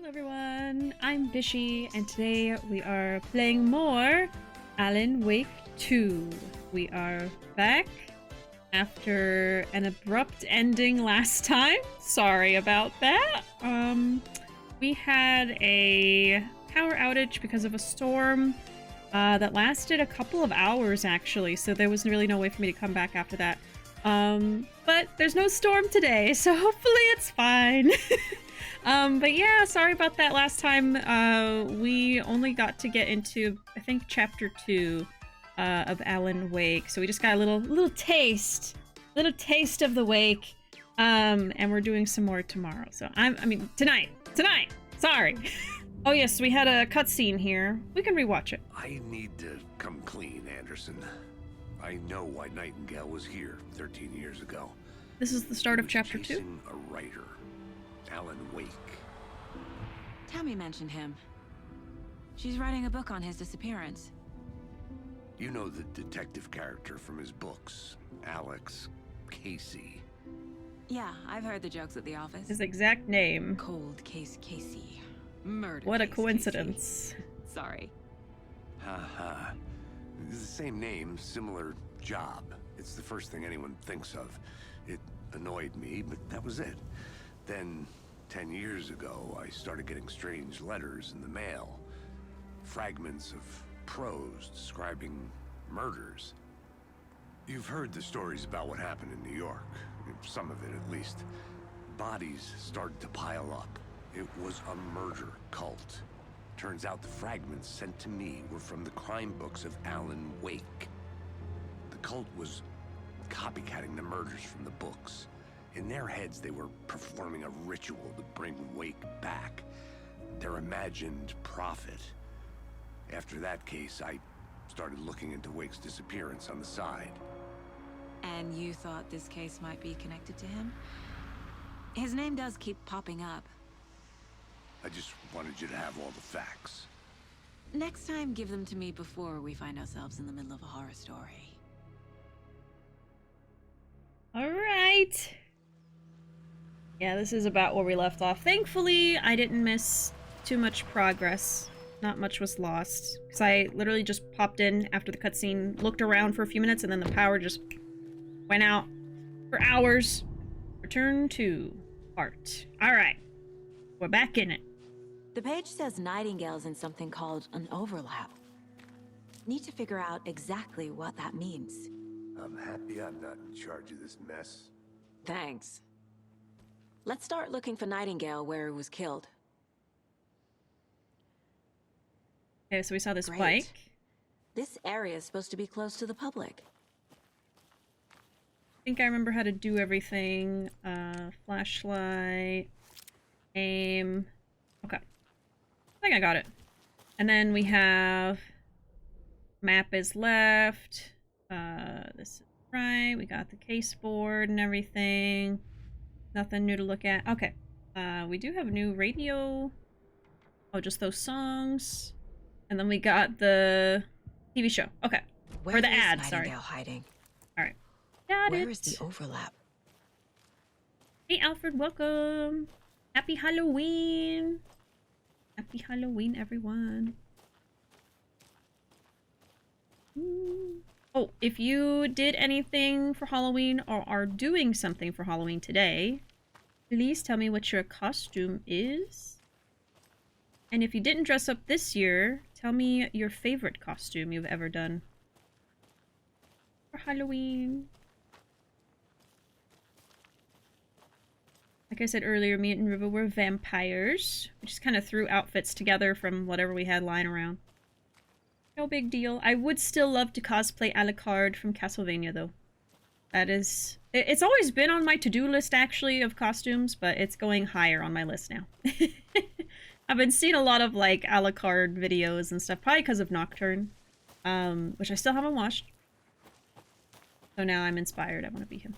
Hello everyone, I'm Bishi, and today we are playing more Alan Wake 2. We are back after an abrupt ending last time. Sorry about that. We had a power outage because of a storm that lasted a couple of hours actually, so there was really no way for me to come back after that. But there's no storm today, so hopefully it's fine. But yeah, sorry about that last time. We only got to get into, I think, chapter 2 of Alan Wake. So we just got a little taste of the Wake. And we're doing some more tomorrow. So I mean, tonight, sorry. Oh yes, we had a cutscene here. We can rewatch it. I need to come clean, Anderson. I know why Nightingale was here 13 years ago. This is the start of chapter 2. A writer, Alan Wake. Tammy mentioned him. She's writing a book on his disappearance. You know the detective character from his books, Alex Casey. Yeah, I've heard the jokes at the office. His exact name. Cold Case Casey. Murder What a case coincidence. Casey. Sorry. Haha. It's the same name, similar job. It's the first thing anyone thinks of. It annoyed me, but that was it. Then, 10 years ago, I started getting strange letters in the mail. Fragments of prose describing murders. You've heard the stories about what happened in New York. Some of it, at least. Bodies started to pile up. It was a murder cult. Turns out the fragments sent to me were from the crime books of Alan Wake. The cult was copycatting the murders from the books. In their heads, they were performing a ritual to bring Wake back. Their imagined prophet. After that case, I started looking into Wake's disappearance on the side. And you thought this case might be connected to him? His name does keep popping up. I just wanted you to have all the facts. Next time, give them to me before we find ourselves in the middle of a horror story. Alright. Yeah, this is about where we left off. Thankfully, I didn't miss too much progress. Not much was lost. Because I literally just popped in after the cutscene, looked around for a few minutes, and then the power just went out for hours. Return to art. Alright. We're back in it. The page says Nightingale's in something called an overlap. Need to figure out exactly what that means. I'm happy I'm not in charge of this mess. Thanks. Let's start looking for Nightingale where he was killed. Okay, so we saw this Great. bike. This area is supposed to be closed to the public. I think I remember how to do everything. Flashlight. Aim. Okay. I think I got it. And then we have... Map is left. This is right. We got the case board and everything. Nothing new to look at. Okay. We do have a new radio. Oh, just those songs. And then we got the TV show. Okay. Where or the is ad, Nightingale sorry. hiding? Alright. Got Where it. is the overlap? Hey, Alfred, welcome. Happy Halloween. Happy Halloween, everyone. Ooh. Oh, if you did anything for Halloween or are doing something for Halloween today, please tell me what your costume is. And if you didn't dress up this year, tell me your favorite costume you've ever done for Halloween. Like I said earlier, me and Riva were vampires. We just kind of threw outfits together from whatever we had lying around. No big deal. I would still love to cosplay Alucard from Castlevania, though. That is... It's always been on my to-do list, actually, of costumes, but it's going higher on my list now. I've been seeing a lot of, like, Alucard videos and stuff, probably because of Nocturne, which I still haven't watched. So now I'm inspired. I want to be him.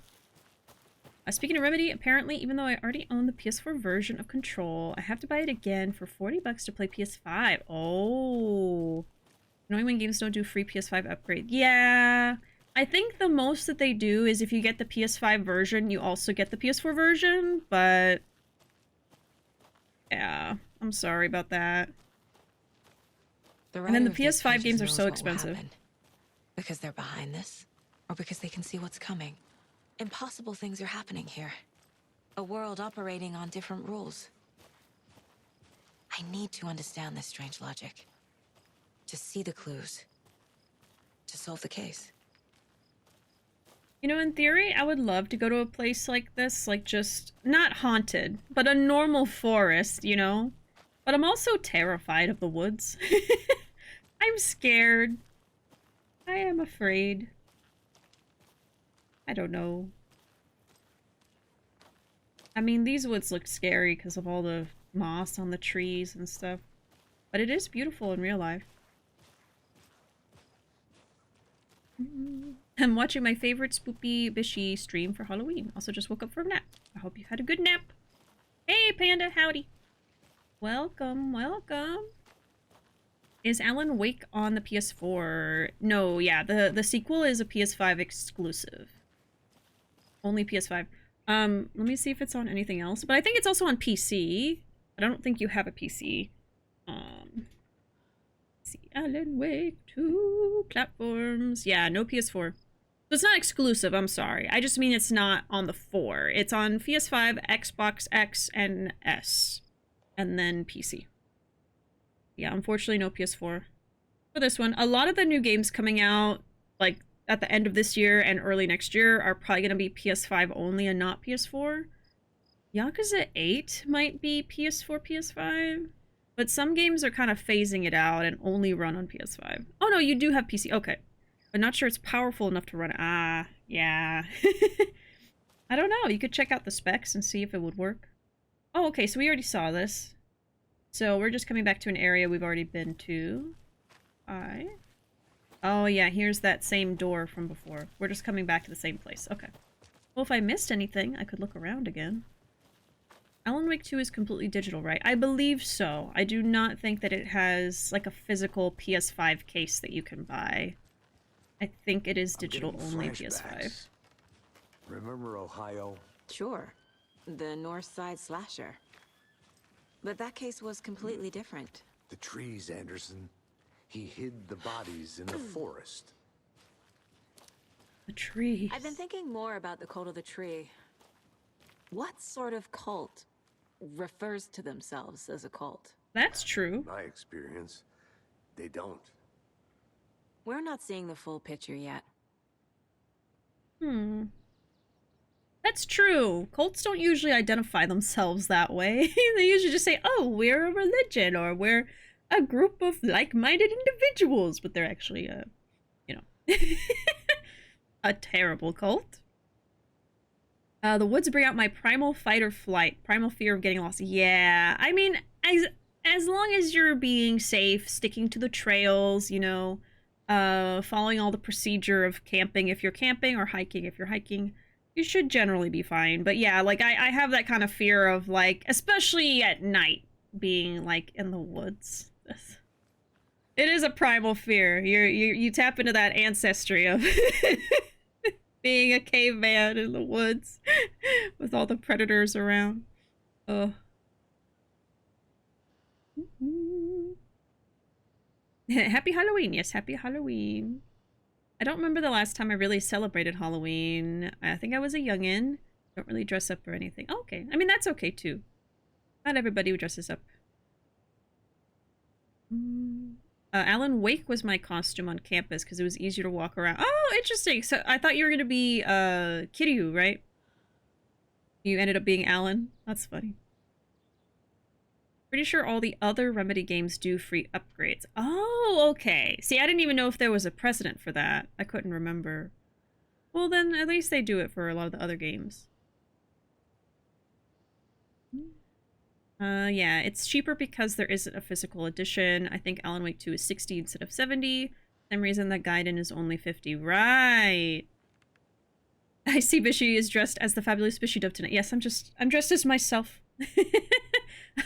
Speaking of Remedy, apparently, even though I already own the PS4 version of Control, I have to buy it again for $40 to play PS5. Oh... Knowing when games don't do free PS5 upgrade. Yeah, I think the most that they do is if you get the PS5 version, you also get the PS4 version, but... Yeah. I'm sorry about that. The And then the writer of these PS5 pages games are knows so what will expensive. happen. Because they're behind this, or because they can see what's coming. Impossible things are happening here. A world operating on different rules. I need to understand this strange logic. To see the clues. To solve the case. You know, in theory, I would love to go to a place like this, like just not haunted, but a normal forest, you know? But I'm also terrified of the woods. I'm scared. I am afraid. I don't know. I mean, these woods look scary because of all the moss on the trees and stuff. But it is beautiful in real life. I'm watching my favorite spoopy Bishi stream for Halloween. Also just woke up from a nap. I hope you had a good nap. Hey, Panda, howdy. Welcome, welcome. Is Alan Wake on the PS4? No, yeah, the sequel is a PS5 exclusive. Only PS5. Let me see if it's on anything else. But I think it's also on PC. But I don't think you have a PC. See, Alan Wake 2 platforms. Yeah, no PS4. So it's not exclusive, I'm sorry. I just mean it's not on the 4. It's on PS5, Xbox X, and S. And then PC. Yeah, unfortunately no PS4 for this one. A lot of the new games coming out, like, at the end of this year and early next year are probably going to be PS5 only and not PS4. Yakuza 8 might be PS4, PS5. But some games are kind of phasing it out and only run on PS5. Oh no, you do have PC. Okay. But not sure it's powerful enough to run it. Ah, yeah. I don't know. You could check out the specs and see if it would work. Oh, okay. So we already saw this. So we're just coming back to an area we've already been to. Alright. Oh yeah, here's that same door from before. We're just coming back to the same place. Okay. Well, if I missed anything, I could look around again. Alan Wake 2 is completely digital, right? I believe so. I do not think that it has, like, a physical PS5 case that you can buy. I think it is digital only PS5. Remember Ohio? Sure. The North Side slasher. But that case was completely different. The trees, Anderson. He hid the bodies in the forest. The trees. I've been thinking more about the cult of the tree. What sort of cult refers to themselves as a cult? That's true. In my experience, they don't. We're not seeing the full picture yet. That's true. Cults don't usually identify themselves that way. They usually just say, oh, we're a religion, or we're a group of like-minded individuals, but they're actually, you know, a terrible cult. The woods bring out my primal fight or flight, primal fear of getting lost. Yeah, I mean, as long as you're being safe, sticking to the trails, you know, following all the procedure of camping if you're camping, or hiking if you're hiking, you should generally be fine. But yeah, like, I have that kind of fear of, like, especially at night, being, like, in the woods. It is a primal fear. You tap into that ancestry of being a caveman in the woods with all the predators around. Ugh. Happy Halloween. Yes, happy Halloween. I don't remember the last time I really celebrated Halloween. I think I was a youngin'. Don't really dress up or anything. Oh, okay. I mean, that's okay too. Not everybody who dresses up. Alan Wake was my costume on campus because it was easier to walk around. Oh, interesting. So I thought you were going to be Kiryu, right? You ended up being Alan. That's funny. Pretty sure all the other Remedy games do free upgrades. Oh, okay. See, I didn't even know if there was a precedent for that. I couldn't remember. Well, then at least they do it for a lot of the other games. Yeah, it's cheaper because there isn't a physical edition. I think Alan Wake 2 is 60 instead of 70. Same reason that Gaiden is only 50. Right. I see Bishi is dressed as the fabulous BishiDove tonight. Yes, I'm dressed as myself.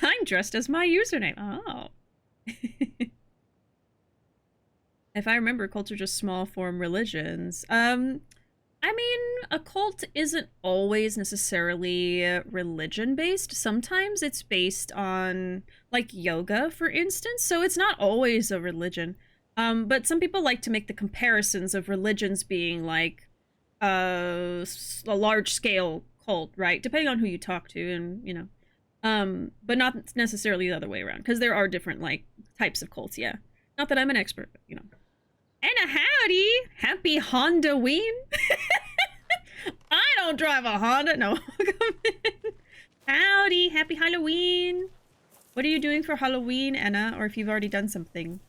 I'm dressed as my username. Oh. If I remember, cults are just small form religions. I mean, a cult isn't always necessarily religion-based. Sometimes it's based on, like, yoga, for instance. So it's not always a religion. But some people like to make the comparisons of religions being, like, a large-scale cult, right? Depending on who you talk to and, you know. But not necessarily the other way around. Because there are different, like, types of cults, yeah. Not that I'm an expert, but, you know. And a howdy! Happy Honda-ween! I don't drive a Honda. No. Howdy! Happy Halloween! What are you doing for Halloween, Anna? Or if you've already done something.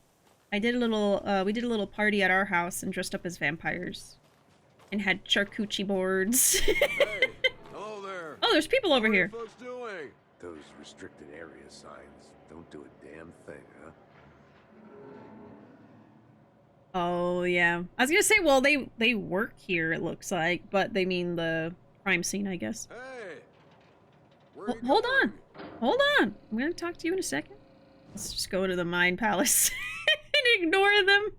I did a little, we did a little party at our house and dressed up as vampires. And had charcuterie boards. Hey, hello there. Oh, there's people over here. What are you folks doing? Those restricted area signs don't do a damn thing, huh? Oh, yeah. I was gonna say, well, they work here, it looks like, but they mean the crime scene, I guess. Hey! Where Hold on! Hold on! I'm gonna talk to you in a second. Let's just go to the Mind Palace and ignore them.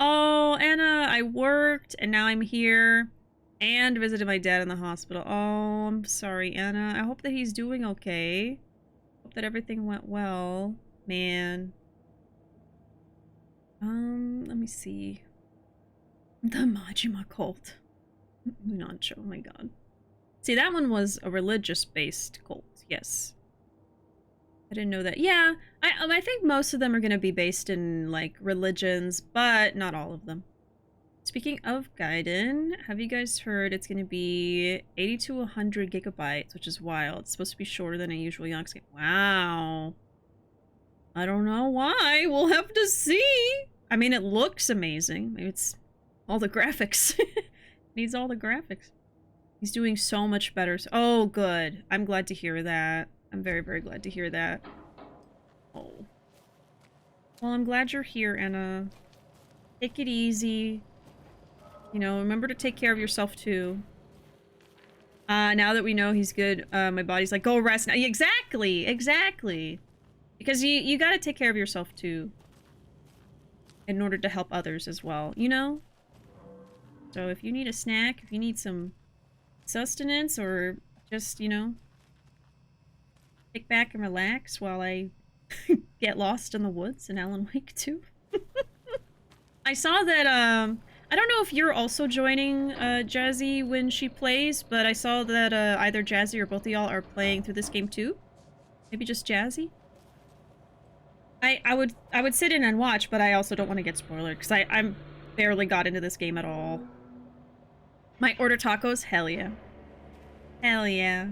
Oh, Anna, I worked, and now I'm here, and visited my dad in the hospital. Oh, I'm sorry, Anna. I hope that he's doing okay. Hope that everything went well. Man. Let me see. The Majima cult. Nacho, oh my god. See, that one was a religious-based cult, yes. I didn't know that. Yeah, I think most of them are going to be based in, like, religions, but not all of them. Speaking of Gaiden, have you guys heard it's going to be 80 to 100 gigabytes, which is wild. It's supposed to be shorter than a usual Yonk's game. Wow. I don't know why. We'll have to see. I mean, it looks amazing. Maybe it's all the graphics. Needs all the graphics. He's doing so much better. Oh, good. I'm glad to hear that. I'm very, very glad to hear that. Oh. Well, I'm glad you're here, Anna. Take it easy. You know, remember to take care of yourself, too. Now that we know he's good, my body's like, go rest now. Exactly! Exactly! Because you gotta take care of yourself, too. In order to help others as well, you know? So if you need a snack, if you need some sustenance, or just, you know, kick back and relax while I get lost in the woods in Alan Wake 2. I saw that, I don't know if you're also joining Jazzy when she plays, but I saw that either Jazzy or both of y'all are playing through this game too. Maybe just Jazzy? I would sit in and watch, but I also don't want to get spoiled because I'm barely got into this game at all. My order tacos? Hell yeah. Hell yeah.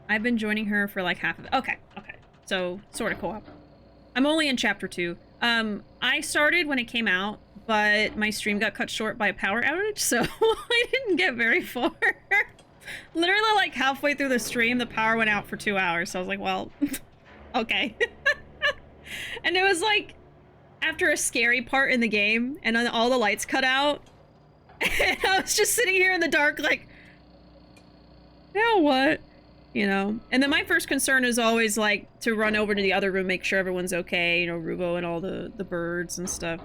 I've been joining her for like half of it. Okay, okay. So, sort of co-op. I'm only in chapter 2. I started when it came out, but my stream got cut short by a power outage, so I didn't get very far. Literally, like, halfway through the stream, the power went out for 2 hours, so I was like, well, okay. And it was like, after a scary part in the game, and then all the lights cut out, and I was just sitting here in the dark, like, now what? You know? And then my first concern is always, like, to run over to the other room, make sure everyone's okay, you know, Rubo and all the birds and stuff.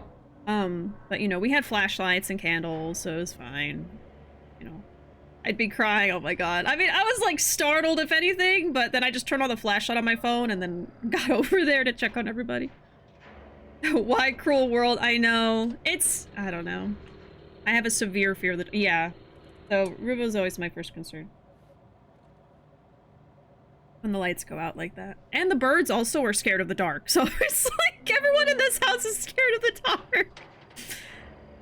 But, you know, we had flashlights and candles, so it was fine. You know, I'd be crying, oh my god. I mean, I was, like, startled, if anything, but then I just turned on the flashlight on my phone and then got over there to check on everybody. Why cruel world? I know. It's, I don't know. I have a severe fear that, yeah. So, Rubo's always my first concern. When the lights go out like that. And the birds also are scared of the dark. So it's like everyone in this house is scared of the dark.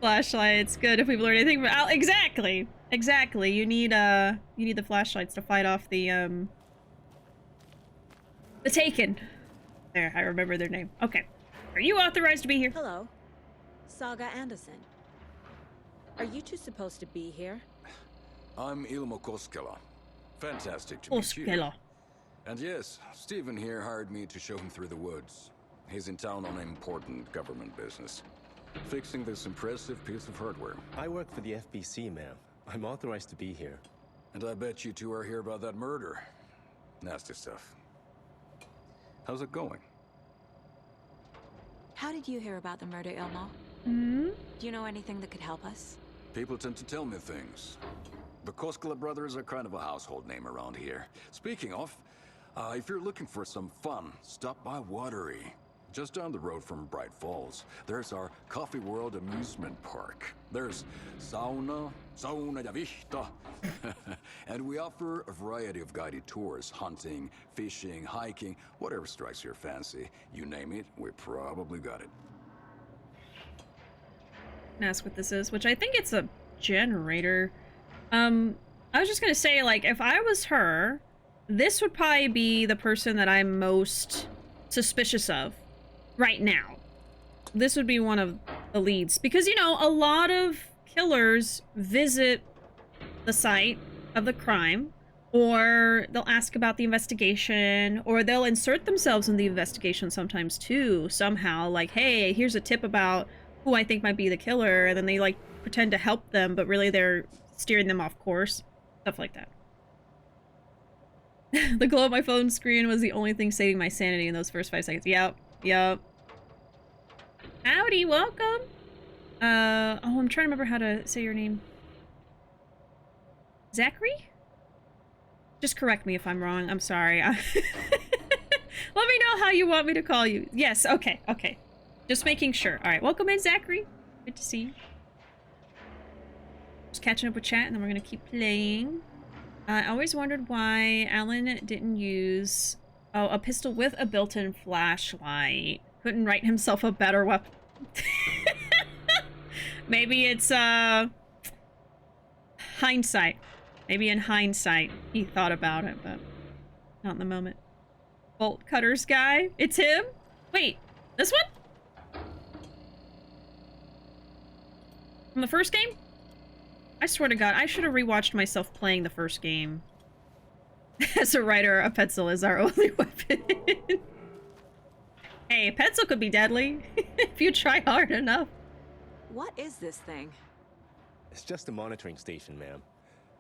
Flashlights, good if we've learned anything from exactly. Exactly. You need the flashlights to fight off the Taken. There, I remember their name. Okay. Are you authorized to be here? Hello. Saga Anderson. Are you two supposed to be here? I'm Ilmo Koskela. Fantastic to meet you. Koskela. And yes, Stephen here hired me to show him through the woods. He's in town on important government business, fixing this impressive piece of hardware. I work for the FBC, ma'am. I'm authorized to be here. And I bet you two are here about that murder. Nasty stuff. How's it going? How did you hear about the murder, Ilmo? Hmm? Do you know anything that could help us? People tend to tell me things. The Koskela brothers are kind of a household name around here. Speaking of, if you're looking for some fun, stop by Watery. Just down the road from Bright Falls, there's our Coffee World amusement park. There's sauna ja vihta. And we offer a variety of guided tours, hunting, fishing, hiking, whatever strikes your fancy. You name it, we probably got it. Ask what this is, which I think it's a generator. I was just gonna say, like, if I was her, this would probably be the person that I'm most suspicious of right now. This would be one of the leads, because, you know, a lot of killers visit the site of the crime, or they'll ask about the investigation, or they'll insert themselves in the investigation sometimes too, somehow, like, hey, here's a tip about who I think might be the killer, and then they, like, pretend to help them, but really they're steering them off course. Stuff like that. The glow of my phone screen was the only thing saving my sanity in those first 5 seconds. Yep. Howdy, welcome! Oh, I'm trying to remember how to say your name. Zachary? Just correct me if I'm wrong, I'm sorry. Let me know how you want me to call you. Yes, okay. Just making sure. Alright, welcome in, Zachary. Good to see you. Just catching up with chat, and then we're gonna keep playing. I always wondered why Alan didn't use a pistol with a built-in flashlight. Couldn't write himself a better weapon. Maybe it's hindsight. Maybe in hindsight he thought about it, but not in the moment. Bolt cutters guy. It's him? Wait, this one? From the first game? I swear to God, I should have rewatched myself playing the first game. As a writer, a pencil is our only weapon. Hey, a pencil could be deadly if you try hard enough. What is this thing? It's just a monitoring station, ma'am.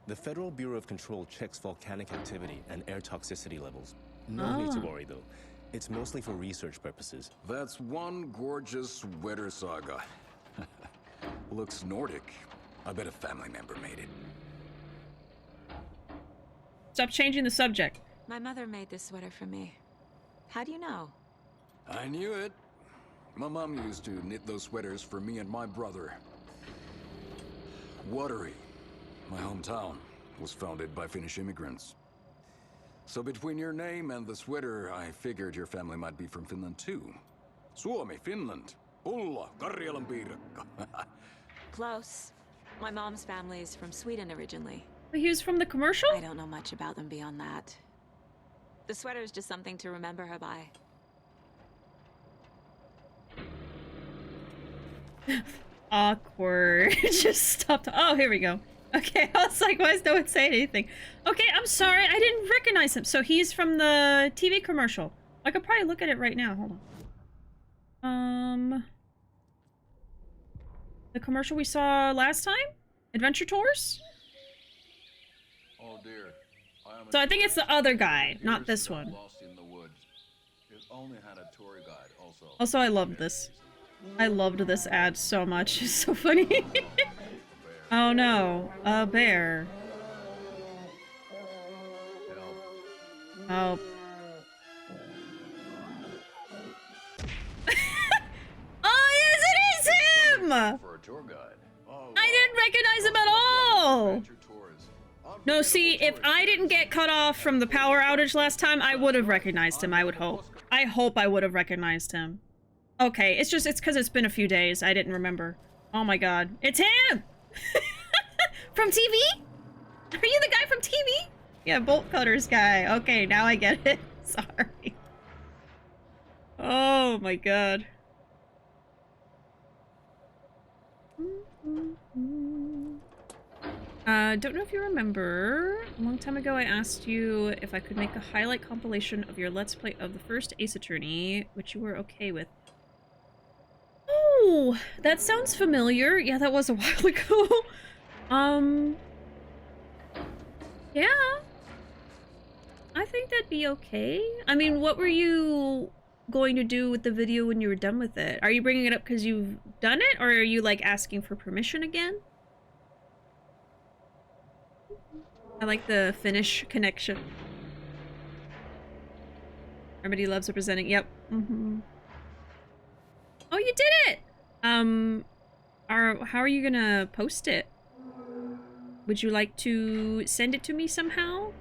The Federal Bureau of Control checks volcanic activity and air toxicity levels. No need to worry, though. It's mostly for research purposes. That's one gorgeous weather saga. Looks Nordic. I bet a family member made it. Stop changing the subject. My mother made this sweater for me. How do you know? I knew it. My mom used to knit those sweaters for me and my brother. Watery, my hometown, was founded by Finnish immigrants. So between your name and the sweater, I figured your family might be from Finland too. Suomi, Finland. Pulla, Karjalan piirakka. Close. My mom's family is from Sweden originally. He was from the commercial? I don't know much about them beyond that. The sweater is just something to remember her by. Awkward. Just stopped. Oh, here we go. Okay, I was like, why is no one saying anything? Okay, I'm sorry, I didn't recognize him. So he's from the TV commercial. I could probably look at it right now. Hold on. The commercial we saw last time? Adventure Tours? Oh dear. So I think it's the other guy, not this one. Lost in the woods. It only had a tour guide also. Also, I loved this. I loved this ad so much. It's so funny. Oh no, a bear. Oh. Oh yes, it is him! For a tour guide. Oh, I didn't recognize him at all! adventure tours. No, see, if I didn't get cut off from the power outage last time, I would have recognized him, I would hope. I hope I would have recognized him. Okay, it's because it's been a few days. I didn't remember. Oh my god. It's him! From TV? Are you the guy from TV? Yeah, bolt cutters guy. Okay, now I get it. Sorry. Oh my god. Don't know if you remember, a long time ago I asked you if I could make a highlight compilation of your Let's Play of the first Ace Attorney, which you were okay with. Oh, that sounds familiar. Yeah, that was a while ago. Yeah. I think that'd be okay. I mean, what were you going to do with the video when you were done with it? Are you bringing it up because you've done it, or are you, like, asking for permission again? I like the Finnish connection. Everybody loves representing. Yep. Mm-hmm. Oh, you did it! How are you gonna post it? Would you like to send it to me somehow?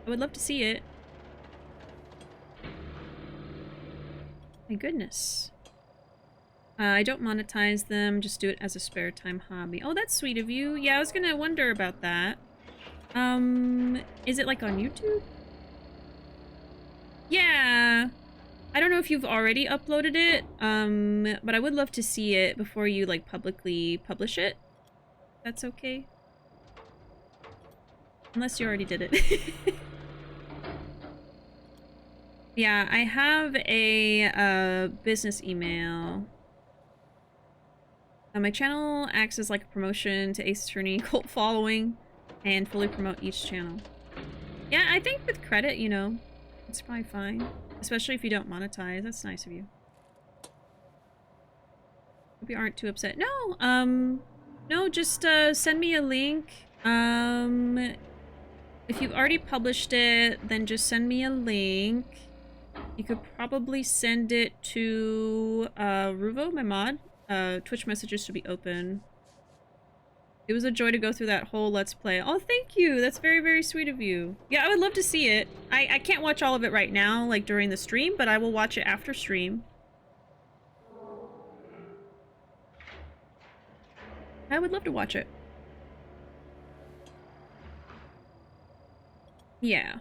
I would love to see it. My goodness. I don't monetize them, just do it as a spare time hobby. Oh, that's sweet of you. Yeah, I was gonna wonder about that. Is it like on YouTube? Yeah. I don't know if you've already uploaded it, but I would love to see it before you like publicly publish it. That's okay. Unless you already did it. Yeah, I have a business email. My channel acts as like a promotion to Ace Attorney cult following and fully promote each channel. Yeah, I think with credit, you know, it's probably fine. Especially if you don't monetize. That's nice of you. Hope you aren't too upset. No, no, just send me a link. If you've already published it, then just send me a link. You could probably send it to Ruvo, my mod. Twitch messages should be open. It was a joy to go through that whole Let's Play. Oh, thank you. That's very, very sweet of you. Yeah, I would love to see it. I can't watch all of it right now, like during the stream, but I will watch it after stream. I would love to watch it. Yeah.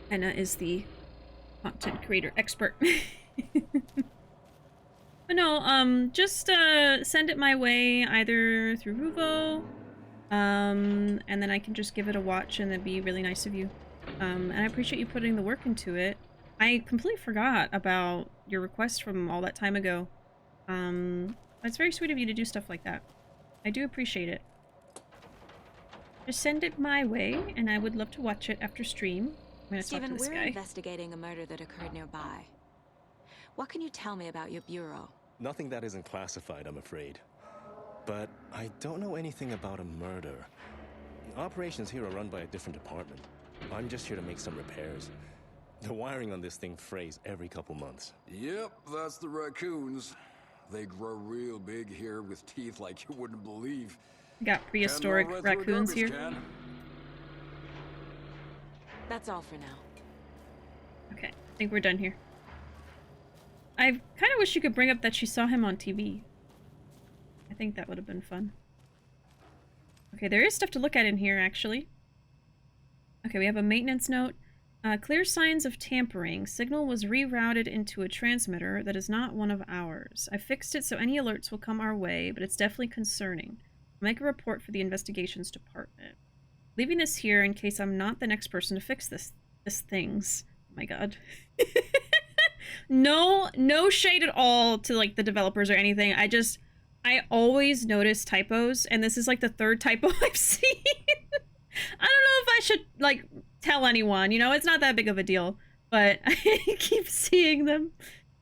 Anna is the content creator expert. But no, just send it my way either through Ruvo, and then I can just give it a watch, and that'd be really nice of you. And I appreciate you putting the work into it. I completely forgot about your request from all that time ago. It's very sweet of you to do stuff like that. I do appreciate it. Just send it my way, and I would love to watch it after stream. I'm gonna talk to this we're guy. Investigating a murder that occurred nearby. What can you tell me about your bureau? Nothing that isn't classified, I'm afraid. But I don't know anything about a murder. Operations here are run by a different department. I'm just here to make some repairs. The wiring on this thing frays every couple months. Yep, that's the raccoons. They grow real big here with teeth like you wouldn't believe. We got prehistoric raccoons here. That's all for now. Okay, I think we're done here. I kind of wish you could bring up that she saw him on TV. I think that would have been fun. Okay, there is stuff to look at in here, actually. Okay, we have a maintenance note. Clear signs of tampering. Signal was rerouted into a transmitter that is not one of ours. I fixed it so any alerts will come our way, but it's definitely concerning. I'll make a report for the investigations department. Leaving this here in case I'm not the next person to fix this things. Oh my god. No shade at all to like the developers or anything. I always notice typos, and this is like the third typo I've seen. I don't know if I should like tell anyone, you know, it's not that big of a deal, but I keep seeing them.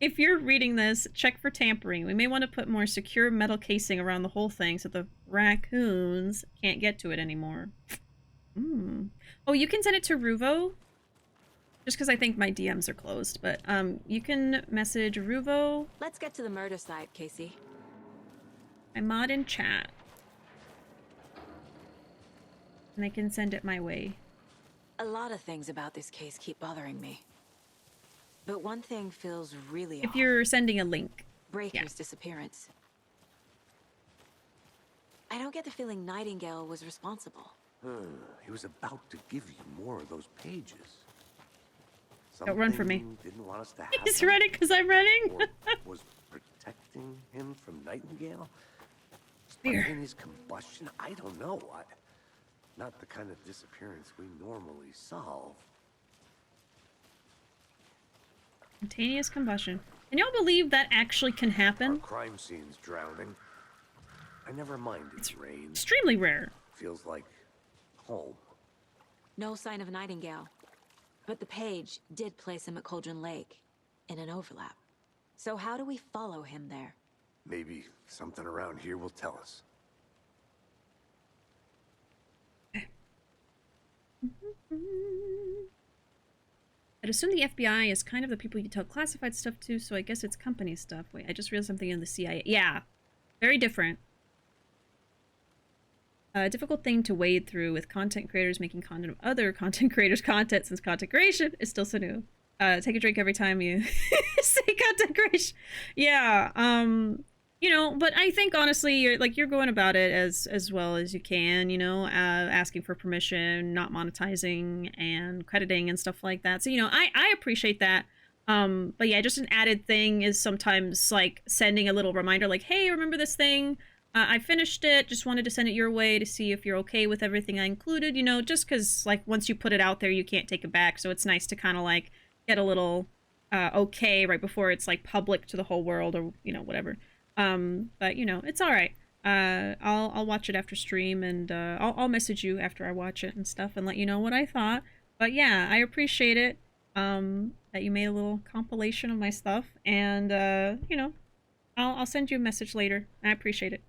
If you're reading this, check for tampering. We may want to put more secure metal casing around the whole thing so the raccoons can't get to it anymore. Oh, you can send it to Ruvo. Just because I think my DMs are closed, but you can message Ruvo. Let's get to the murder site, Casey. I mod in chat. And I can send it my way. A lot of things about this case keep bothering me. But one thing feels really If off. you're sending a link. Breaker's disappearance. I don't get the feeling Nightingale was responsible. He was about to give you more of those pages. Don't run from me. Something didn't want us to have He's them? running because I'm running. Or was protecting him from Nightingale? Fear. Spontaneous combustion? I don't know. Not the kind of disappearance we normally solve. Spontaneous combustion. Can y'all believe that actually can Our happen? crime scene's drowning. I never minded rain. Extremely rare. Feels like home. No sign of Nightingale. But the page did place him at Cauldron Lake, in an overlap. So how do we follow him there? Maybe something around here will tell us. I'd assume the FBI is kind of the people you tell classified stuff to, so I guess it's company stuff. Wait, I just realized something in the CIA. Yeah, very different. A difficult thing to wade through with content creators making content of other content creators' content, since content creation is still so new. Take a drink every time you say content creation. Yeah, you know, but I think honestly, you're going about it as well as you can, you know, asking for permission, not monetizing and crediting and stuff like that. So, you know, I appreciate that. But yeah, just an added thing is sometimes like sending a little reminder like, hey, remember this thing? I finished it, just wanted to send it your way to see if you're okay with everything I included, you know, just because like once you put it out there, you can't take it back. So it's nice to kind of like get a little okay right before it's like public to the whole world or, you know, whatever. But you know, it's all right. I'll watch it after stream and I'll message you after I watch it and stuff and let you know what I thought. But yeah, I appreciate it that you made a little compilation of my stuff and you know, I'll send you a message later. I appreciate it.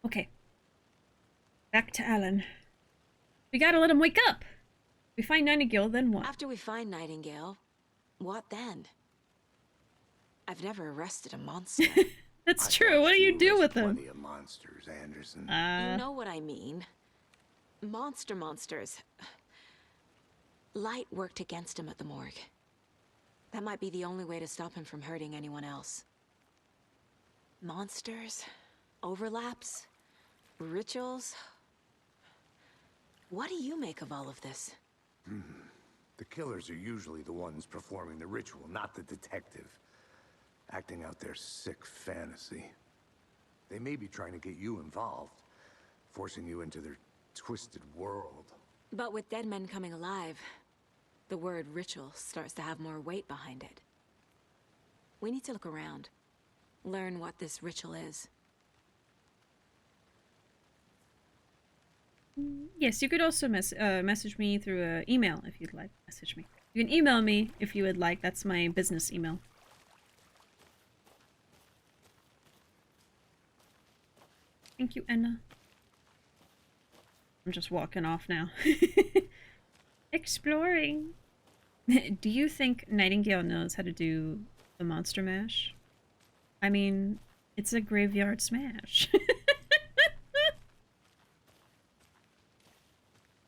Okay. Back to Alan. We gotta let him wake up. We find Nightingale, then what? After we find Nightingale, what then? I've never arrested a monster. That's true. What do you do with them? Plenty of monsters, Anderson. You know what I mean. Monsters. Light worked against him at the morgue. That might be the only way to stop him from hurting anyone else. Monsters? Overlaps? Rituals? What do you make of all of this? The killers are usually the ones performing the ritual, not the detective. Acting out their sick fantasy. They may be trying to get you involved, forcing you into their twisted world. But with dead men coming alive, the word ritual starts to have more weight behind it. We need to look around, learn what this ritual is. Yes, you could also message me through an email if you'd like. Message me. You can email me if you would like. That's my business email. Thank you, Enna. I'm just walking off now. Exploring. Do you think Nightingale knows how to do the monster mash? I mean, it's a graveyard smash.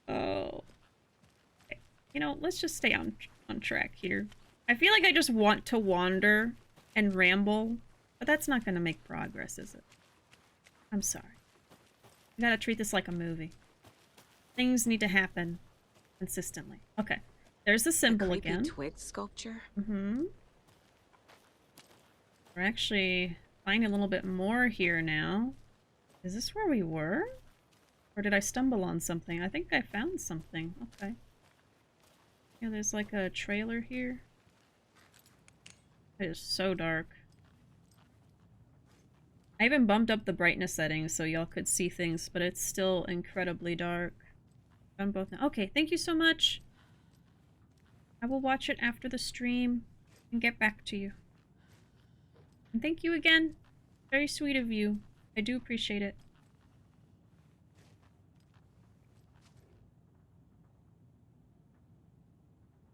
Oh. Okay. You know, let's just stay on track here. I feel like I just want to wander and ramble, but that's not going to make progress, is it? I'm sorry. You gotta treat this like a movie. Things need to happen consistently. Okay. There's the symbol creepy again. Twig sculpture. Mm-hmm. We're actually finding a little bit more here now. Is this where we were? Or did I stumble on something? I think I found something. Okay. Yeah, there's like a trailer here. It is so dark. I even bumped up the brightness settings so y'all could see things, but it's still incredibly dark. I'm both now. Okay, thank you so much. I will watch it after the stream and get back to you. And thank you again. Very sweet of you. I do appreciate it.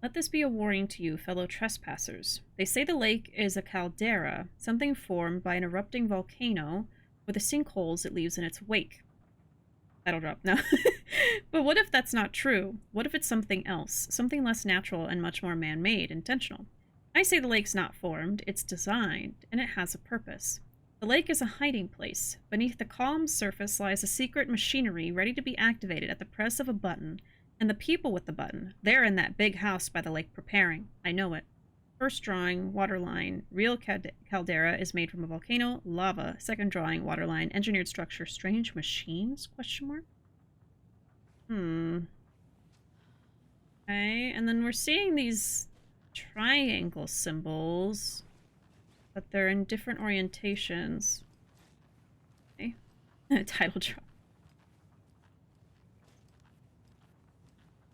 Let this be a warning to you, fellow trespassers. They say the lake is a caldera, something formed by an erupting volcano with the sinkholes it leaves in its wake. That'll drop now. But what if that's not true? What if it's something else? Something less natural and much more man-made, intentional? I say the lake's not formed, it's designed, and it has a purpose. The lake is a hiding place. Beneath the calm surface lies a secret machinery ready to be activated at the press of a button. And the people with the button, they're in that big house by the lake preparing. I know it. First drawing, waterline, real caldera is made from a volcano, lava. Second drawing, waterline, engineered structure, strange machines, question mark? Okay, and then we're seeing these triangle symbols, but they're in different orientations. Okay. Title drop.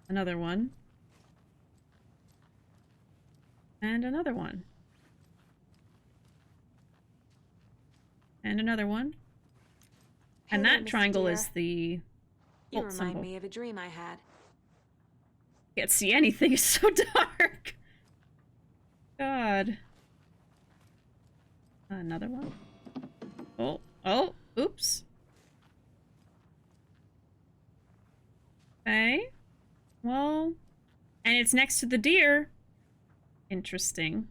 Another one. And another one. And another one. And Hey there, that Miss triangle Deer. is the You cult remind symbol. me of a dream I had. Can't see anything, it's so dark. God. Another one. Oh, oops. Okay. Well, and it's next to the deer. Interesting.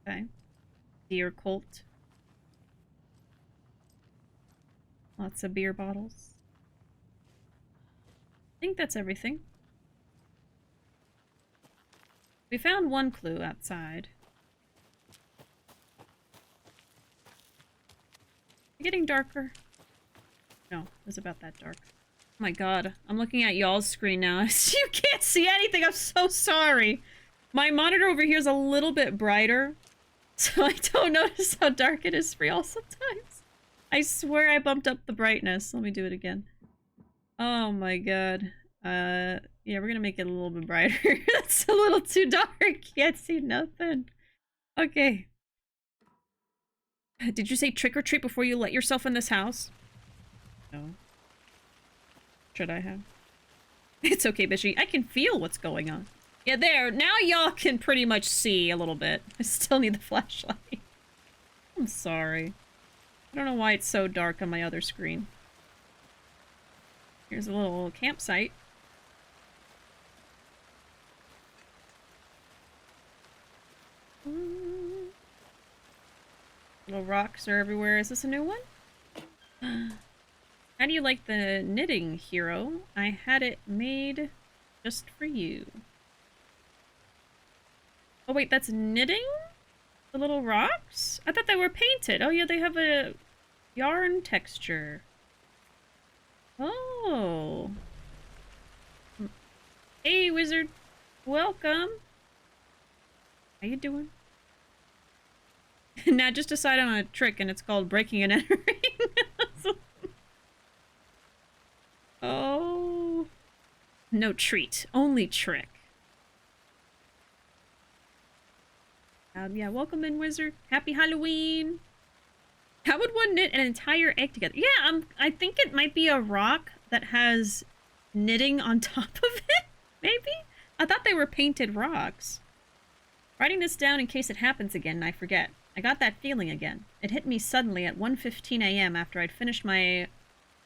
Okay. Deer cult. Lots of beer bottles. I think that's everything. We found one clue outside. Getting darker. No, it was about that dark. Oh my god, I'm looking at y'all's screen now. You can't see anything, I'm so sorry. My monitor over here is a little bit brighter, so I don't notice how dark it is for y'all sometimes. I swear I bumped up the brightness. Let me do it again. Oh my god. Yeah, we're gonna make it a little bit brighter. That's a little too dark. Can't see nothing. Okay. Did you say trick or treat before you let yourself in this house? No. Should I have? It's okay, Bishy. I can feel what's going on. Yeah, there. Now y'all can pretty much see a little bit. I still need the flashlight. I'm sorry. I don't know why it's so dark on my other screen. Here's a little campsite. Little rocks are everywhere. Is this a new one? How do you like the knitting, hero? I had it made just for you. Oh wait, that's knitting? The little rocks? I thought they were painted. Oh yeah, they have a yarn texture. Oh. Hey, wizard. Welcome. How you doing? Now just decide on a trick and it's called breaking and entering. Oh. No treat. Only trick. Yeah, welcome in, wizard. Happy Halloween. How would one knit an entire egg together? Yeah, I think it might be a rock that has knitting on top of it, maybe? I thought they were painted rocks. Writing this down in case it happens again and I forget. I got that feeling again. It hit me suddenly at 1:15 a.m. after I'd finished my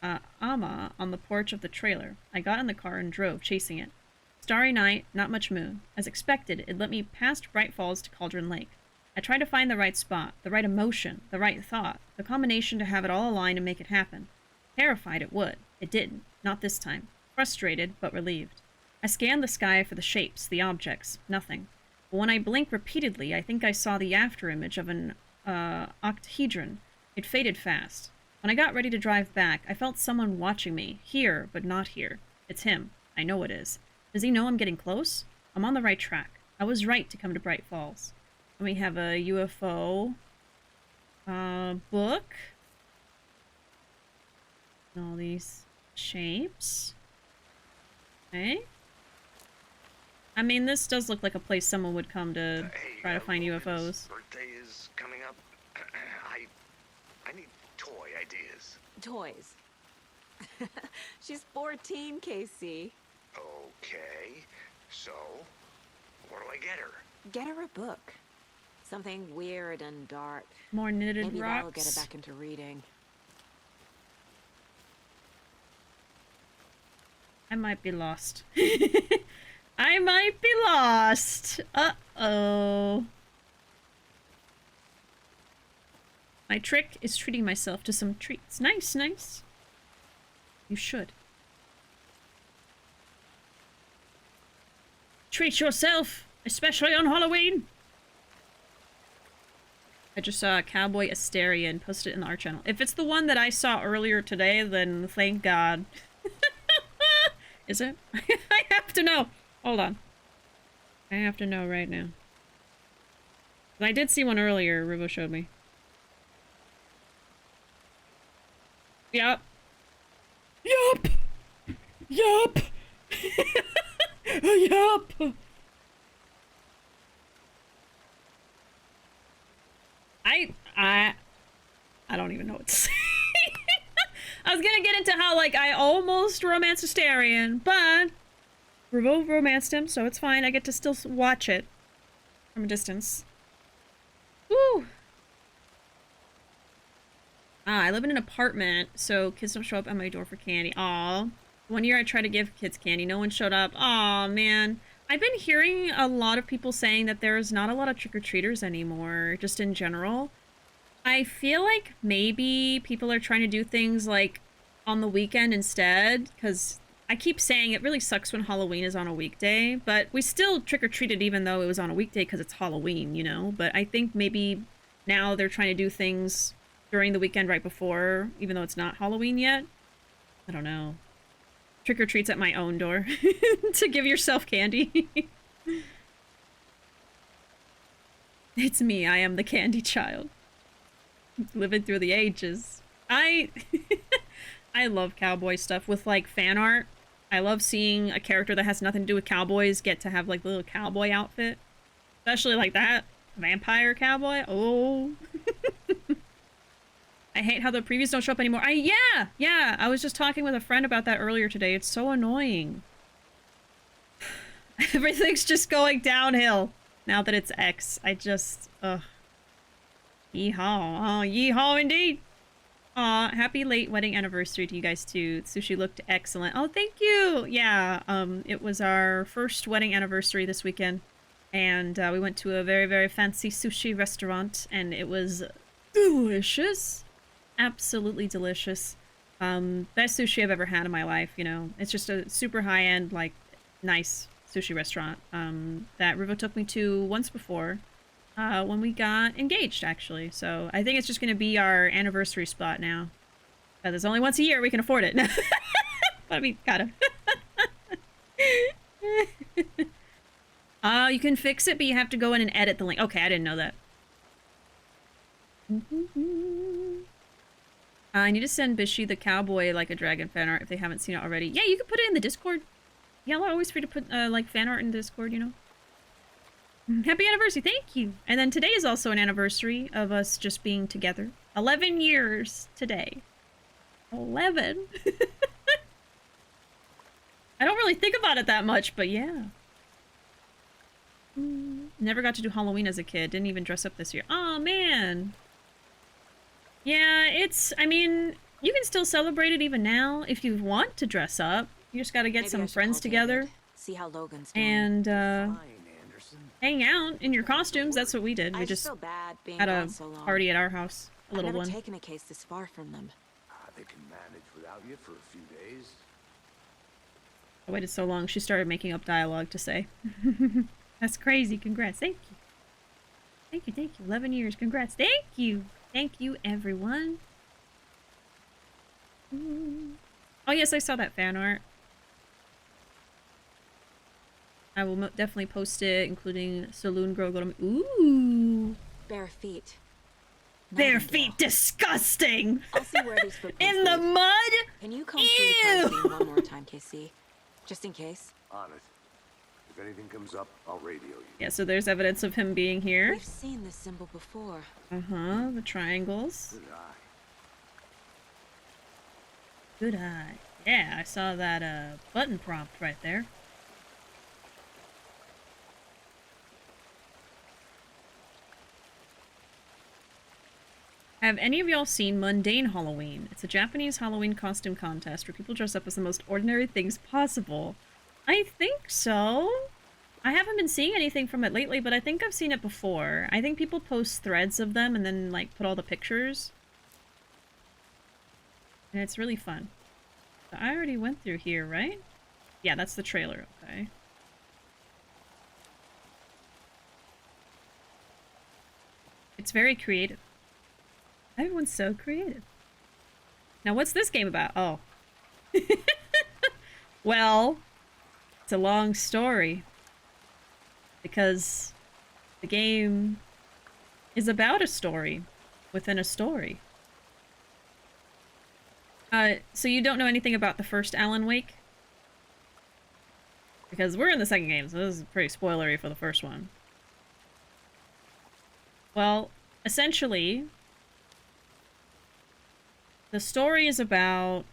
ama on the porch of the trailer. I got in the car and drove, chasing it. Starry night, not much moon. As expected, it led me past Bright Falls to Cauldron Lake. I tried to find the right spot, the right emotion, the right thought, the combination to have it all align and make it happen. Terrified it would. It didn't. Not this time. Frustrated, but relieved. I scanned the sky for the shapes, the objects. Nothing. But when I blinked repeatedly, I think I saw the afterimage of an octahedron. It faded fast. When I got ready to drive back, I felt someone watching me. Here, but not here. It's him. I know it is. Does he know I'm getting close? I'm on the right track. I was right to come to Bright Falls. And we have a UFO book. And all these shapes. Okay. I mean, this does look like a place someone would come to try to find UFOs. Birthday is coming up. I need toy ideas. Toys. She's 14, Casey. Okay, so what do I get her? Get her a book. Something weird and dark. More knitted Maybe rocks. that'll get her back into reading. I might be lost. I might be lost. Uh-oh. My trick is treating myself to some treats. Nice, nice. You should. Treat yourself, especially on Halloween. I just saw a Cowboy Asteria and posted it in the art channel. If it's the one that I saw earlier today, then thank God. Is it? I have to know. Hold on. I have to know right now. I did see one earlier, Rivo showed me. Yup. Yup! Yup! Yup! I don't even know what to say. I was gonna get into how, like, I almost romanced Astarion, but Rivo romanced him, so it's fine. I get to still watch it from a distance. Woo! I live in an apartment, so kids don't show up at my door for candy. Aw. One year I tried to give kids candy. No one showed up. Aw, man. I've been hearing a lot of people saying that there's not a lot of trick-or-treaters anymore, just in general. I feel like maybe people are trying to do things, like, on the weekend instead, because I keep saying it really sucks when Halloween is on a weekday, but we still trick-or-treated even though it was on a weekday because it's Halloween, you know? But I think maybe now they're trying to do things during the weekend right before, even though it's not Halloween yet. I don't know. Trick-or-treats at my own door to give yourself candy. It's me. I am the candy child. Living through the ages. I love cowboy stuff with, like, fan art. I love seeing a character that has nothing to do with cowboys get to have, like, the little cowboy outfit. Especially like that. Vampire cowboy. Oh. I hate how the previews don't show up anymore. Yeah. I was just talking with a friend about that earlier today. It's so annoying. Everything's just going downhill now that it's X. I just, ugh. Yeehaw. Oh, yeehaw indeed. Aw, happy late wedding anniversary to you guys too. Sushi looked excellent. Oh, thank you. Yeah, it was our first wedding anniversary this weekend. And we went to a very, very fancy sushi restaurant and it was delicious. Absolutely delicious. Best sushi I've ever had in my life, you know. It's just a super high-end, like, nice sushi restaurant that Rivo took me to once before when we got engaged, actually. So I think it's just going to be our anniversary spot now. There's only once a year we can afford it. But I mean, gotta. You can fix it, but you have to go in and edit the link. Okay, I didn't know that. I need to send Bishi the cowboy like a dragon fan art if they haven't seen it already. Yeah, you can put it in the Discord. Yeah, I'm always free to put like fan art in the Discord, you know. Happy anniversary, thank you. And then today is also an anniversary of us just being together. 11 years today. 11. I don't really think about it that much, but yeah. Never got to do Halloween as a kid. Didn't even dress up this year. Oh man. Yeah, I mean, you can still celebrate it even now if you want to dress up. You just gotta get some friends together. See how Logan's doing. And, hang out in your costumes. That's what we did. We just had a party at our house. A little one. I've never taken a case this far from them. They can manage without you for a few days. I waited so long, she started making up dialogue to say. That's crazy. Congrats. Thank you. Thank you, thank you. 11 years. Congrats. Thank you. Thank you, everyone. Oh, yes, I saw that fan art. I will definitely post it, including Saloon Girl. Ooh. Bare feet. Bare feet. Disgusting. I'll see where these footprints in the lead. mud? Can you come through the crime scene one more time, KC? Just in case. On it. If anything comes up, I'll radio you. Yeah, so there's evidence of him being here. We've seen this symbol before. Uh-huh, the triangles. Good eye. Good eye. Yeah, I saw that button prompt right there. Have any of y'all seen Mundane Halloween? It's a Japanese Halloween costume contest where people dress up as the most ordinary things possible. I think so. I haven't been seeing anything from it lately, but I think I've seen it before. I think people post threads of them and then, like, put all the pictures. And it's really fun. So I already went through here, right? Yeah, that's the trailer, okay. It's very creative. Everyone's so creative. Now, what's this game about? Oh. Well, it's a long story. Because the game is about a story within a story. So you don't know anything about the first Alan Wake? Because we're in the second game, so this is pretty spoilery for the first one. Well, essentially, the story is about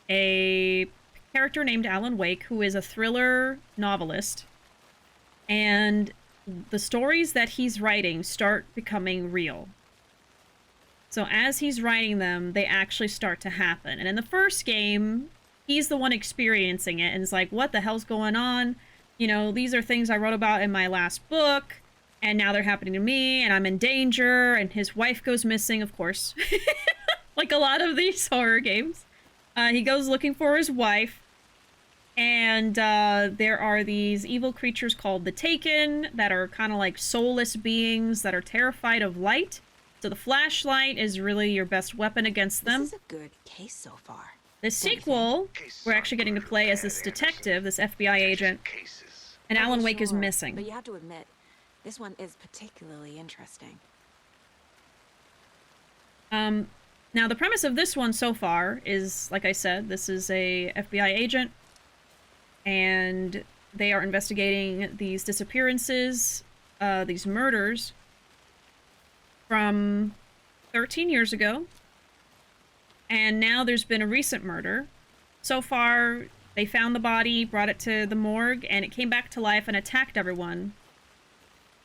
a character named Alan Wake, who is a thriller novelist, and the stories that he's writing start becoming real. So as he's writing them, they actually start to happen. And in the first game, he's the one experiencing it and is like, what the hell's going on? You know, these are things I wrote about in my last book, and now they're happening to me, and I'm in danger, and his wife goes missing, of course. Like a lot of these horror games. He goes looking for his wife, and there are these evil creatures called the Taken that are kind of like soulless beings that are terrified of light. So the flashlight is really your best weapon against them. This is a good case so far. The sequel, we're actually getting to play as this detective, this FBI agent, and Alan Wake is missing. But you have to admit, this one is particularly interesting. Now the premise of this one so far is, like I said, this is a FBI agent, and they are investigating these disappearances, these murders from 13 years ago, and now there's been a recent murder. So far, they found the body, brought it to the morgue, and it came back to life and attacked everyone,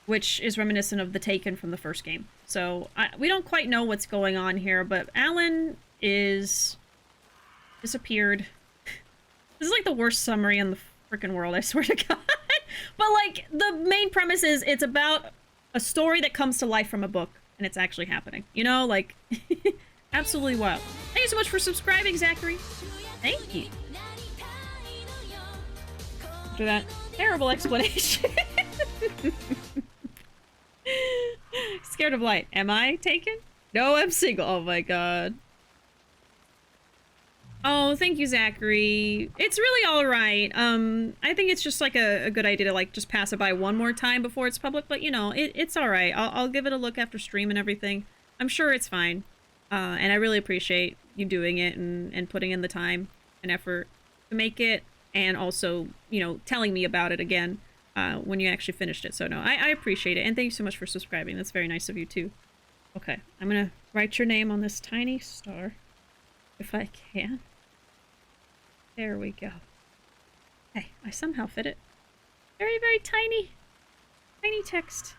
which is reminiscent of the Taken from the first game. So we don't quite know what's going on here, but Alan is disappeared. This is like the worst summary in the freaking world, I swear to God. But like, the main premise is it's about a story that comes to life from a book, and it's actually happening. You know, like, absolutely wild. Thank you so much for subscribing, Zachary. Thank you. After that terrible explanation. Scared of light. Am I taken? No, I'm single. Oh my god. Oh, thank you, Zachary. It's really alright. I think it's just like a good idea to like just pass it by one more time before it's public, but you know, it's alright. I'll give it a look after stream and everything. I'm sure it's fine. And I really appreciate you doing it and putting in the time and effort to make it, and also, you know, telling me about it again when you actually finished it. So no, I appreciate it, and thank you so much for subscribing. That's very nice of you too. Okay, I'm gonna write your name on this tiny star, if I can. There we go. Hey, I somehow fit it. Very, very tiny. Tiny text.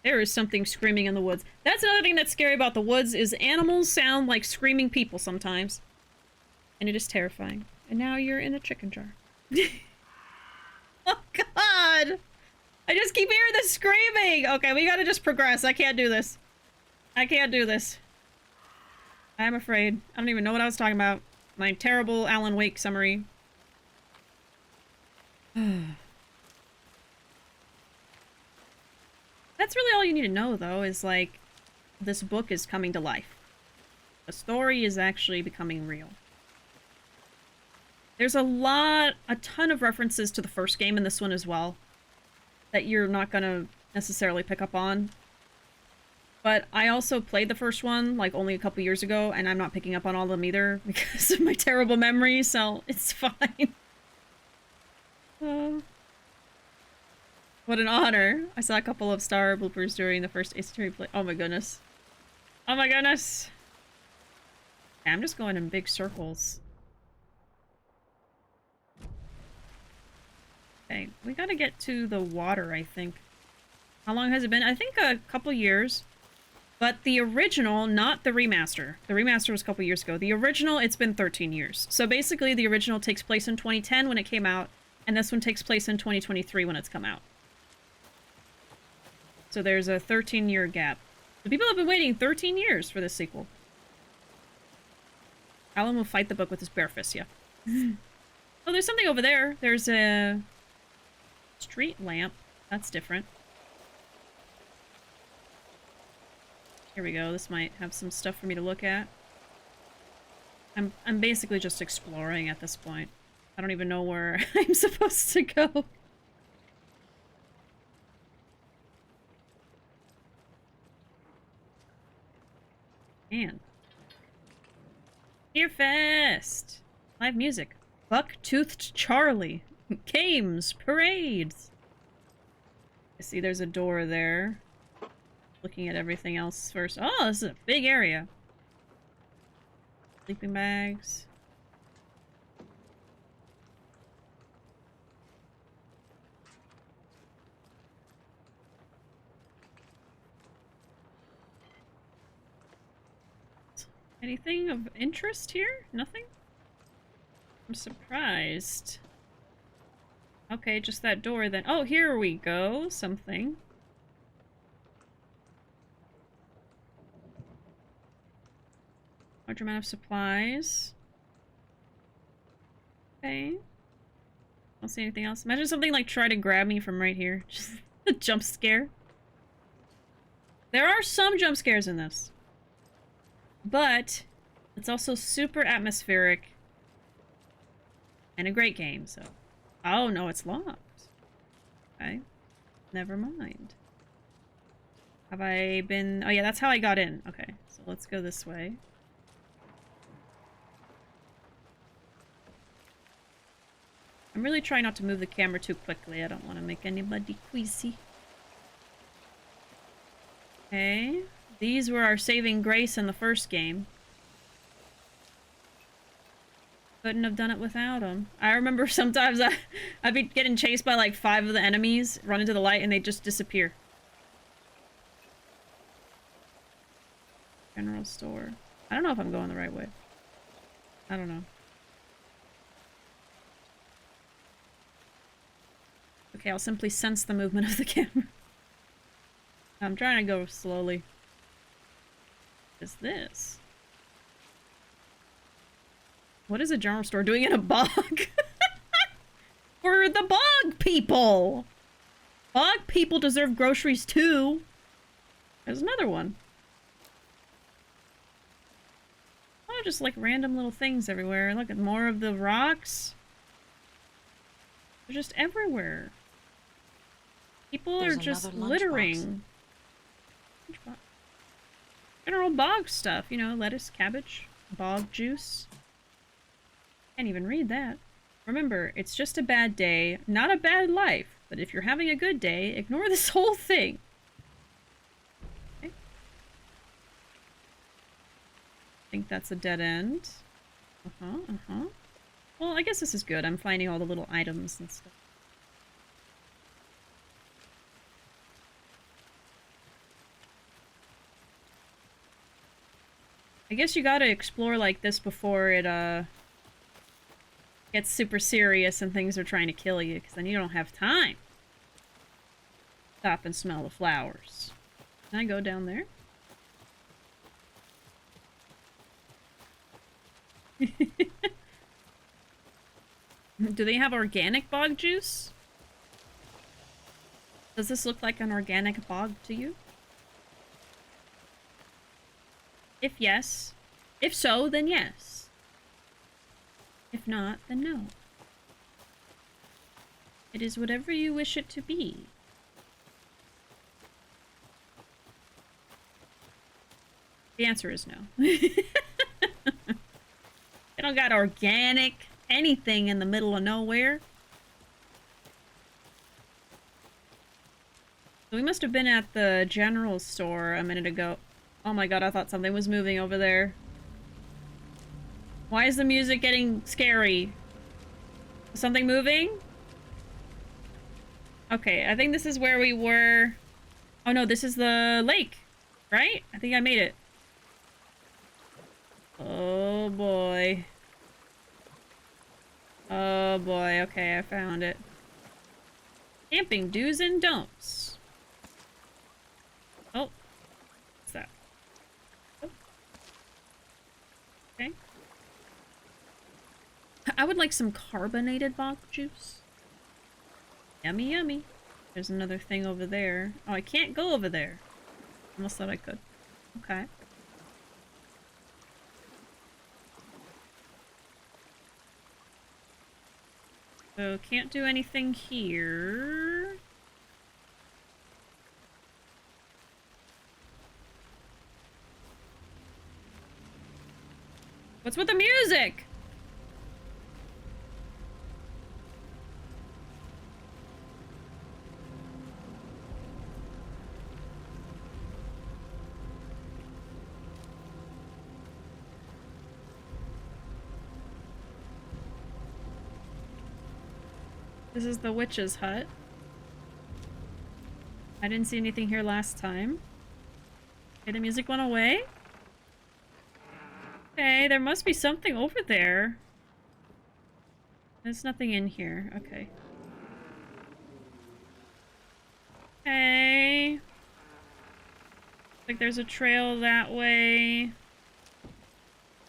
There is something screaming in the woods. That's another thing that's scary about the woods, is animals sound like screaming people sometimes. And it is terrifying. And now you're in a chicken jar. Oh god! I just keep hearing this screaming! Okay, we gotta just progress. I can't do this. I can't do this. I'm afraid. I don't even know what I was talking about. My terrible Alan Wake summary. That's really all you need to know, though, is like, this book is coming to life. The story is actually becoming real. There's a ton of references to the first game in this one as well, that you're not gonna necessarily pick up on. But I also played the first one, like, only a couple years ago, and I'm not picking up on all of them either because of my terrible memory, so it's fine. What an honor. I saw a couple of star bloopers during the first Ace Attorney play. Oh my goodness. Oh my goodness. Yeah, I'm just going in big circles. Okay, we gotta get to the water, I think. How long has it been? I think a couple years. But the original, not the remaster. The remaster was a couple years ago. The original, it's been 13 years. So basically, the original takes place in 2010 when it came out, and this one takes place in 2023 when it's come out. So there's a 13-year gap. The people have been waiting 13 years for this sequel. Alan will fight the book with his bare fist, yeah. Oh, there's something over there. There's a street lamp. That's different. Here we go. This might have some stuff for me to look at. I'm basically just exploring at this point. I don't even know where I'm supposed to go. Man. Earfest! Live music. Buck-toothed Charlie. Games. Parades. I see there's a door there. Looking at everything else first. Oh, this is a big area. Sleeping bags. Anything of interest here? Nothing? I'm surprised. Okay, just that door then. Oh, here we go. Something. Large amount of supplies. Okay. Don't see anything else. Imagine something like try to grab me from right here. Just a jump scare. There are some jump scares in this. But it's also super atmospheric. And a great game, so. Oh, no, it's locked. Okay. Never mind. Have I been... Oh, yeah, that's how I got in. Okay, so let's go this way. I'm really trying not to move the camera too quickly. I don't want to make anybody queasy. Okay. These were our saving grace in the first game. Couldn't have done it without them. I remember sometimes I'd be getting chased by like 5 of the enemies, run into the light, and they'd just disappear. General store. I don't know if I'm going the right way. I don't know. Okay, I'll simply sense the movement of the camera. I'm trying to go slowly. What is this? What is a general store doing in a bog? For the bog people! Bog people deserve groceries too. There's another one. Oh, just like random little things everywhere. Look at more of the rocks. They're just everywhere. People are just littering. General bog stuff, you know, lettuce, cabbage, bog juice. Can't even read that. Remember, it's just a bad day, not a bad life. But if you're having a good day, ignore this whole thing. Okay. I think that's a dead end. Well, I guess this is good. I'm finding all the little items and stuff. I guess you gotta explore like this before it, gets super serious and things are trying to kill you, because then you don't have time. Stop and smell the flowers. Can I go down there? Do they have organic bog juice? Does this look like an organic bog to you? If yes. If so, then yes. If not, then no. It is whatever you wish it to be. The answer is no. They don't got organic anything in the middle of nowhere. So we must have been at the general store a minute ago. Oh my god, I thought something was moving over there. Why is the music getting scary? Is something moving? Okay, I think this is where we were. Oh no, this is the lake, right? I think I made it. Oh boy. Oh boy, okay, I found it. Camping do's and don'ts. Oh. What's that? Oh. Okay. I would like some carbonated bog juice. Yummy, yummy. There's another thing over there. Oh, I can't go over there. Almost thought I could. Okay. So can't do anything here. What's with the music? This is the witch's hut. I didn't see anything here last time. Okay, the music went away. Okay, there must be something over there. There's nothing in here. Okay. Okay. Looks like there's a trail that way.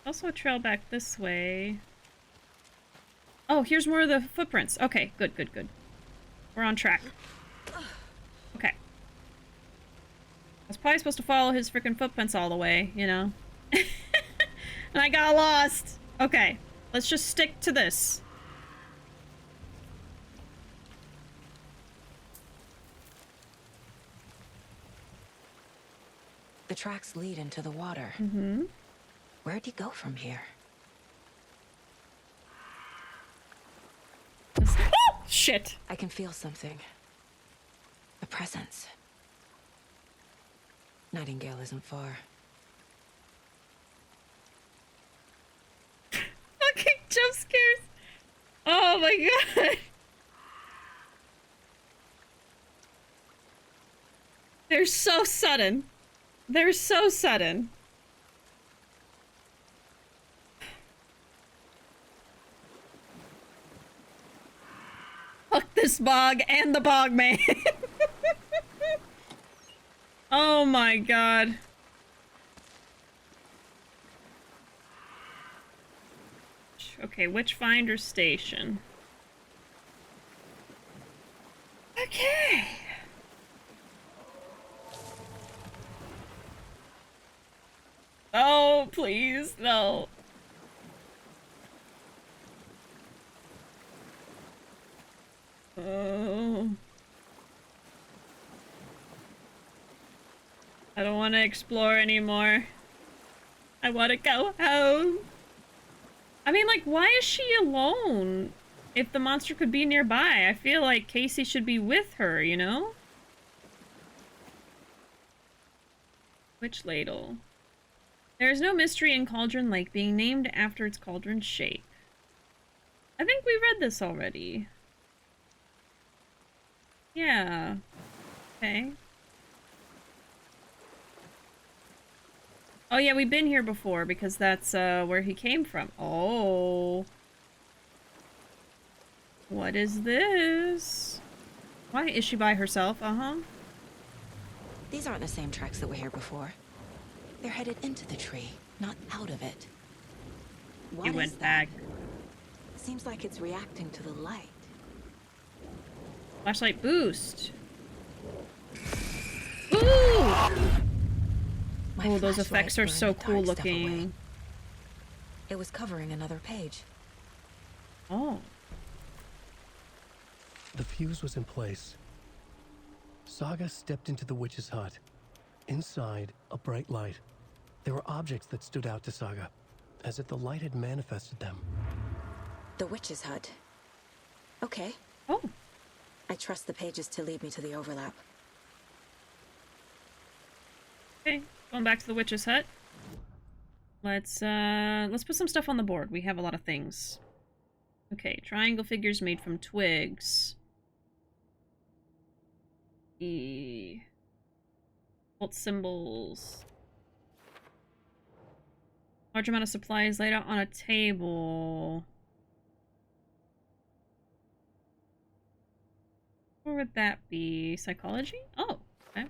Also a trail back this way. Oh, here's more of the footprints. Okay, good, good, good. We're on track. Okay. I was probably supposed to follow his freaking footprints all the way, you know? And I got lost. Okay, let's just stick to this. The tracks lead into the water. Mm-hmm. Where'd he go from here? Oh, shit. I can feel something. A presence. Nightingale isn't far. Fucking jump scares. Oh my god. They're so sudden. They're so sudden. Fuck this bog and the bog man. Oh my god. Okay, Witchfinder Station. Okay. Oh, please, no. Oh. I don't want to explore anymore. I want to go home. I mean, like, why is she alone? If the monster could be nearby, I feel like Casey should be with her, you know? Witch Ladle. There is no mystery in Cauldron Lake being named after its cauldron shape. I think we read this already. Yeah. Okay. Oh yeah, we've been here before because that's where he came from. Oh. What is this? Why is she by herself? Uh-huh. These aren't the same tracks that were here before. They're headed into the tree, not out of it. What He is went that? back. Seems like it's reacting to the light. Flashlight boost. Ooh! My Oh, those flashlight effects are burned so the cool dark stuff away. looking. It was covering another page. Oh. The fuse was in place. Saga stepped into the witch's hut. Inside, a bright light. There were objects that stood out to Saga, as if the light had manifested them. The witch's hut. Okay. Oh. I trust the pages to lead me to the overlap. Okay. Going back to the witch's hut. Let's put some stuff on the board. We have a lot of things. Okay, triangle figures made from twigs. Bolt symbols. Large amount of supplies laid out on a table. Where would that be? Psychology? Oh, okay.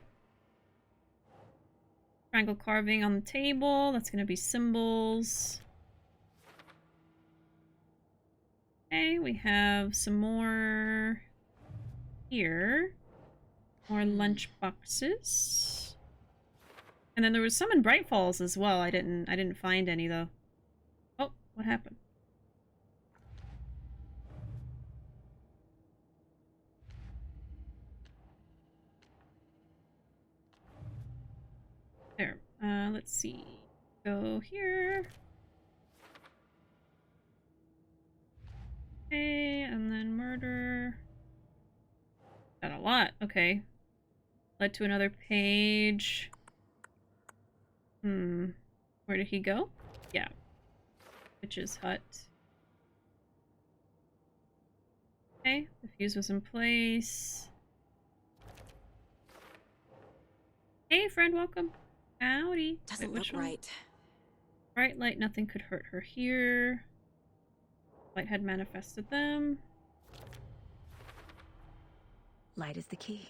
Triangle carving on the table. That's gonna be symbols. Okay, we have some more here. More lunch boxes. And then there was some in Bright Falls as well. I didn't find any though. Oh, what happened? Let's see. Go here. Okay, and then murder. Got a lot. Okay. Led to another page. Where did he go? Yeah. Witch's hut. Okay, the fuse was in place. Hey, friend, welcome. Howdy. Doesn't Wait, which look one? right. Bright light, nothing could hurt her here. Light had manifested them. Light is the key.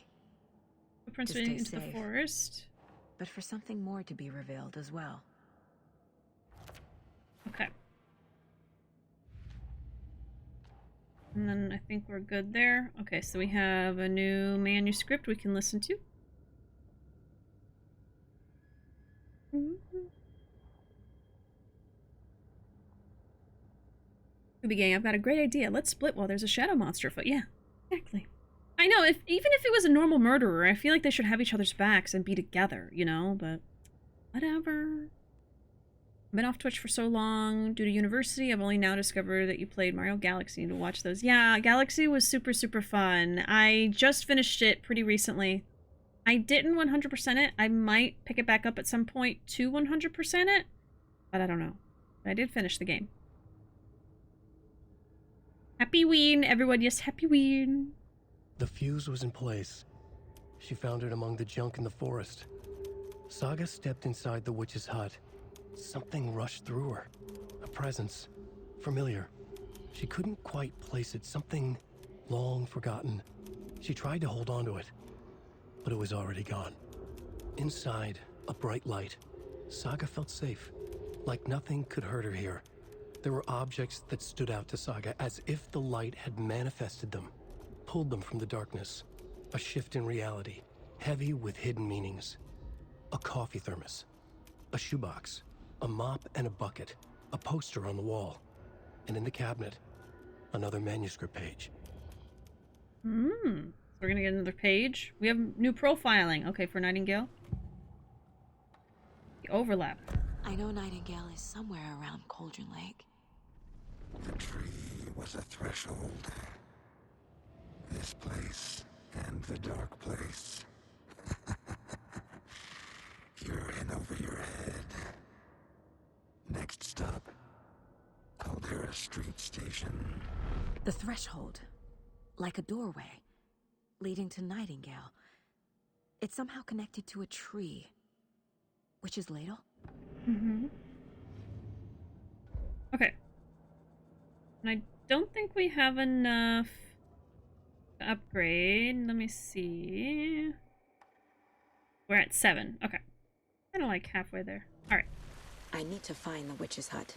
Footprints To leading stay into the safe. forest. But for something more to be revealed as well. Okay. And then I think we're good there. Okay, so we have a new manuscript we can listen to. Ruby Gang, I've got a great idea. Let's split while there's a shadow monster afoot. Yeah, exactly. I know, even if it was a normal murderer, I feel like they should have each other's backs and be together, you know, but whatever. I've been off Twitch for so long due to university. I've only now discovered that you played Mario Galaxy and to watch those. Yeah, Galaxy was super, super fun. I just finished it pretty recently. I didn't 100% it. I might pick it back up at some point to 100% it, but I don't know. But I did finish the game. Happy Ween, everyone. Yes, happy Ween. The fuse was in place. She found it among the junk in the forest. Saga stepped inside the witch's hut. Something rushed through her. A presence. Familiar. She couldn't quite place it. Something long forgotten. She tried to hold on to it, but it was already gone. Inside, a bright light. Saga felt safe. Like nothing could hurt her here. There were objects that stood out to Saga as if the light had manifested them, pulled them from the darkness. A shift in reality, heavy with hidden meanings. A coffee thermos, a shoebox, a mop and a bucket, a poster on the wall, and in the cabinet, another manuscript page. So we're gonna get another page. We have new profiling. Okay, for Nightingale. The overlap. I know Nightingale is somewhere around Cauldron Lake. The tree was a threshold. This place and the dark place. You're in over your head. Next stop, Caldera Street Station. The threshold. Like a doorway. Leading to Nightingale. It's somehow connected to a tree. Witch's ladle? Okay. And I don't think we have enough to upgrade. Let me see. We're at 7. Okay. Kind of like halfway there. Alright. I need to find the witch's hut.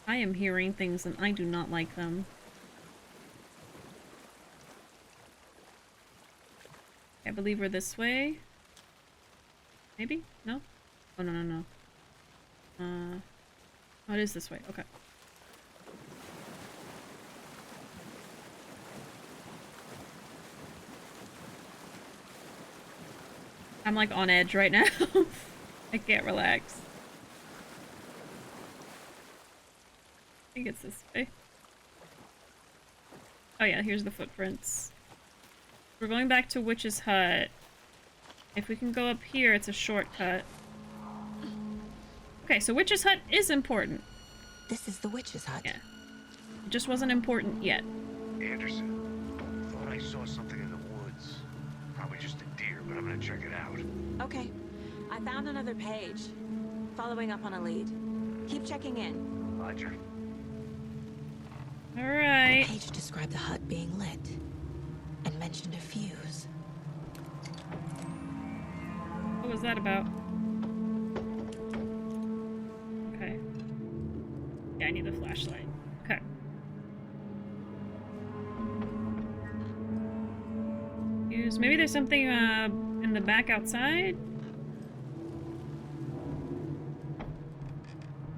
I am hearing things and I do not like them. I believe we're this way. Maybe? No? Oh, no. Oh, it is this way. Okay. I'm like on edge right now. I can't relax. I think it's this way. Oh yeah, here's the footprints. We're going back to Witch's Hut. If we can go up here, it's a shortcut. Okay, so Witch's Hut is important. This is the witch's hut. Yeah. It just wasn't important yet. Anderson, thought I saw something in the woods. Probably just a deer, but I'm gonna check it out. Okay. I found another page. Following up on a lead. Keep checking in. Roger. Alright. The page described the hut being lit. And mentioned a fuse. What was that about? Okay. Yeah, I need the flashlight. Okay. Fuse. Maybe there's something in the back outside?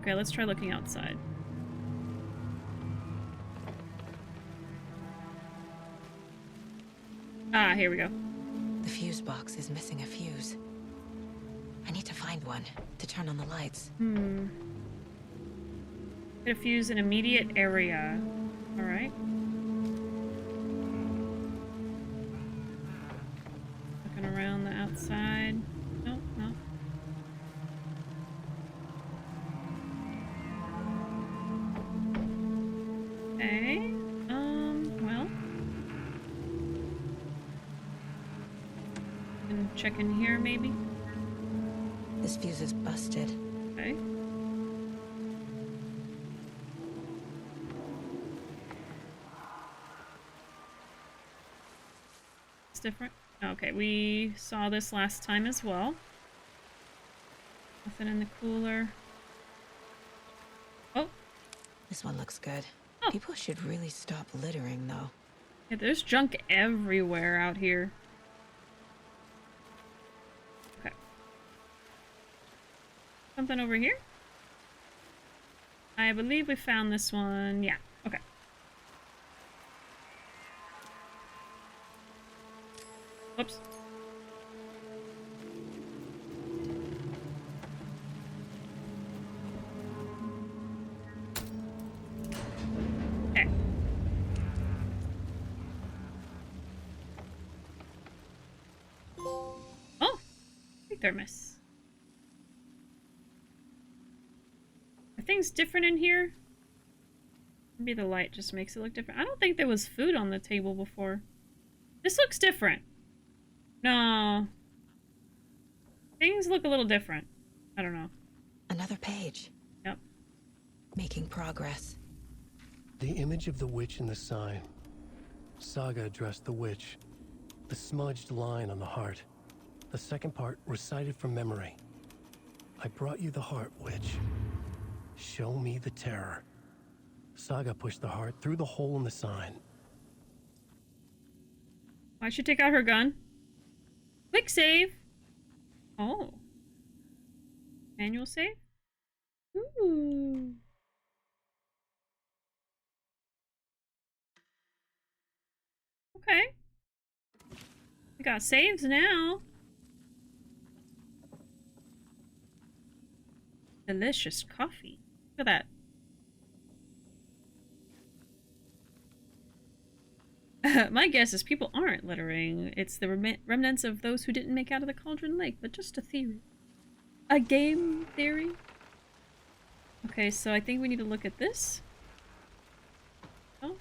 Okay, let's try looking outside. Ah, here we go. The fuse box is missing a fuse. I need to find one to turn on the lights. Put a fuse in immediate area. Alright. Looking around the outside. Nope, no. Okay. Well. Can check in here, maybe? This fuse is busted. Okay. It's different. Okay, we saw this last time as well. Nothing in the cooler. Oh. This one looks good. Oh. People should really stop littering, though. Yeah, there's junk everywhere out here. Okay. Something over here? I believe we found this one. Yeah, okay. Whoops. Okay. Oh! Big thermos. Are things different in here? Maybe the light just makes it look different. I don't think there was food on the table before. This looks different. No. Things look a little different. I don't know. Another page. Yep. Making progress. The image of the witch in the sign. Saga addressed the witch. The smudged line on the heart. The second part recited from memory. I brought you the heart, witch. Show me the terror. Saga pushed the heart through the hole in the sign. Why'd she take out her gun? Quick save! Oh. Manual save? Ooh. Okay. We got saves now. Delicious coffee. Look at that. My guess is people aren't littering. It's the remnants of those who didn't make out of the Cauldron Lake, but just a theory. A game theory? Okay, so I think we need to look at this. Oh.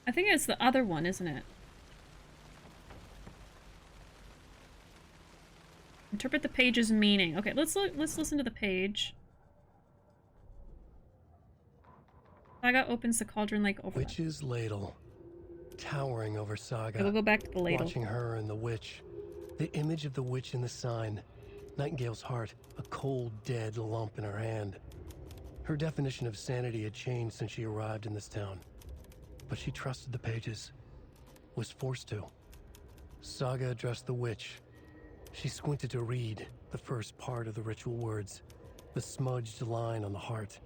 I think it's the other one, isn't it? Interpret the page's meaning. Okay, let's listen to the page. Saga opens the Cauldron Lake over. Witch's ladle, towering over Saga. Okay, we'll go back to the ladle. Watching her and the witch. The image of the witch in the sign. Nightingale's heart, a cold, dead lump in her hand. Her definition of sanity had changed since she arrived in this town. But she trusted the pages. Was forced to. Saga addressed the witch. She squinted to read the first part of the ritual words. The smudged line on the heart.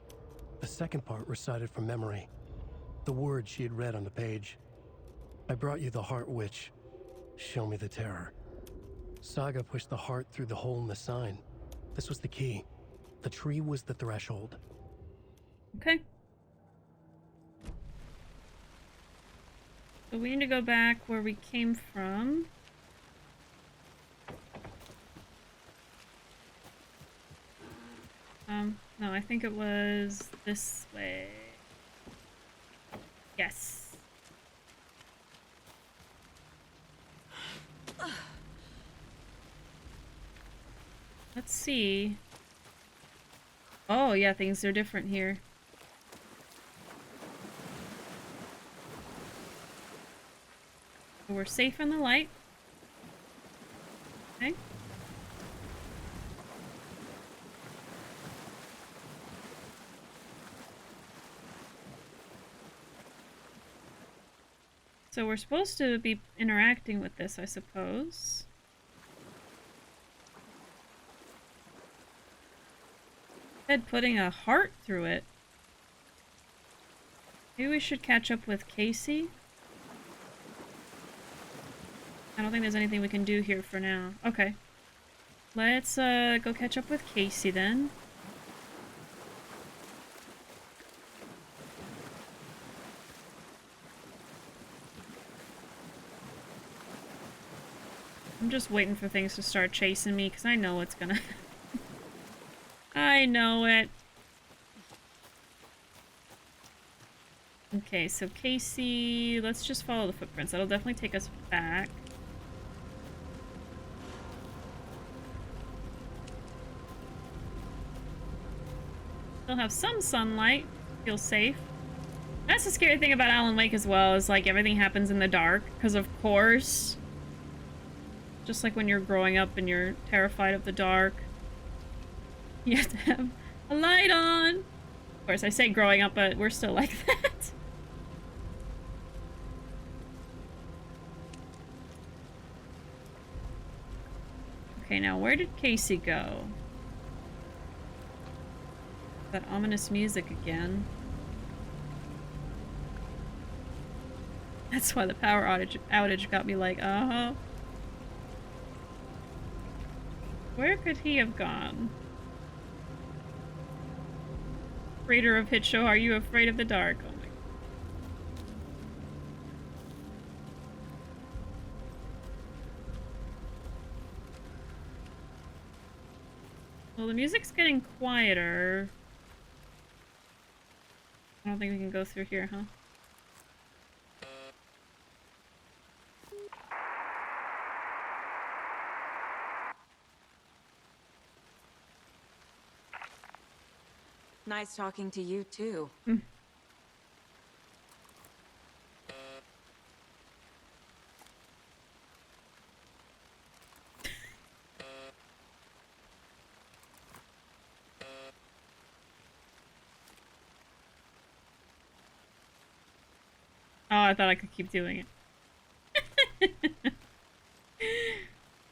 The second part recited from memory. The words she had read on the page. I brought you the heart, witch. Show me the terror. Saga pushed the heart through the hole in the sign. This was the key. The tree was the threshold. Okay. So we need to go back where we came from. No, I think it was this way. Yes. Let's see. Oh, yeah, things are different here. So we're safe in the light. Okay. So we're supposed to be interacting with this, I suppose. Said putting a heart through it. Maybe we should catch up with Casey. I don't think there's anything we can do here for now. Okay. Let's go catch up with Casey then. I'm just waiting for things to start chasing me because I know it's gonna... I know it. Okay, so Casey, let's just follow the footprints. That'll definitely take us back. Still have some sunlight. Feel safe. That's the scary thing about Alan Wake as well, is like everything happens in the dark. Because of course, just like when you're growing up and you're terrified of the dark, you have to have a light on. Of course, I say growing up, but we're still like that. Okay, now where did Casey go? That ominous music again. That's why the power outage got me like, uh-huh. Where could he have gone? Creator of Hit Show, are you afraid of the dark? Oh my. Well, the music's getting quieter. I don't think we can go through here, huh? Nice talking to you, too. Mm. Oh, I thought I could keep doing it.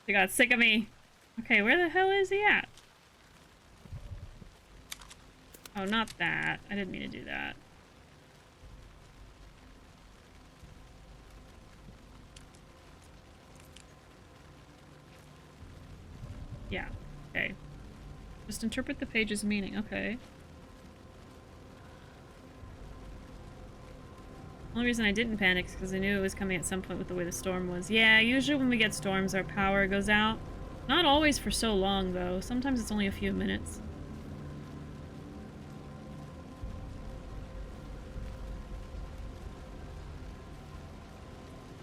They got sick of me. Okay, where the hell is he at? Oh, not that. I didn't mean to do that. Yeah, okay. Just interpret the page's meaning, okay. The only reason I didn't panic is because I knew it was coming at some point with the way the storm was. Yeah, usually when we get storms, our power goes out. Not always for so long, though. Sometimes it's only a few minutes.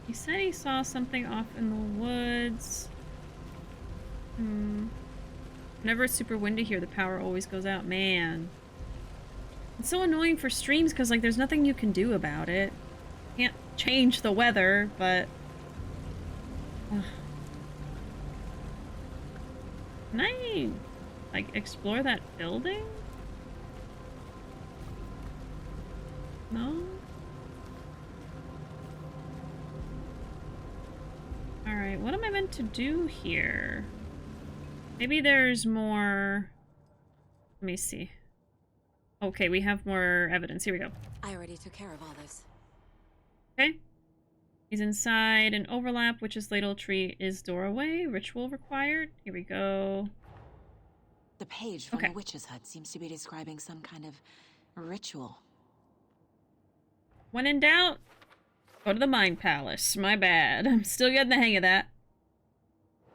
He said he saw something off in the woods. Whenever it's super windy here, the power always goes out. Man. It's so annoying for streams because, like, there's nothing you can do about it. Can't change the weather, but... Can I, like, explore that building? No? Alright, what am I meant to do here? Maybe there's more... Let me see. Okay, we have more evidence. Here we go. I already took care of all this. Okay. He's inside an overlap, witch's ladle tree is doorway. Ritual required. Here we go. The page from the witch's hut seems to be describing some kind of ritual. When in doubt, go to the Mind Palace. My bad. I'm still getting the hang of that.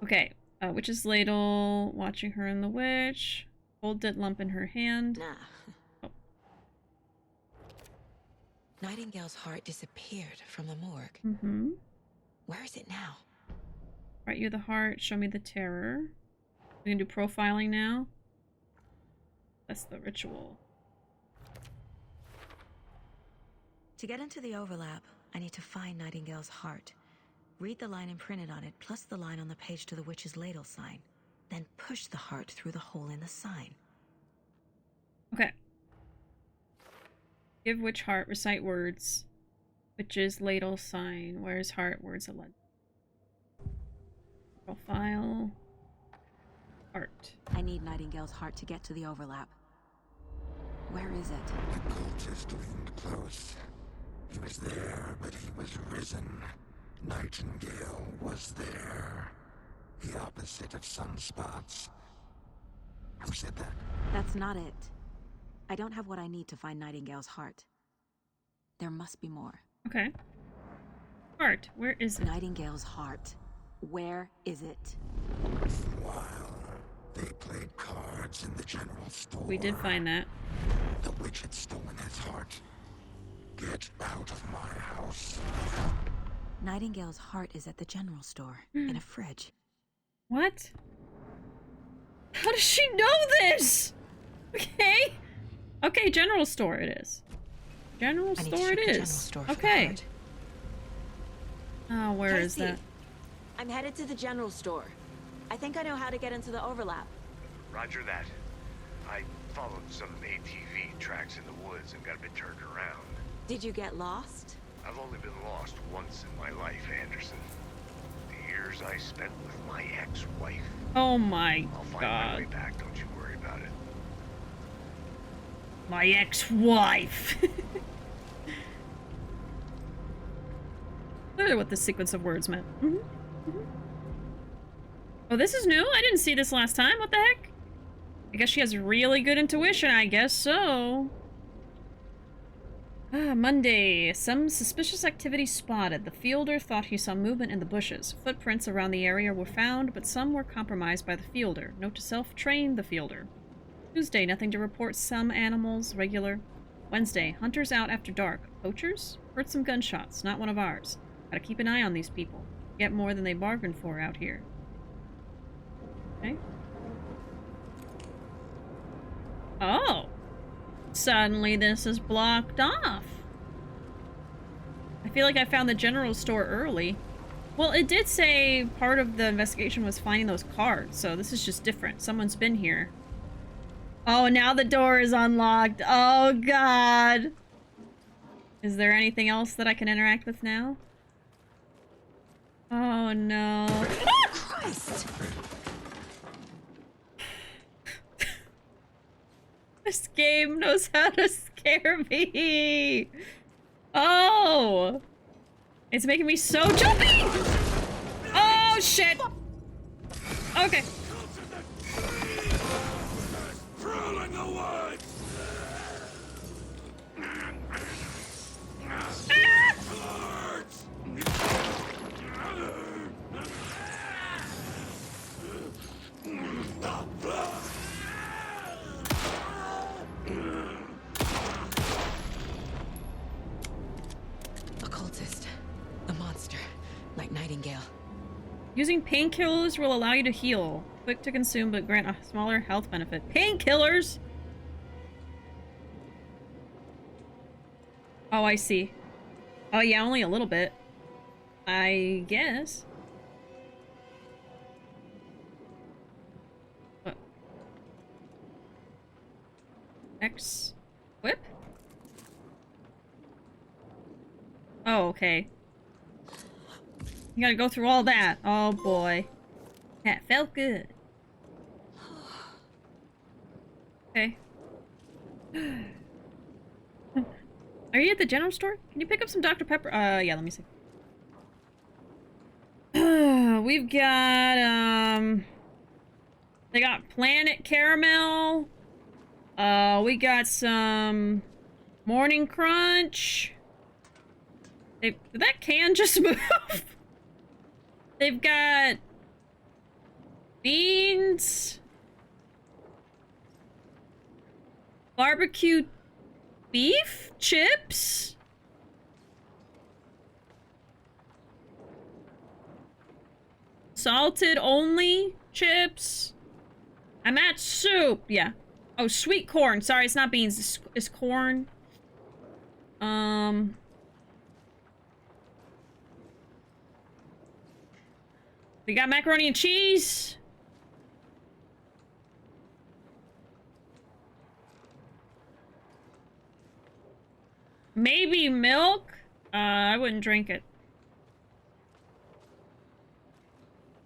Okay. Witch's ladle. Watching her and the witch. Hold dead lump in her hand. Nah. Oh. Nightingale's heart disappeared from the morgue. Mm-hmm. Where is it now? Write you the heart. Show me the terror. We can do profiling now. That's the ritual. To get into the overlap, I need to find Nightingale's heart. Read the line imprinted on it, plus the line on the page to the witch's ladle sign. Then push the heart through the hole in the sign. Okay. Give witch heart, recite words. Witch's ladle sign. Where's heart? Words of legend. Profile. Heart. I need Nightingale's heart to get to the overlap. Where is it? The cultist leaned close. He was there, but he was risen. Nightingale was there. The opposite of sunspots. Who said that? That's not it. I don't have what I need to find Nightingale's heart. There must be more. Okay. Heart, where is it? Nightingale's heart. Where is it? While they played cards in the general store. We did find that. The witch had stolen his heart. Get out of my house. Nightingale's heart is at the general store, in a fridge. What? How does she know this? Okay. Okay, general store it is. General store it is. Okay. Oh, where is that? I'm headed to the general store. I think I know how to get into the overlap. Roger that. I followed some ATV tracks in the woods and got a bit turned around. Did you get lost? I've only been lost once in my life, Anderson. The years I spent with my ex-wife. Oh my I'll find god. my way back, don't you worry about it. My ex-wife. Clearly what this sequence of words meant. Oh, this is new? I didn't see this last time. What the heck? I guess she has really good intuition. I guess so. Monday. Some suspicious activity spotted. The fielder thought he saw movement in the bushes. Footprints around the area were found, but some were compromised by the fielder. Note to self, train the fielder. Tuesday. Nothing to report. Some animals. Regular. Wednesday. Hunters out after dark. Poachers? Heard some gunshots. Not one of ours. Gotta keep an eye on these people. Get more than they bargained for out here. Okay. Oh. Suddenly this is blocked off. I feel like I found the general store early. Well, it did say part of the investigation was finding those cards, so this is just different. Someone's been here. Oh, now the door is unlocked. Oh, God. Is there anything else that I can interact with now? Oh, no. Christ! This game knows how to scare me. Oh, it's making me so jumpy. Oh shit. Okay. Occultist. A monster. Like Nightingale. Using painkillers will allow you to heal. Quick to consume, but grant a smaller health benefit. Painkillers? Oh, I see. Oh yeah, only a little bit. I guess. What? X whip? Oh, okay. You gotta go through all that. Oh boy. That felt good. Okay. Are you at the general store? Can you pick up some Dr. Pepper? Yeah, let me see. We've got, they got Planet Caramel. We got some Morning Crunch. Did that can just move? They've got beans, barbecue beef, chips, salted only chips. I'm at soup. Yeah. Oh, sweet corn. Sorry, it's not beans. It's corn. We got macaroni and cheese. Maybe milk? I wouldn't drink it.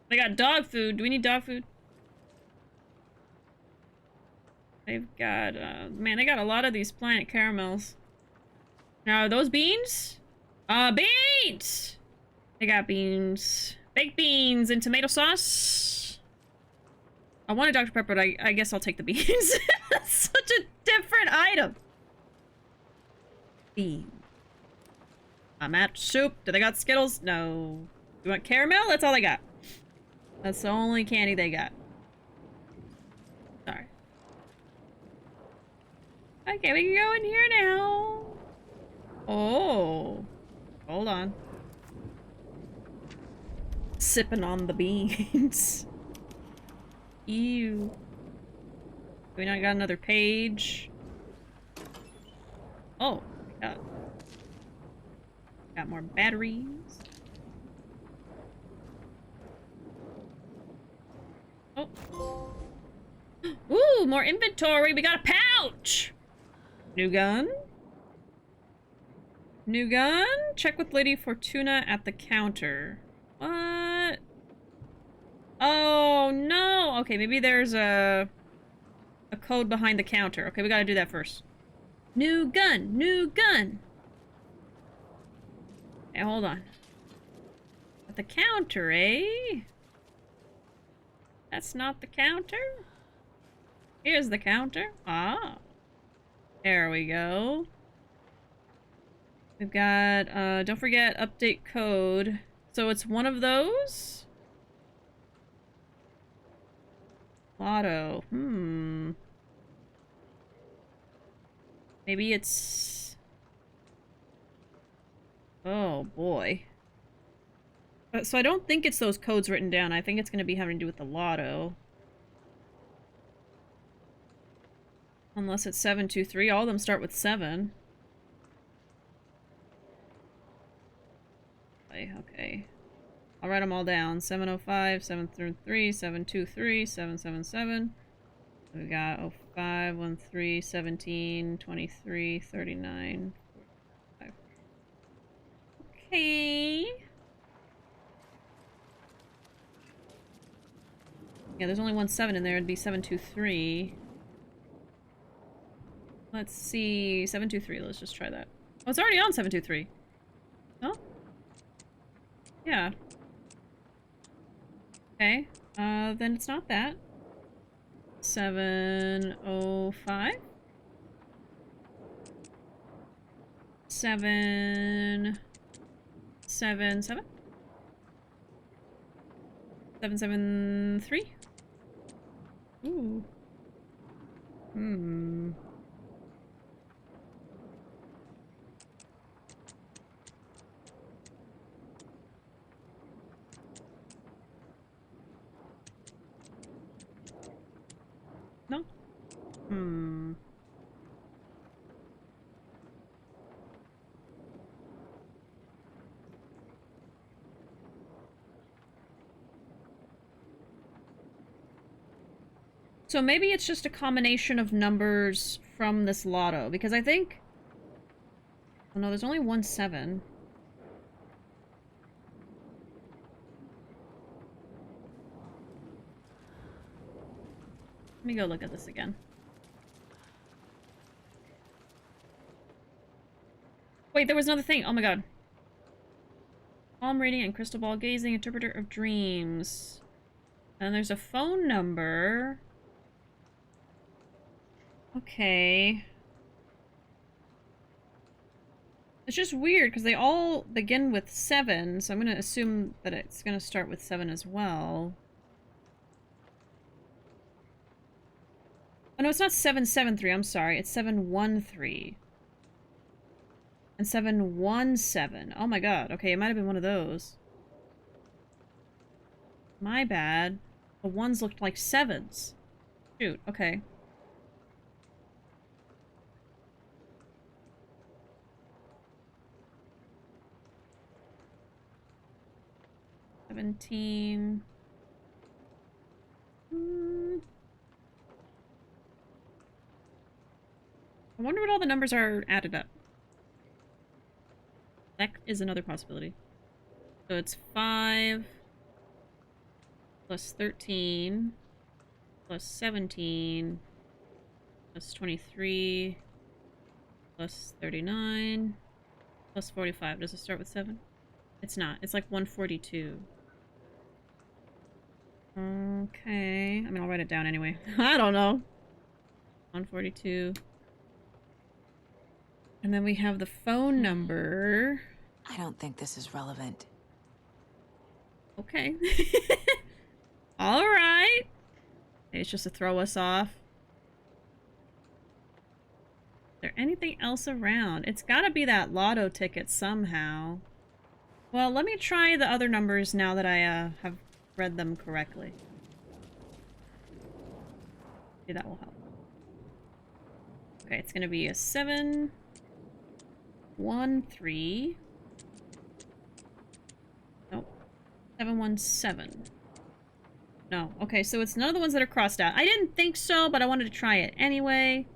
They got dog food. Do we need dog food? They've got, man, they got a lot of these Planet Caramels. Now, are those beans? Beans! I got beans. Baked beans and tomato sauce. I wanted Dr. Pepper, but I guess I'll take the beans. That's such a different item. Beans. I'm at soup. Do they got Skittles? No. You want caramel? That's all they got. That's the only candy they got. Sorry. Okay, we can go in here now. Oh. Hold on. Sipping on the beans. Ew. We not got another page. Oh, got more batteries. Oh. Ooh, more inventory. We got a pouch. New gun. New gun. Check with Lady Fortuna at the counter. What? Oh, no. Okay, maybe there's a code behind the counter. Okay, we gotta do that first. New gun. New gun. Hey, hold on. At the counter, eh? That's not the counter? Here's the counter. Ah. There we go. We've got, don't forget, update code. So it's one of those? Lotto. Maybe it's... Oh, boy. So I don't think it's those codes written down. I think it's going to be having to do with the lotto. Unless it's 723. All of them start with 7. Okay. I'll write them all down. 705, 733, 723, 777. We got 05, 13, 17, 23, 39, 45. Okay. Yeah, there's only one 7 in there. It'd be 723. Let's see. 723. Let's just try that. Oh, it's already on 723. Oh? Yeah. Okay. Then it's not that. 705. 777. 773. Ooh. No? So maybe it's just a combination of numbers from this lotto, because I think... Oh no, there's only one 7. Let me go look at this again. Wait, there was another thing. Oh my god. Palm reading and crystal ball gazing, interpreter of dreams. And there's a phone number. Okay. It's just weird because they all begin with 7, so I'm going to assume that it's going to start with 7 as well. Oh no, it's not 773, I'm sorry. It's 713. And 717. Oh my god. Okay, it might have been one of those. My bad. The ones looked like 7s. Shoot, okay. $17. I wonder what all the numbers are added up. That is another possibility. So it's 5 plus 13 plus 17 plus 23 plus 39 plus 45. Does it start with 7? It's not. It's like 142. Okay. I mean, I'll write it down anyway. I don't know. 142. And then we have the phone number. I don't think this is relevant. Okay. All right. It's just to throw us off. Is there anything else around? It's gotta be that lotto ticket somehow. Well, let me try the other numbers now that I have read them correctly. Maybe that will help. Okay, it's gonna be a 7, 1, 3. Nope. 717. No. Okay, so it's none of the ones that are crossed out. I didn't think so, but I wanted to try it anyway.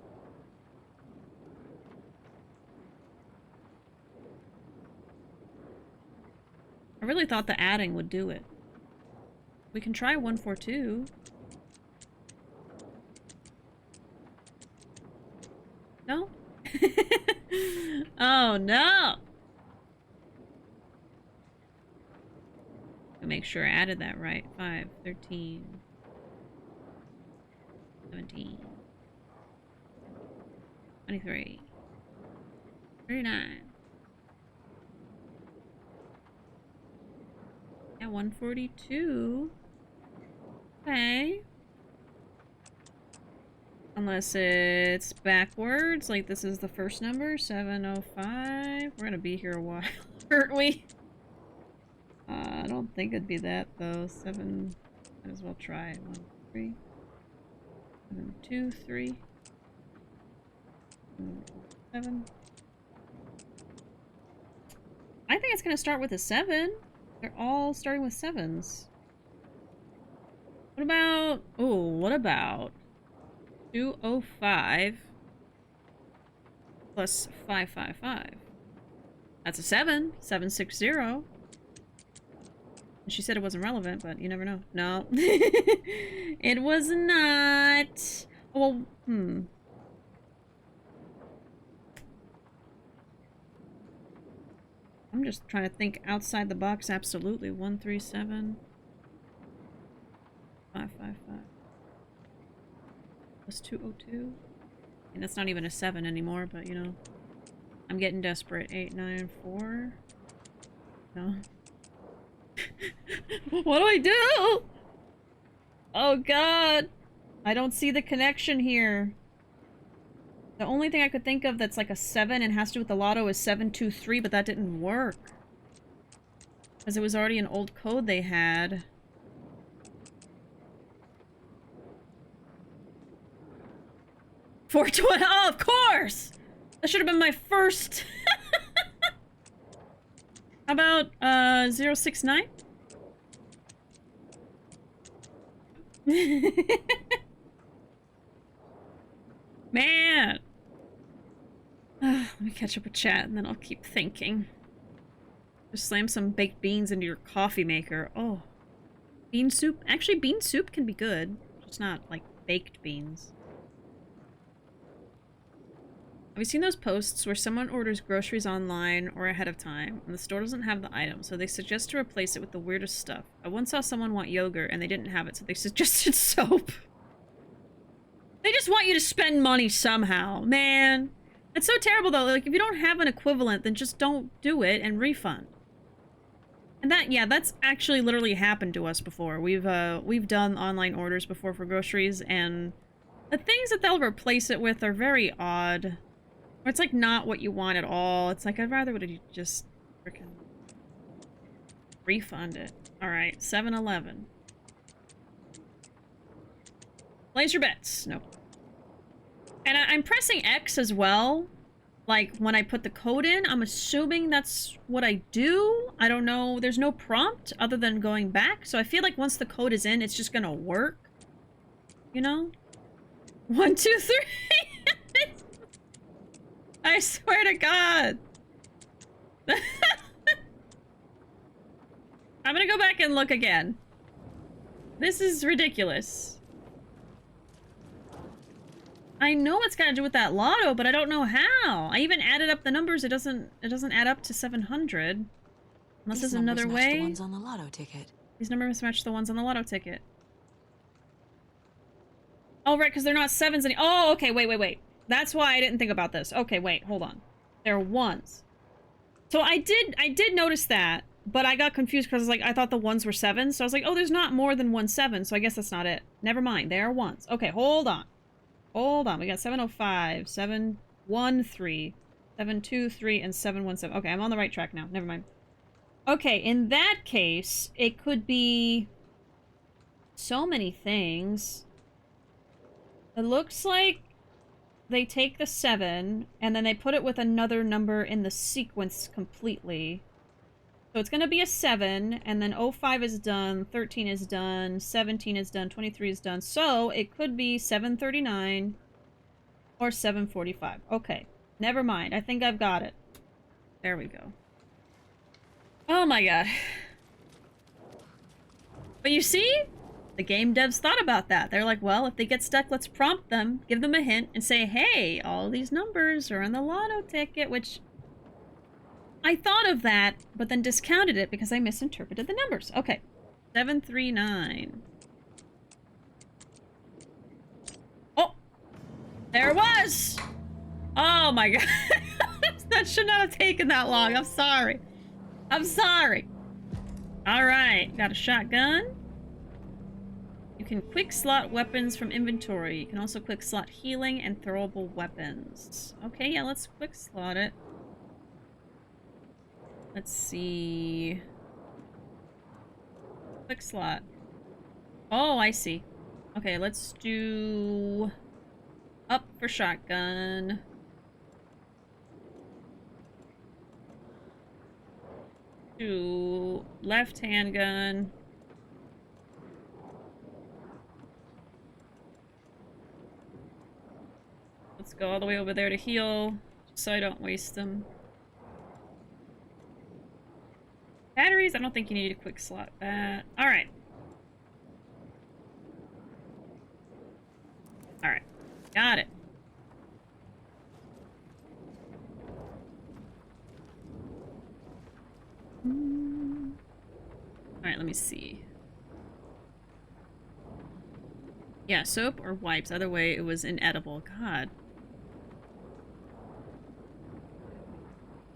I really thought the adding would do it. We can try 142. No? Oh no! Make sure I added that right. 5, 13, 17, 23, 39. Yeah, 142. Okay. Unless it's backwards, like this is the first number, 705. We're gonna be here a while, aren't we? I don't think it'd be that though. 7. Might as well try 1, 3. 7, 2, 3. 7. I think it's gonna start with a 7. They're all starting with 7s. What about... Oh, what about 205 plus 555? That's a 7. 760. And she said it wasn't relevant, but you never know. No. It was not. Well, I'm just trying to think outside the box. Absolutely. 137 555 plus 202. And that's not even a 7 anymore, but you know, I'm getting desperate. 894. No. What do I do? Oh god. I don't see the connection here. The only thing I could think of that's like a 7 and has to do with the lotto is 723, but that didn't work. Because it was already an old code they had. $420. Oh, of course! That should have been my first. How about 069? Man! Let me catch up with chat and then I'll keep thinking. Just slam some baked beans into your coffee maker. Oh. Bean soup? Actually, bean soup can be good. It's not like baked beans. Have you seen those posts where someone orders groceries online or ahead of time and the store doesn't have the item, so they suggest to replace it with the weirdest stuff? I once saw someone want yogurt and they didn't have it, so they suggested soap. They just want you to spend money somehow, man. It's so terrible though. Like, if you don't have an equivalent, then just don't do it and refund. And that, yeah, that's actually literally happened to us before. We've done online orders before for groceries, and the things that they'll replace it with are very odd. Or it's like not what you want at all. It's like, I'd rather would you just freaking refund it. Alright, 7-Eleven. Place your bets. Nope. And I'm pressing X as well. Like, when I put the code in, I'm assuming that's what I do. I don't know. There's no prompt other than going back. So I feel like once the code is in, it's just gonna work. You know? 1, 2, 3. I swear to God. I'm gonna go back and look again. This is ridiculous. I know it's got to do with that lotto, but I don't know how. I even added up the numbers. It doesn't add up to 700. Unless These there's another numbers match way. the ones on the lotto ticket. These numbers match the ones on the lotto ticket. Oh, right, because they're not 7s any- Oh, okay, wait. That's why I didn't think about this. Okay, wait, hold on. They're 1s. So I did notice that, but I got confused because like I thought the 1s were 7s. So I was like, oh, there's not more than 1 7, so I guess that's not it. Never mind, they are 1s. Okay, hold on. Hold on, we got 705, 713, 723, and 717. Okay, I'm on the right track now. Never mind. Okay, in that case, it could be so many things. It looks like they take the 7, and then they put it with another number in the sequence completely. So it's going to be a 7, and then 05 is done, 13 is done, 17 is done, 23 is done. So it could be 739 or 745. Okay, never mind. I think I've got it. There we go. Oh my god. But you see? The game devs thought about that. They're like, well, if they get stuck, let's prompt them, give them a hint, and say, hey, all these numbers are on the lotto ticket, which I thought of that, but then discounted it because I misinterpreted the numbers. Okay. 739. Oh! There it was! Oh my god. That should not have taken that long. I'm sorry. I'm sorry. Alright. Got a shotgun. You can quick slot weapons from inventory. You can also quick slot healing and throwable weapons. Okay, yeah, let's quick slot it. Let's see. Quick slot. Oh, I see. Okay, let's do up for shotgun. Do left handgun. Let's go all the way over there to heal, so I don't waste them. Batteries? I don't think you need to quick slot that. Alright. Alright. Got it. Alright, let me see. Yeah, soap or wipes. Either way, it was inedible. God.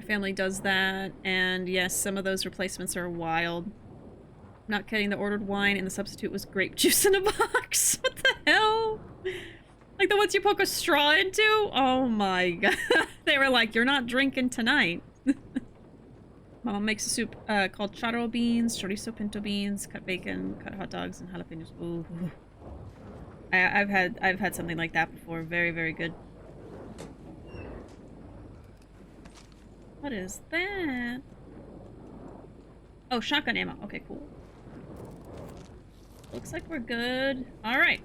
Family does that, and yes, some of those replacements are wild. Not kidding, the ordered wine and the substitute was grape juice in a box. What the hell? Like the ones you poke a straw into? Oh my god. They were like, you're not drinking tonight. Mama makes a soup called charro beans, chorizo pinto beans, cut bacon, cut hot dogs, and jalapenos. Ooh. I've had something like that before. Very, very good. What is that? Oh, shotgun ammo. Okay, cool. Looks like we're good. All right.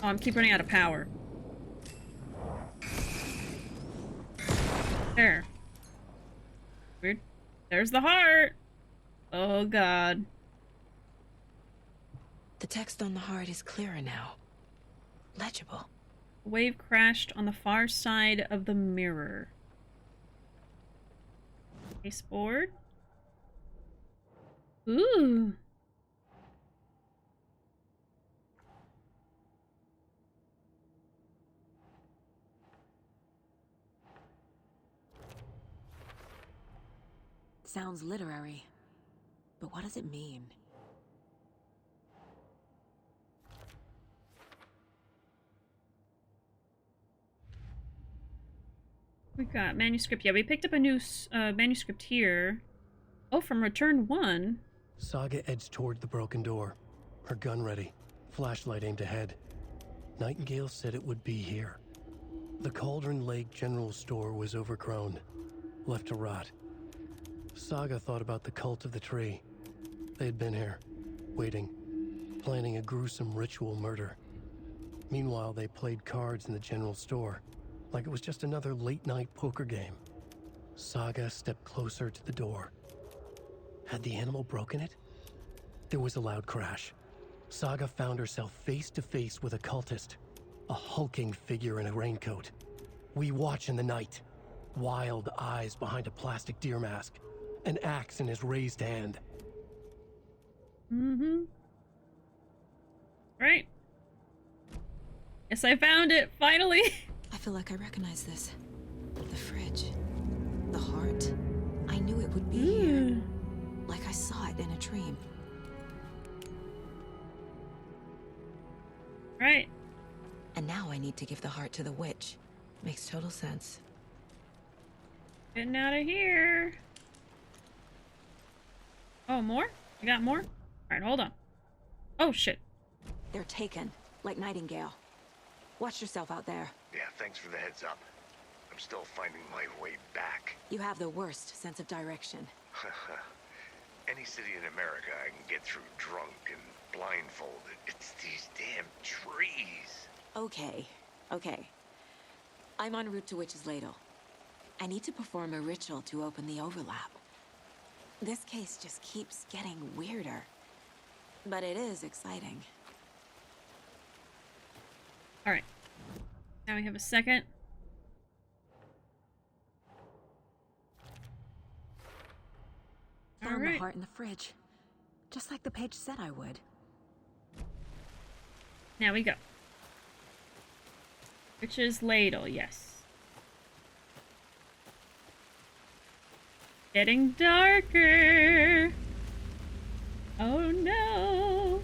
Oh, I'm keep running out of power. There. Weird. There's the heart. Oh, God. The text on the heart is clearer now. Legible. A wave crashed on the far side of the mirror. Baseboard. Ooh. Sounds literary. But what does it mean? We got manuscript. Yeah, we picked up a new manuscript here. Oh, from Return 1. Saga edged toward the broken door, her gun ready, flashlight aimed ahead. Nightingale said it would be here. The Cauldron Lake General Store was overgrown, left to rot. Saga thought about the cult of the tree. They had been here, waiting, planning a gruesome ritual murder. Meanwhile, they played cards in the general store, like it was just another late-night poker game. Saga stepped closer to the door. Had the animal broken it? There was a loud crash. Saga found herself face to face with a cultist. A hulking figure in a raincoat. We watch in the night. Wild eyes behind a plastic deer mask. An axe in his raised hand. Mm-hmm. Right. Yes, I found it, finally! I feel like I recognize this. The fridge. The heart. I knew it would be here. Like I saw it in a dream. Right. And now I need to give the heart to the witch. Makes total sense. Getting out of here. Oh, more? You got more? Alright, hold on. Oh, shit. They're taken, like Nightingale. Watch yourself out there. Yeah, thanks for the heads up. I'm still finding my way back. You have the worst sense of direction. Any city in America I can get through drunk and blindfolded. It's these damn trees. Okay, okay. I'm en route to Witch's Ladle. I need to perform a ritual to open the overlap. This case just keeps getting weirder. But it is exciting. Alright. Now we have a second. Found the Alright. heart in the fridge. Just like the page said I would. Now we go. Witch's Ladle, yes. Getting darker. Oh no.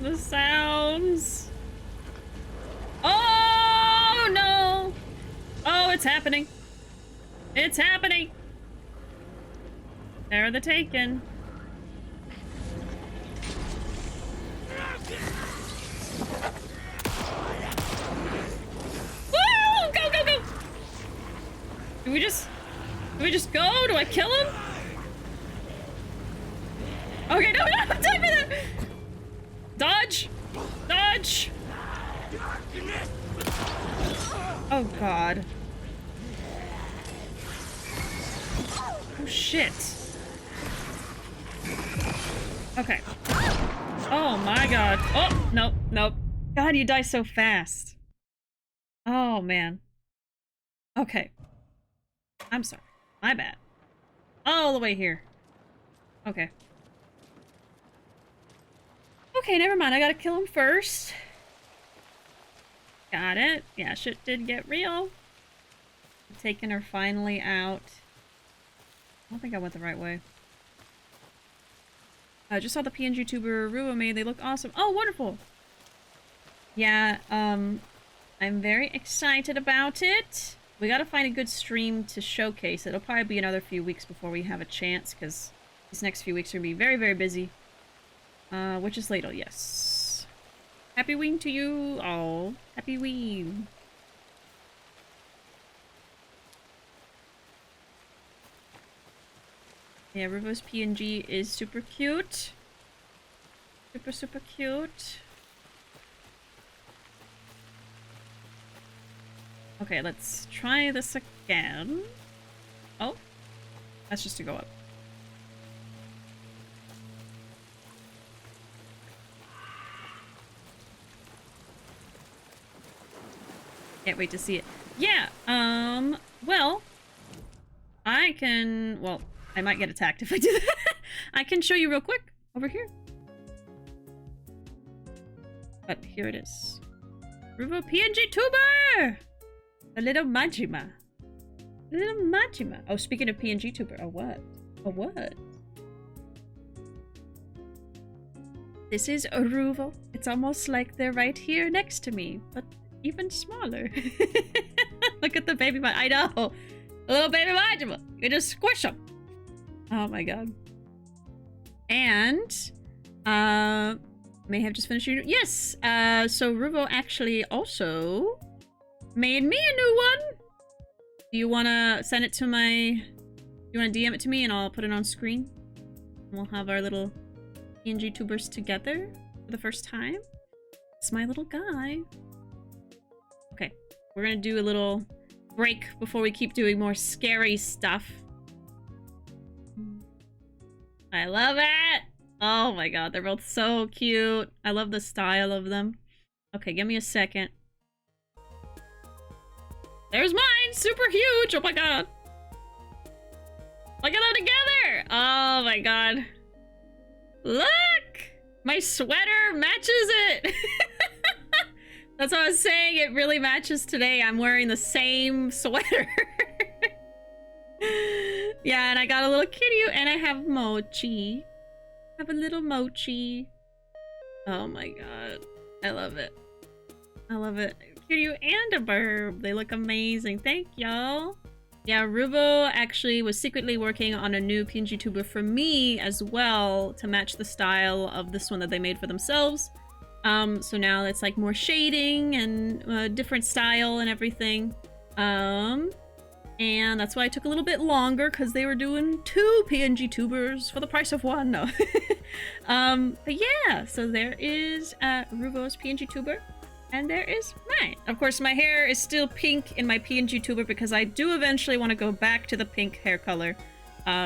The sounds. Oh no. Oh, it's happening. It's happening. They're the taken. Woo! Go, go, go! Do we just go? Do I kill him? Okay, no, no, time for that! Dodge! Dodge! Oh god. Oh shit. Okay. Oh my god. Oh, nope, nope. God, you die so fast. Oh man. Okay. I'm sorry. My bad. All the way here. Okay. Okay, never mind. I gotta kill him first. Got it. Yeah, shit did get real. Taking her finally out. I don't think I went the right way. I just saw the PNG tuber Ruo made. They look awesome. Oh, wonderful. Yeah, I'm very excited about it. We gotta find a good stream to showcase it. It'll probably be another few weeks before we have a chance, because these next few weeks are gonna be very, very busy. Witch's Ladle, yes. Happy Ween to you all. Happy Ween. Yeah, Ruvo's PNG is super cute. Super, super cute. Okay, let's try this again. Oh, that's just to go up. Can't wait to see it. Yeah, well, I can, well, I might get attacked if I do that. I can show you real quick over here. But here it is. Ruvo PNG tuber! A little Majima. A little Majima. Oh, speaking of PNG tuber, a what? A what? This is a Ruvo. It's almost like they're right here next to me, but even smaller. Look at the baby Majima. I know. A little baby Majima. You can just squish them. Oh my god. And, may have just finished your... Yes! So Ruvo actually also made me a new one. Do you want to send it to my... You want to DM it to me and I'll put it on screen? And we'll have our little PNG tubers together for the first time. It's my little guy. Okay. we're gonna do a little break before we keep doing more scary stuff. I love it! Oh my god, they're both so cute. I love the style of them. Okay, give me a second. There's mine! Super huge! Oh my god! Look at them together! Oh my god. Look! My sweater matches it! That's what I was saying, it really matches today. I'm wearing the same sweater. Yeah, and I got a little kitty, and I have Mochi. I have a little Mochi. Oh my god. I love it. I love it. Kiryu and a burb. They look amazing. Thank y'all. Yeah, Rubo actually was secretly working on a new PNG tuber for me as well to match the style of this one that they made for themselves. So now it's like more shading and different style and everything. And that's why it took a little bit longer because they were doing 2 PNG tubers for the price of 1. No. But yeah, so there is Rubo's PNG tuber. And there is mine. Of course, my hair is still pink in my PNG tuber because I do eventually want to go back to the pink hair color.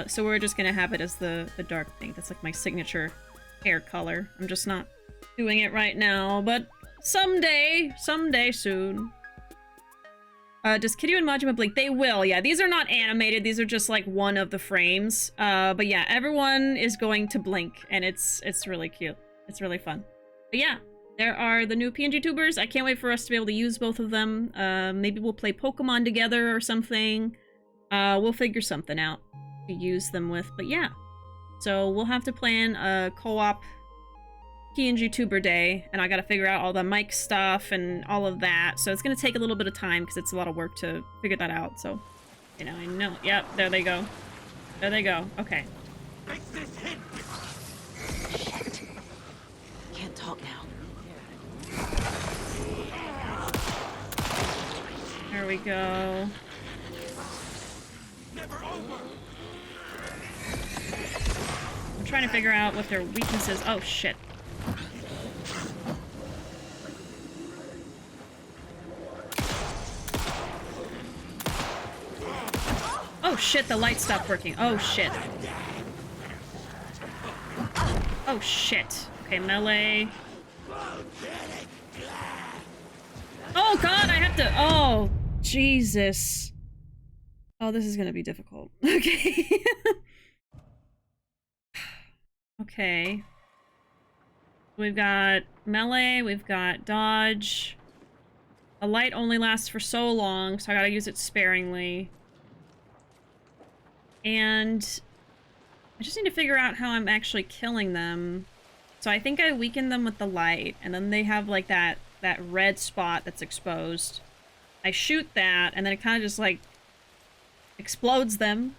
So we're just going to have it as the dark pink. That's like my signature hair color. I'm just not doing it right now, but someday soon. Does Kiryu and Majima blink? They will, yeah. These are not animated. These are just like one of the frames. But yeah, everyone is going to blink, and it's really cute. It's really fun. But yeah. There are the new PNG tubers. I can't wait for us to be able to use both of them. Maybe we'll play Pokemon together or something. We'll figure something out to use them with. But yeah. So we'll have to plan a co-op PNG tuber day. And I gotta figure out all the mic stuff and all of that. So it's gonna take a little bit of time because it's a lot of work to figure that out. So, you know, I know. Yep, there they go. There they go. Okay. Shit. Can't talk now. There we go. I'm trying to figure out what their weaknesses. Oh shit. Oh shit, the light stopped working. Oh shit. Oh shit. Okay, melee. Oh god, I have to. Oh, Jesus. Oh, this is gonna be difficult. Okay. Okay. We've got melee, we've got dodge. A light only lasts for so long, so I gotta use it sparingly. And I just need to figure out how I'm actually killing them. So I think I weaken them with the light, and then they have like that red spot that's exposed. I shoot that, and then it kind of just like explodes them.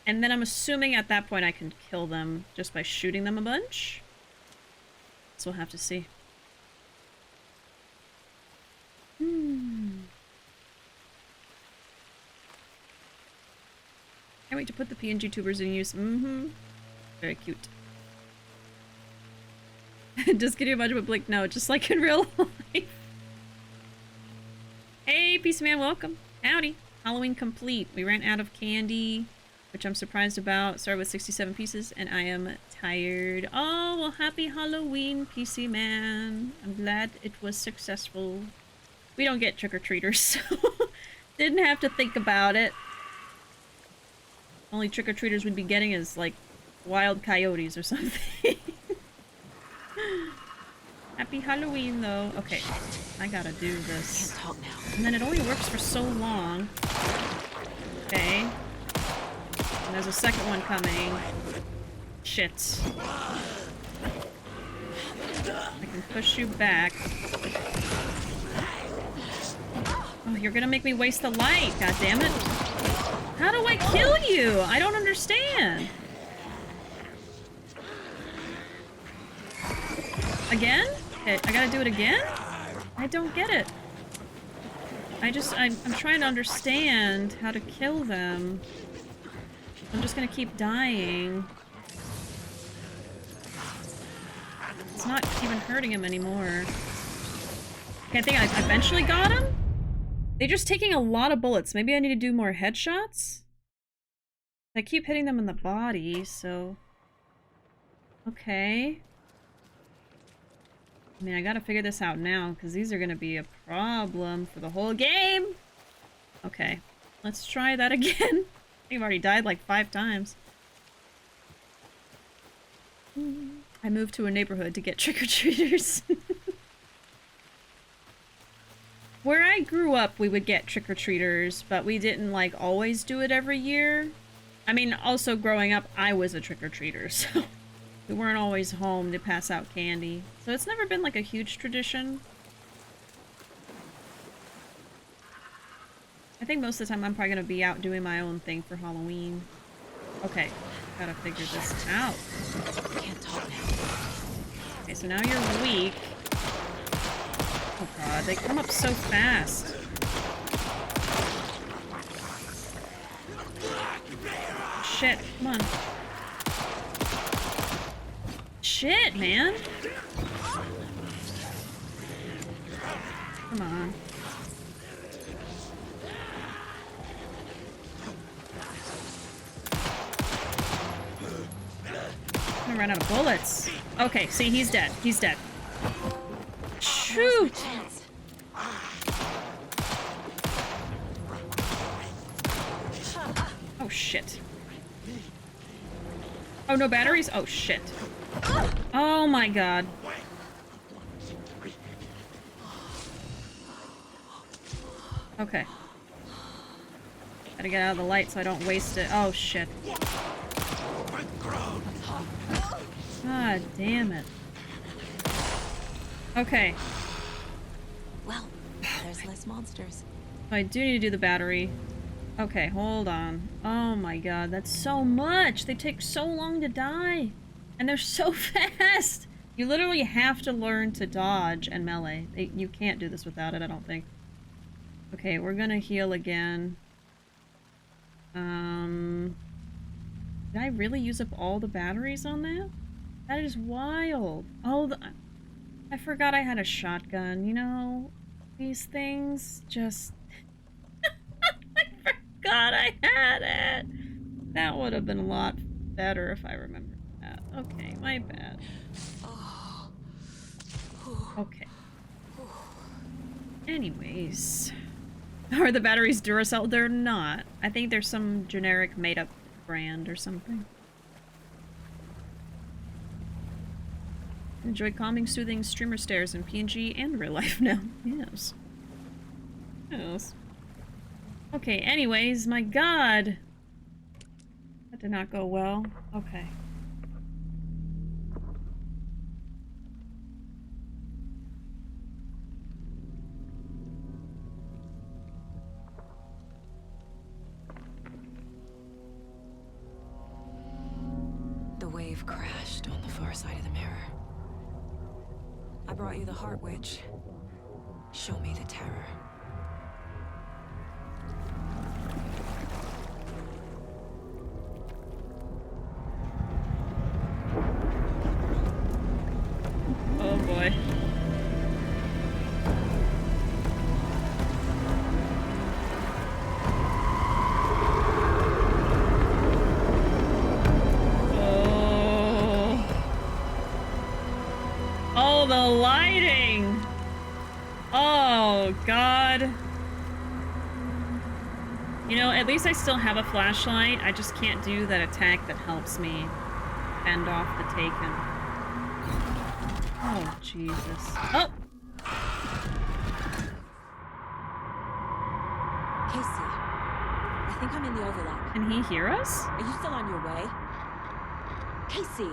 And then I'm assuming at that point I can kill them just by shooting them a bunch. So we'll have to see. Can't wait to put the PNG tubers in use. Very cute. Just kidding about it, but blink. No, just like in real life. Hey, Peace Man, welcome. Howdy. Halloween complete. We ran out of candy, which I'm surprised about. Started with 67 pieces, and I am tired. Oh, well, happy Halloween, PC Man. I'm glad it was successful. We don't get trick-or-treaters, so didn't have to think about it. Only trick-or-treaters we'd be getting is, like, wild coyotes or something. Happy Halloween, though. Okay, I gotta do this. Can't talk now. And then it only works for so long. Okay. And there's a second one coming. Shit. I can push you back. Oh, you're gonna make me waste the light, god damn it. How do I kill you? I don't understand. Again? Okay, I gotta do it again? I don't get it. I'm trying to understand how to kill them. I'm just gonna keep dying. It's not even hurting him anymore. Okay, I think I eventually got him? They're just taking a lot of bullets. Maybe I need to do more headshots? I keep hitting them in the body, so... Okay. I mean, I gotta figure this out now, because these are gonna be a problem for the whole game! Okay. Let's try that again. I've already died like 5 times. I moved to a neighborhood to get trick-or-treaters. Where I grew up, we would get trick-or-treaters, but we didn't, like, always do it every year. I mean, also growing up, I was a trick-or-treater, so we weren't always home to pass out candy. So it's never been, like, a huge tradition. I think most of the time I'm probably gonna be out doing my own thing for Halloween. Okay, gotta figure this out. Can't talk now. Okay, so now you're weak. Oh god, they come up so fast. Shit, come on. Shit, man! Come on. I'm gonna run out of bullets. Okay, see, he's dead. He's dead. Shoot! Oh, shit. Oh, no batteries? Oh, shit. Oh, my God. Okay. Gotta get out of the light so I don't waste it. Oh, shit. God damn it. Okay. Well, there's less monsters. I do need to do the battery. Okay, hold on. Oh my god, that's so much! They take so long to die! And they're so fast! You literally have to learn to dodge and melee. You can't do this without it, I don't think. Okay, we're gonna heal again. Did I really use up all the batteries on that? That is wild. Oh, I forgot I had a shotgun, you know? These things just... I forgot I had it! That would have been a lot better if I remembered that. Okay, my bad. Okay. Anyways. Are the batteries Duracell? They're not. I think they're some generic made-up brand or something. Enjoy calming, soothing streamer stares in PNG and real life now. Yes. Yes. Okay, anyways, my god! That did not go well. Okay. The wave crashed on the far side of the mirror. I brought you the Heart Witch. Show me the terror. Oh boy. Oh, the lighting! Oh, God. You know, at least I still have a flashlight. I just can't do that attack that helps me fend off the Taken. Oh, Jesus. Oh! Casey, I think I'm in the overlap. Can he hear us? Are you still on your way? Casey!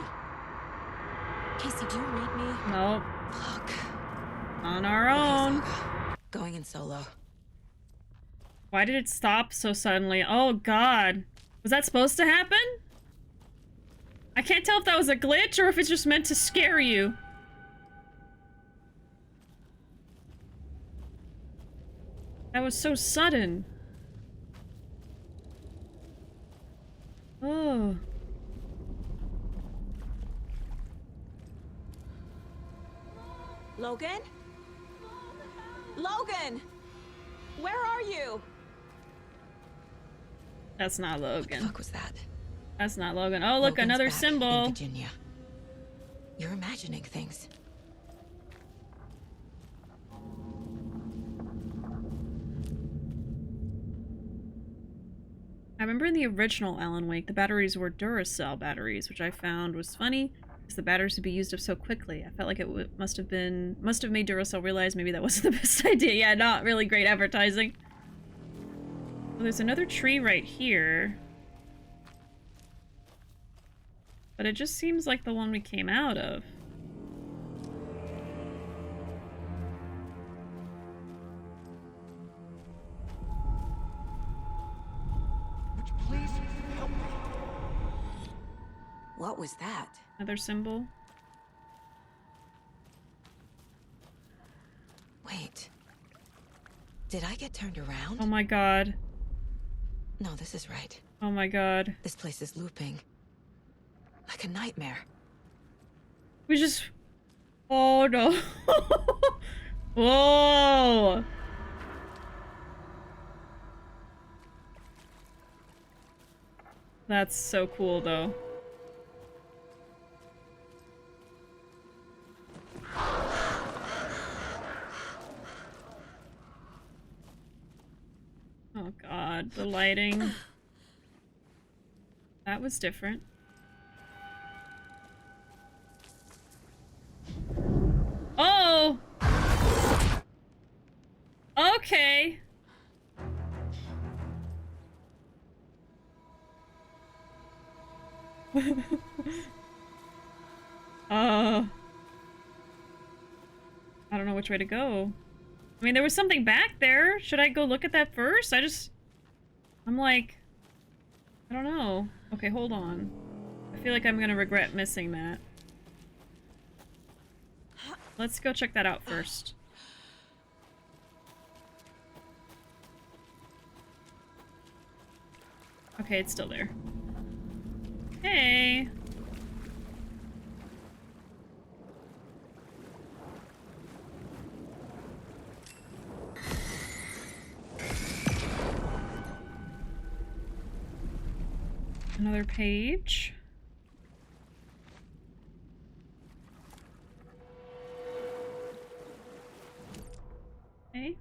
Casey, do you read me? Nope. Fuck. On our own. Okay, Saga. Going in solo. Why did it stop so suddenly? Oh, God. Was that supposed to happen? I can't tell if that was a glitch or if it's just meant to scare you. That was so sudden. Oh. Logan? Logan! Where are you? That's not What the Logan. fuck was that? That's not Logan. Oh, look, Logan's another back symbol. in Virginia. You're imagining things. I remember in the original Alan Wake, the batteries were Duracell batteries, which I found was funny because the batteries would be used up so quickly. I felt like it must have made Duracell realize maybe that wasn't the best idea. Yeah, not really great advertising. Well, there's another tree right here. But it just seems like the one we came out of. Please help me. What was that? Another symbol. Wait. Did I get turned around? Oh my god. No, this is right. Oh my god. This place is looping. Like a nightmare. We just... Oh no. Whoa. That's so cool though. Oh god, the lighting. That was different. Oh! Okay. I don't know which way to go. I mean, there was something back there. Should I go look at that first? I'm like... I don't know. Okay, hold on. I feel like I'm gonna regret missing that. Let's go check that out first. Okay, it's still there. Hey! Another page. Okay.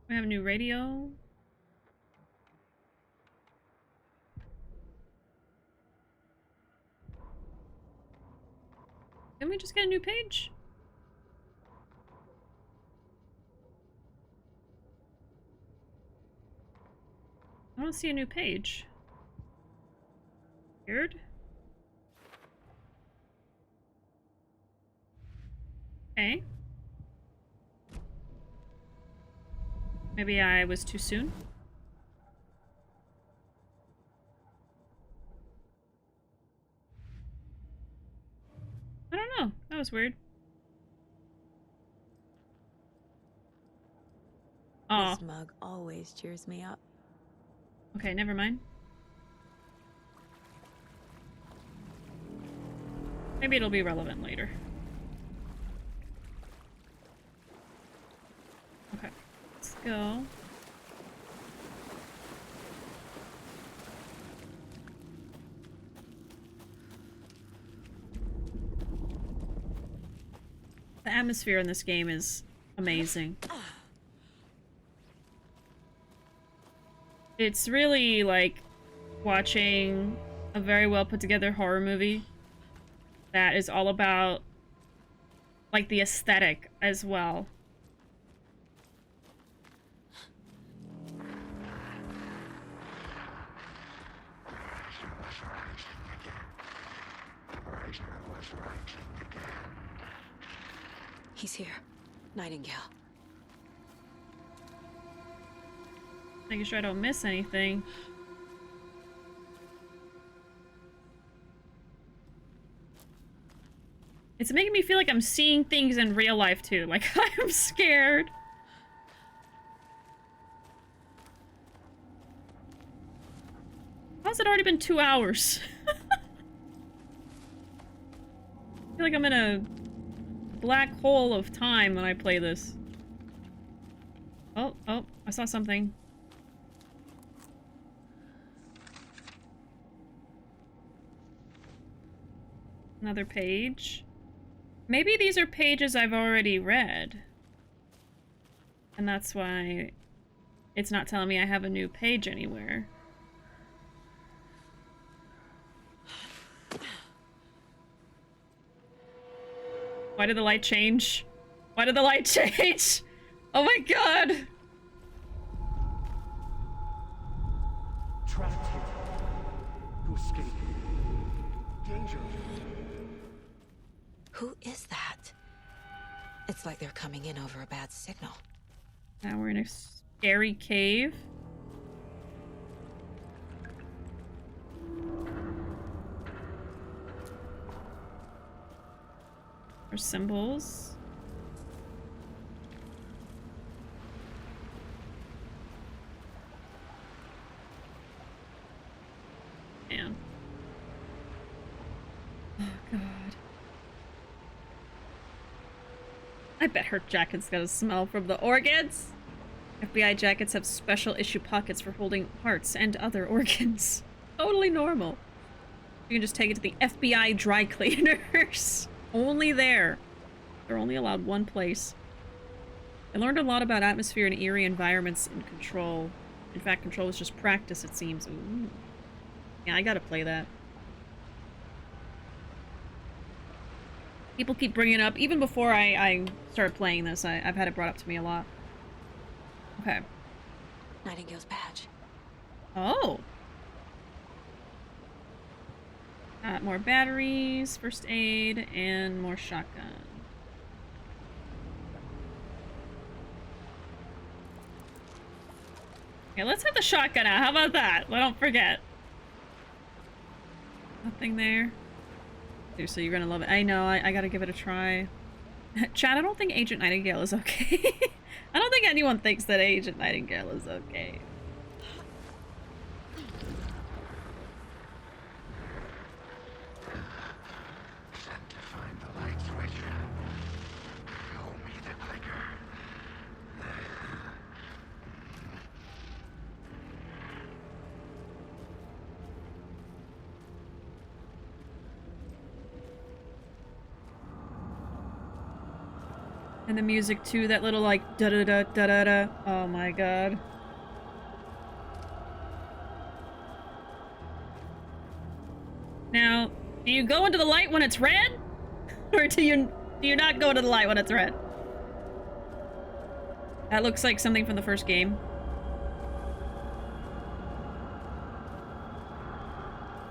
We have a new radio. Didn't we just get a new page? I don't see a new page. Weird. Okay. Maybe I was too soon. I don't know. That was weird. Oh. This mug always cheers me up. Okay, never mind. Maybe it'll be relevant later. Okay, let's go. The atmosphere in this game is amazing. It's really like watching a very well put together horror movie that is all about like the aesthetic as well. He's here. Nightingale. Making sure I don't miss anything. It's making me feel like I'm seeing things in real life too. Like, I'm scared. How's it already been 2 hours? I feel like I'm in a black hole of time when I play this. Oh, I saw something. Another page. Maybe these are pages I've already read. And that's why it's not telling me I have a new page anywhere. Why did the light change? Why did the light change? Oh my god! Trapped here. To escape. Danger. Who is that? It's like they're coming in over a bad signal. Now we're in a scary cave. Or symbols. Man. Oh god. I bet her jacket's got a smell from the organs. FBI jackets have special issue pockets for holding hearts and other organs. Totally normal. You can just take it to the FBI dry cleaners. Only there. They're only allowed one place. I learned a lot about atmosphere and eerie environments in Control. In fact, Control was just practice, it seems. Ooh. Yeah, I gotta play that. People keep bringing it up. Even before I started playing this, I've had it brought up to me a lot. Okay. Nightingale's badge. Oh. More batteries, first aid, and more shotgun. Okay, let's have the shotgun out. How about that? Don't forget. Nothing there. Seriously, you're gonna love it. I know, I gotta give it a try. Chad, I don't think Agent Nightingale is okay. I don't think anyone thinks that Agent Nightingale is okay. Sent to find the light switch. Show me the clicker. And the music too, that little like da-da-da-da-da-da. Oh my god. Now, do you go into the light when it's red? Or do you not go into the light when it's red? That looks like something from the first game.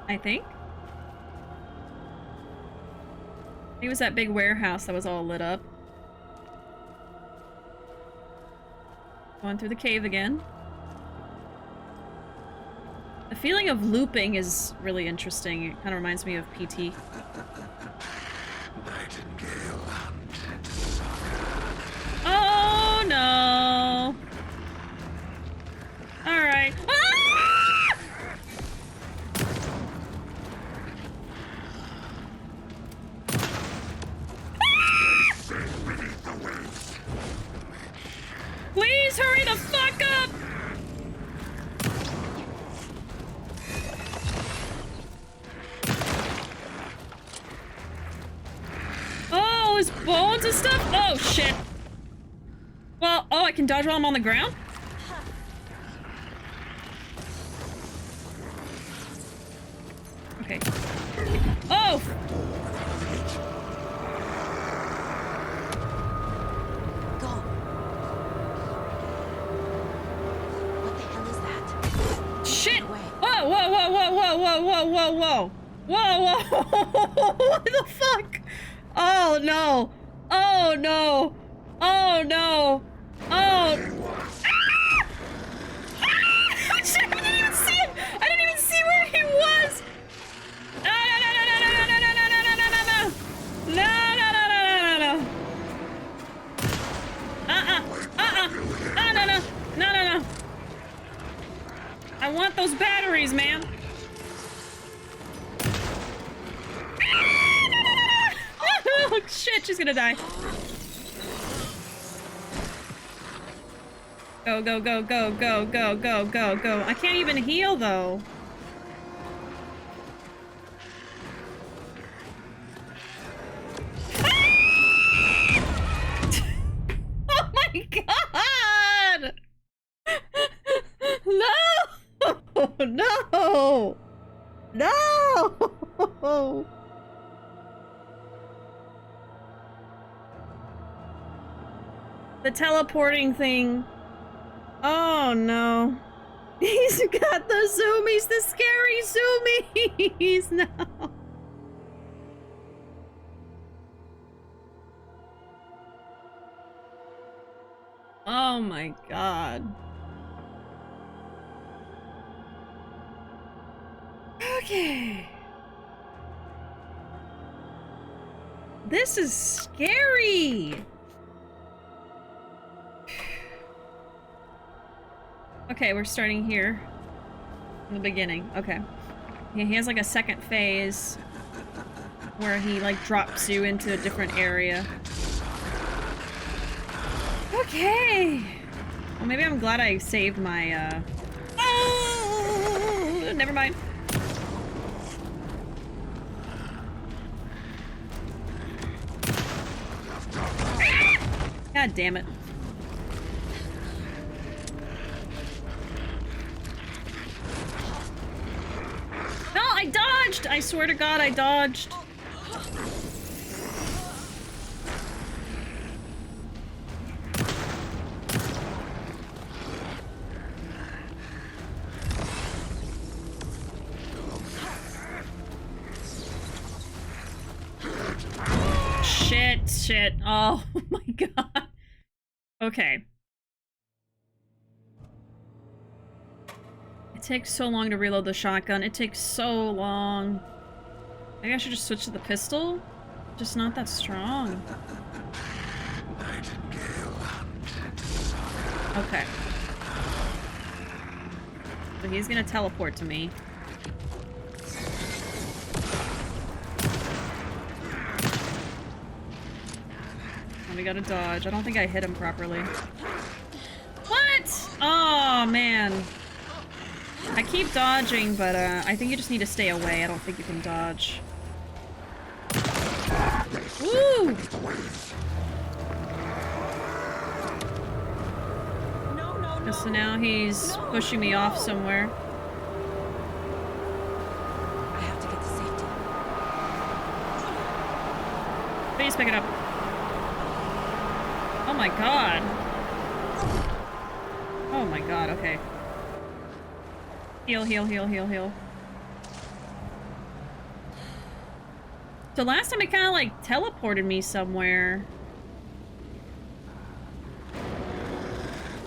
I think. It was that big warehouse that was all lit up. Going through the cave again. The feeling of looping is really interesting. It kind of reminds me of PT. Nightingale hunted Saga. Oh no! Alright. Ah! Please hurry the fuck up! Oh, his bones and stuff? Oh, shit. Well, oh, I can dodge while I'm on the ground? Okay. Oh! Go. What the hell is that? Shit! Whoa, whoa, whoa, whoa, whoa, whoa, whoa, whoa, whoa! Whoa, whoa! What the fuck? Oh no! Oh no! Oh no! Oh! Ah! Ah! Shit, I didn't even see him! I didn't even see where he was! No, no, no, no, no, no, no, no, no, no, no, no! No, no, no, no, no, no, no! No, no, no, no, no, no! I want those batteries, man! Oh shit, she's gonna die. Go, go, go, go, go, go, go, go, go. I can't even heal, though. Oh my god! No! No! No! The teleporting thing. Oh no. He's got the zoomies, the scary zoomies! No. Oh my god. Okay. This is scary! Okay, we're starting here. In the beginning. Okay. He has like a second phase where he like drops you into a different area. Okay. Well, maybe I'm glad I saved my, Oh, never mind. God damn it. No, I dodged! I swear to God, I dodged. Shit. Oh my god. Okay. It takes so long to reload the shotgun. It takes so long. Maybe I should just switch to the pistol? Just not that strong. Okay. So he's gonna teleport to me. We gotta dodge. I don't think I hit him properly. What? Oh, man. I keep dodging, but I think you just need to stay away. I don't think you can dodge. Woo! So now he's pushing me off somewhere. I have to get to safety. Please pick it up. Oh my god. Oh my god, okay. Heal, heal, heal, heal, heal. So last time it kind of like teleported me somewhere.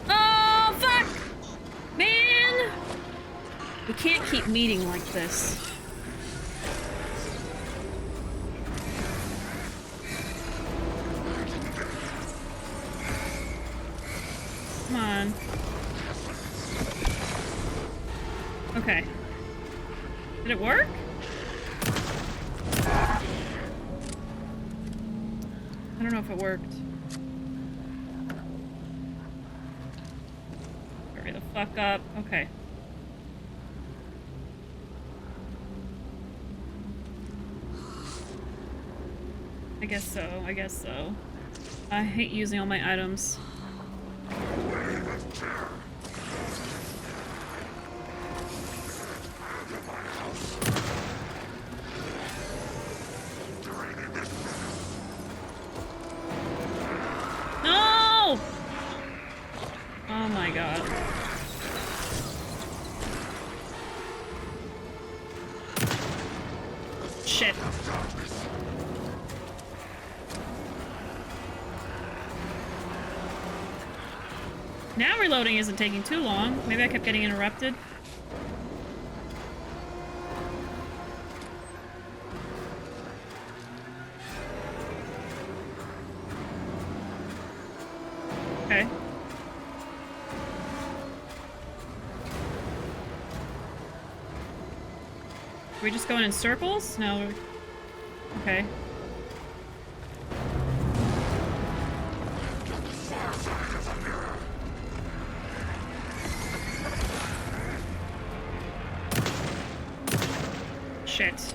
Oh, fuck! Man! We can't keep meeting like this. Come on. Okay. Did it work? I don't know if it worked. Hurry the fuck up. Okay. I guess so. I guess so. I hate using all my items. No! Oh my god. Shit. Now reloading isn't taking too long. Maybe I kept getting interrupted. Okay. Are we just going in circles? No. Okay. shit.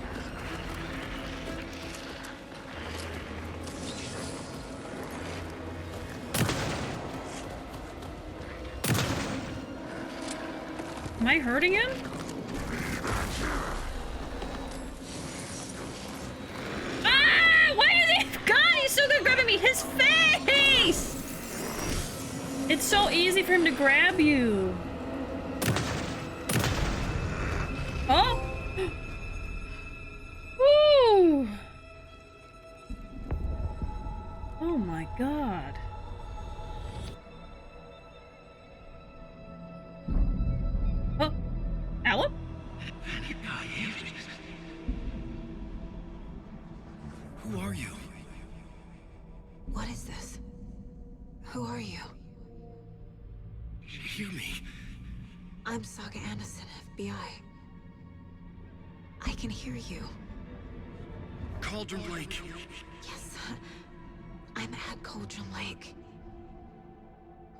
Am I hurting him? Ah! Why is he? God, he's so good at grabbing me. His face! It's so easy for him to grab you. Oh! Woo! Oh my god. Oh, Alan? Who are you? What is this? Who are you? Hear me. I'm Saga Anderson, FBI. I can hear you. Cauldron Lake. Yes, I'm at Cauldron Lake.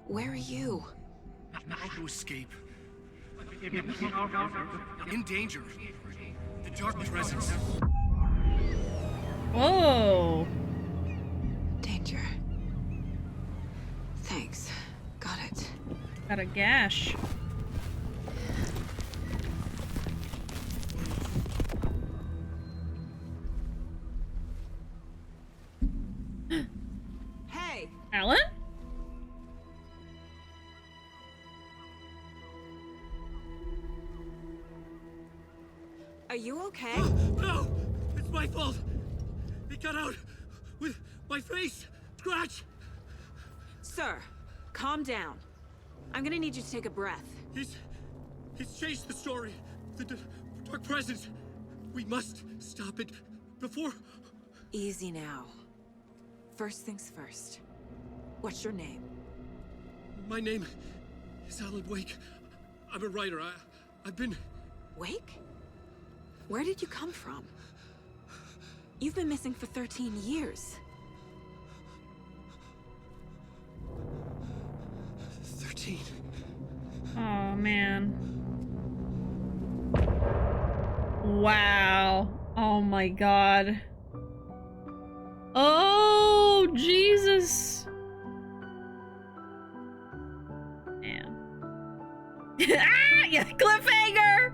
Where are you? Not to escape. In danger. The dark presence. Whoa. Danger. Thanks. Got it. Got a gash. Hey! Alan? Are you okay? No! It's my fault! It got out with my face! Scratch! Sir, calm down. I'm gonna need you to take a breath. He's changed the story. The dark presence. We must stop it before... Easy now. First things first. What's your name? My name is Alan Wake. I'm a writer. I've been... Wake? Where did you come from? You've been missing for 13 years. 13. Oh, man. Wow. Oh my god. Oh, Jesus. Man. Ah! Yeah, cliffhanger!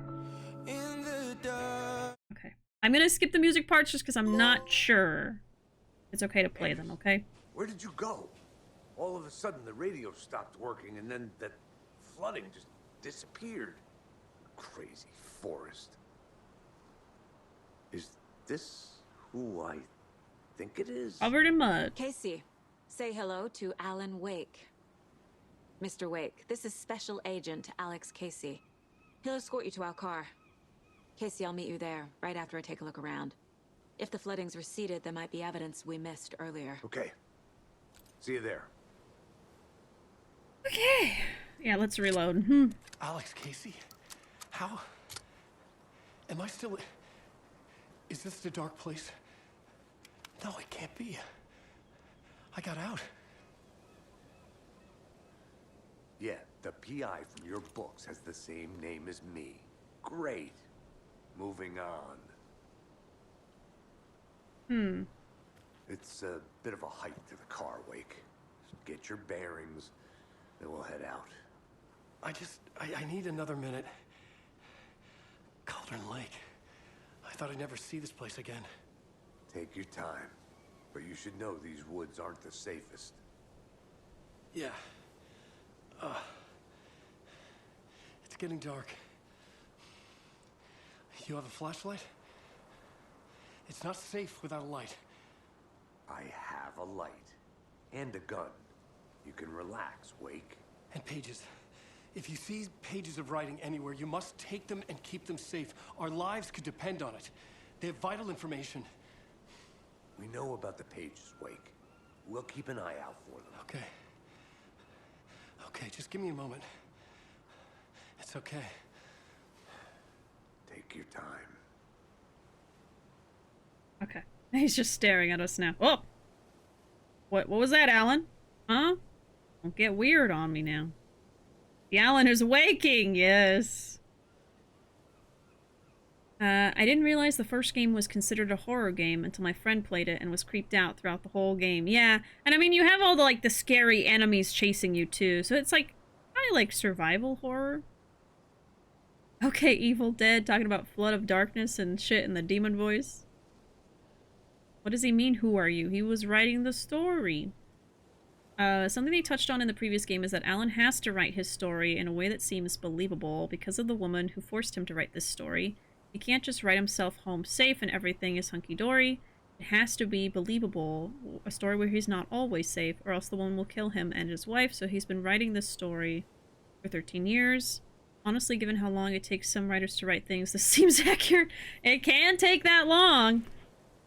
Okay. I'm gonna skip the music parts just because I'm not sure it's okay to play them, okay? Where did you go? All of a sudden, the radio stopped working, and then that flooding just disappeared. Crazy forest. Is this who I think it is? Covered in mud. Casey, say hello to Alan Wake. Mr. Wake, this is Special Agent Alex Casey. He'll escort you to our car. Casey, I'll meet you there, right after I take a look around. If the flooding's receded, there might be evidence we missed earlier. Okay. See you there. Okay. Yeah, let's reload. Alex Casey? How? Am I still... Is this the dark place? No, it can't be. I got out. Yeah, the PI from your books has the same name as me. Great. Moving on. It's a bit of a hike to the car, Wake. Get your bearings, then we'll head out. I need another minute. Cauldron Lake. I thought I'd never see this place again. Take your time. But you should know these woods aren't the safest. Yeah. It's getting dark. You have a flashlight? It's not safe without a light. I have a light. And a gun. You can relax, Wake. And pages. If you see pages of writing anywhere, you must take them and keep them safe. Our lives could depend on it. They have vital information. We know about the pages, Wake. We'll keep an eye out for them. Okay. Okay, just give me a moment. It's okay. Take your time. Okay. He's just staring at us now. Oh! What was that, Alan? Huh? Don't get weird on me now. The Alan is waking, yes. I didn't realize the first game was considered a horror game until my friend played it and was creeped out throughout the whole game. Yeah, and I mean, you have all the, like, the scary enemies chasing you, too, so it's, like, kind of like survival horror. Okay, Evil Dead, talking about Flood of Darkness and shit in the demon voice. What does he mean, who are you? He was writing the story. Something they touched on in the previous game is that Alan has to write his story in a way that seems believable because of the woman who forced him to write this story. He can't just write himself home safe and everything is hunky-dory. It has to be believable, a story where he's not always safe, or else the woman will kill him and his wife, so he's been writing this story for 13 years. Honestly, given how long it takes some writers to write things, this seems accurate. It can take that long.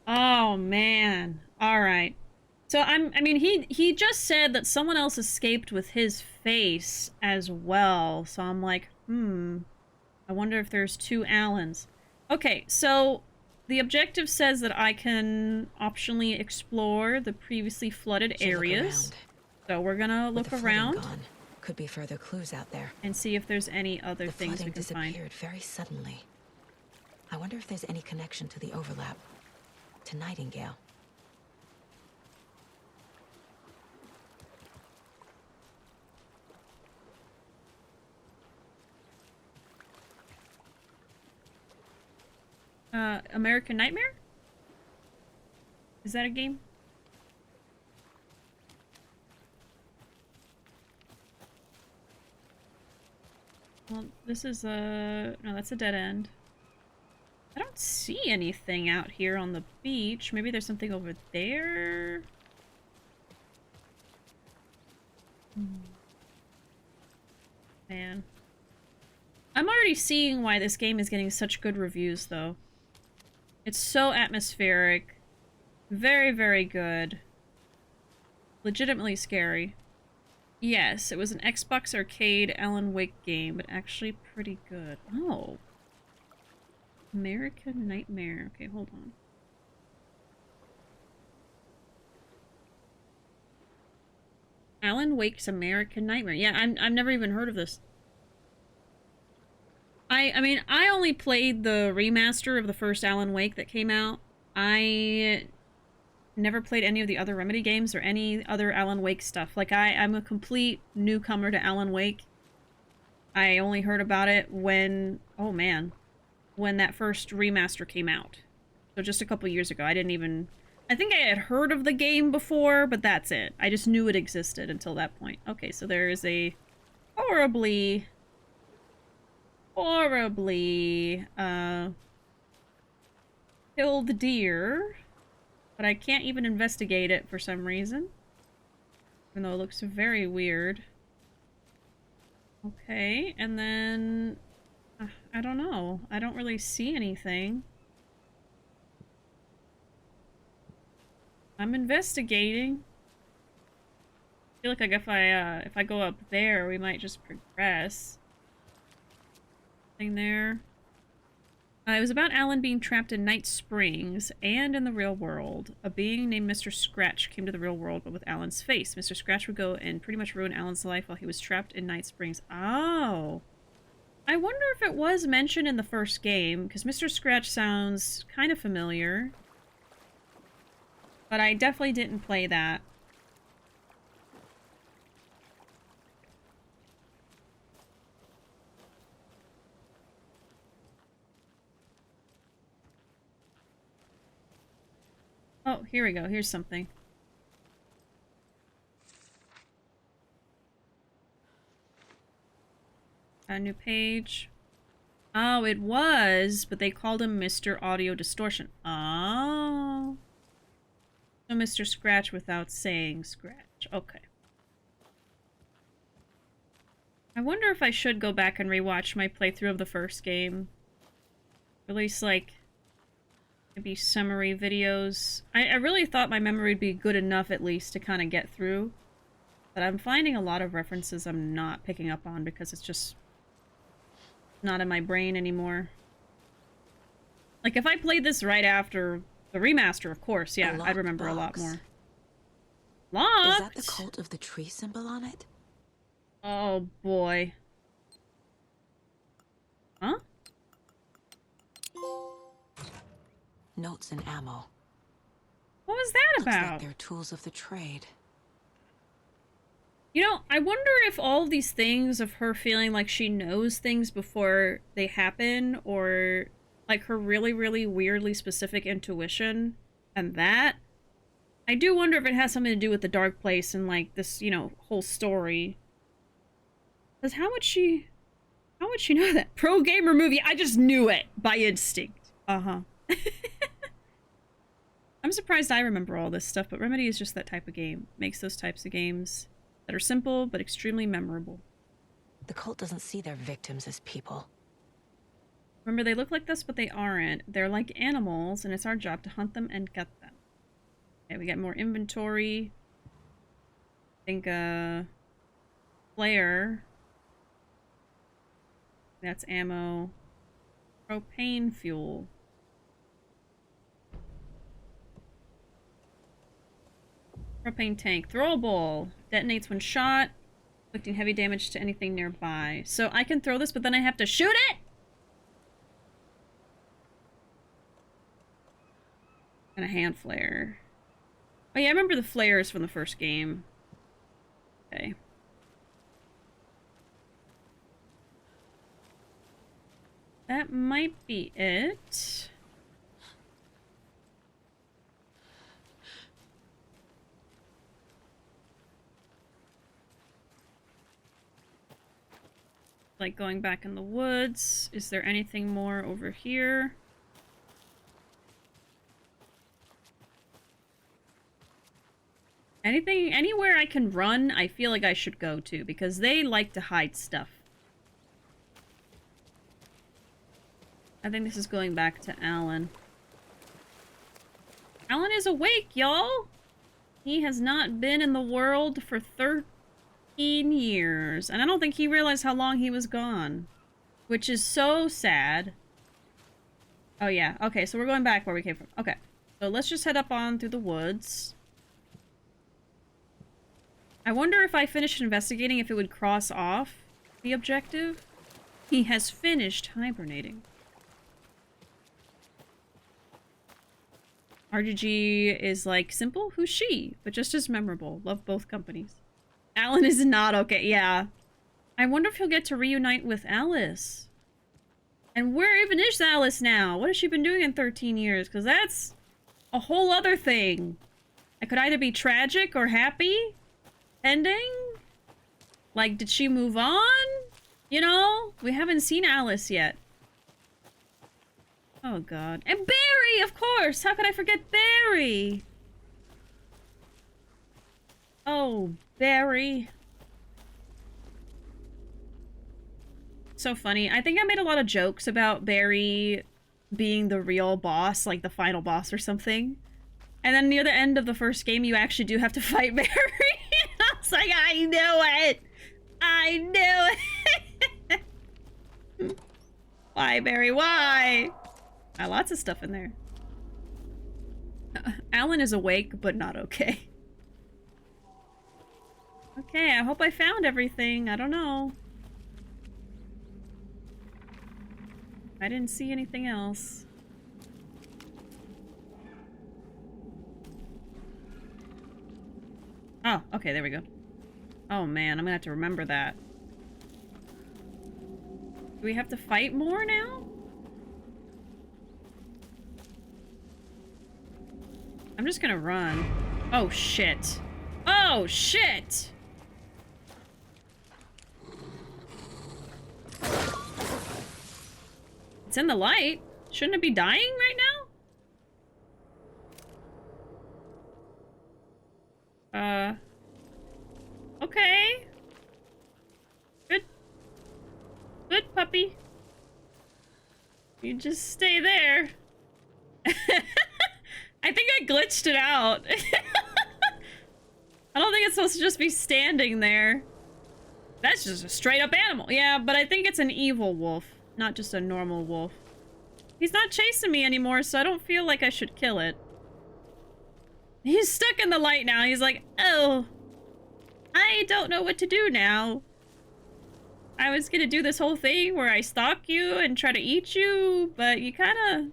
Oh, man. Alright. So, I mean, he just said that someone else escaped with his face as well. So I'm like, I wonder if there's two Allens. Okay, so the objective says that I can optionally explore the previously flooded areas. So we're gonna look around. Gone, could be further clues out there. And see if there's any other things we can find. Disappeared very suddenly. I wonder if there's any connection to the overlap. To Nightingale. American Nightmare? Is that a game? Well, this is a... No, that's a dead end. I don't see anything out here on the beach. Maybe there's something over there? Man. I'm already seeing why this game is getting such good reviews, though. It's so atmospheric. Very, very good. Legitimately scary. Yes, it was an Xbox Arcade Alan Wake game, but actually pretty good. Oh. American Nightmare. Okay, hold on. Alan Wake's American Nightmare. Yeah, I've never even heard of this. I mean, I only played the remaster of the first Alan Wake that came out. I never played any of the other Remedy games or any other Alan Wake stuff. Like, I'm a complete newcomer to Alan Wake. I only heard about it when... Oh, man. When that first remaster came out. So just a couple years ago. I didn't even... I think I had heard of the game before, but that's it. I just knew it existed until that point. Okay, so there is a horribly killed deer, but I can't even investigate it for some reason, even though it looks very weird. Okay, and then I don't know. I don't really see anything. I'm investigating. I feel like if I go up there, we might just progress. Thing there. It was about Alan being trapped in Night Springs and in the real world. A being named Mr. Scratch came to the real world, but with Alan's face. Mr. Scratch would go and pretty much ruin Alan's life while he was trapped in Night Springs. Oh. I wonder if it was mentioned in the first game, because Mr. Scratch sounds kind of familiar. But I definitely didn't play that. Oh, here we go. Here's something. A new page. Oh, it was, but they called him Mr. Audio Distortion. Oh. So Mr. Scratch without saying Scratch. Okay. I wonder if I should go back and rewatch my playthrough of the first game. Release, like, maybe summary videos. I really thought my memory would be good enough, at least, to kind of get through. But I'm finding a lot of references I'm not picking up on because it's just not in my brain anymore. Like, if I played this right after the remaster, of course, yeah, I'd remember a lot more. Locked? Is that the cult of the tree symbol on it? Oh, boy. Huh? Notes and ammo. What was that Looks about? like they're tools of the trade. You know, I wonder if all of these things of her feeling like she knows things before they happen, or like her really, really weirdly specific intuition, and that, I do wonder if it has something to do with the dark place and like this, you know, whole story. Because how would she know that? Pro gamer movie, I just knew it by instinct. Uh-huh. I'm surprised I remember all this stuff, but Remedy is just that type of game. Makes those types of games that are simple, but extremely memorable. The cult doesn't see their victims as people. Remember, they look like this, but they aren't. They're like animals, and it's our job to hunt them and get them. Okay, we got more inventory. I think, flare. That's ammo. Propane fuel. Propane tank. Throwable. Detonates when shot. Inflicting heavy damage to anything nearby. So I can throw this, but then I have to shoot it? And a hand flare. Oh yeah, I remember the flares from the first game. Okay. That might be it. Like going back in the woods. Is there anything more over here? Anything, anywhere I can run, I feel like I should go to, because they like to hide stuff. I think this is going back to Alan. Alan is awake, y'all! He has not been in the world for 13 years, and I don't think he realized how long he was gone. Which is so sad. Oh yeah, okay, so we're going back where we came from. Okay, so let's just head up on through the woods. I wonder if I finished investigating if it would cross off the objective. He has finished hibernating. RGG is like, simple? Who's she? But just as memorable. Love both companies. Alan is not okay. Yeah. I wonder if he'll get to reunite with Alice. And where even is Alice now? What has she been doing in 13 years? Because that's a whole other thing. I could either be tragic or happy. Ending? Like, did she move on? You know? We haven't seen Alice yet. Oh god. And Barry, of course! How could I forget Barry? Oh, Barry. So funny. I think I made a lot of jokes about Barry being the real boss, like the final boss or something. And then near the end of the first game, you actually do have to fight Barry. I was like, I knew it! I knew it! Why, Barry? Why? Lots of stuff in there. Alan is awake, but not okay. Okay, I hope I found everything. I don't know. I didn't see anything else. Oh, okay, there we go. Oh man, I'm gonna have to remember that. Do we have to fight more now? I'm just gonna run. Oh shit. Oh shit! It's in the light. Shouldn't it be dying right now? Okay. Good. Good, puppy. You just stay there. I think I glitched it out. I don't think it's supposed to just be standing there. That's just a straight up animal. Yeah, but I think it's an evil wolf, not just a normal wolf. He's not chasing me anymore, so I don't feel like I should kill it. He's stuck in the light now. He's like, oh, I don't know what to do now. I was gonna do this whole thing where I stalk you and try to eat you, but you kinda...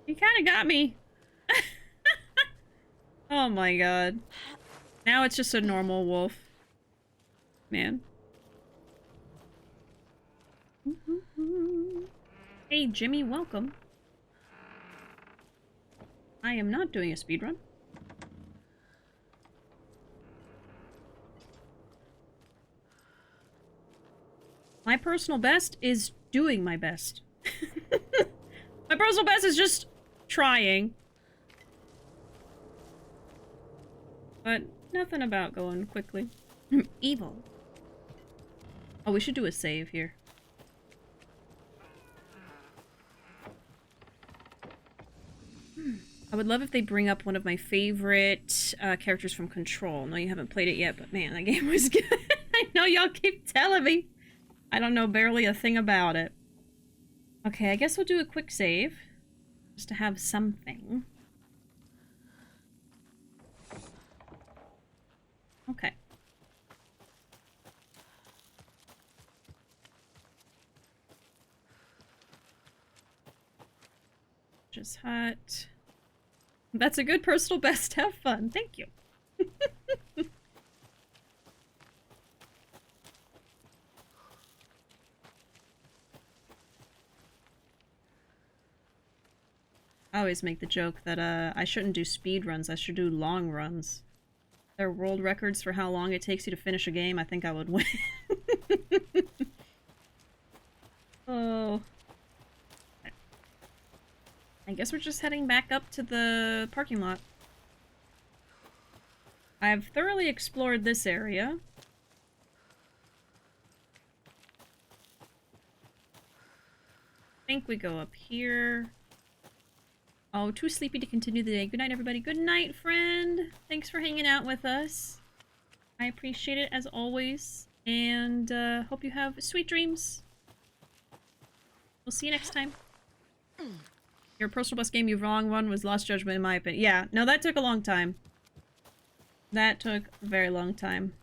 He kind of got me. Oh my god. Now it's just a normal wolf. Man. Hey, Jimmy, welcome. I am not doing a speedrun. My personal best is doing my best. My personal best is just trying. But nothing about going quickly. Evil. Oh, we should do a save here. I would love if they bring up one of my favorite characters from Control. No, you haven't played it yet, but man, that game was good. I know y'all keep telling me. I don't know barely a thing about it. Okay, I guess we'll do a quick save. Just to have something. Okay. Just hot. That's a good personal best. Have fun. Thank you. I always make the joke that I shouldn't do speed runs. I should do long runs. There are world records for how long it takes you to finish a game. I think I would win. Oh. I guess we're just heading back up to the parking lot. I've thoroughly explored this area. I think we go up here. Oh, too sleepy to continue the day. Good night, everybody. Good night, friend. Thanks for hanging out with us. I appreciate it as always. And hope you have sweet dreams. We'll see you next time. Your personal best game you've wrong one was Lost Judgment, in my opinion. Yeah, no, that took a long time. That took a very long time.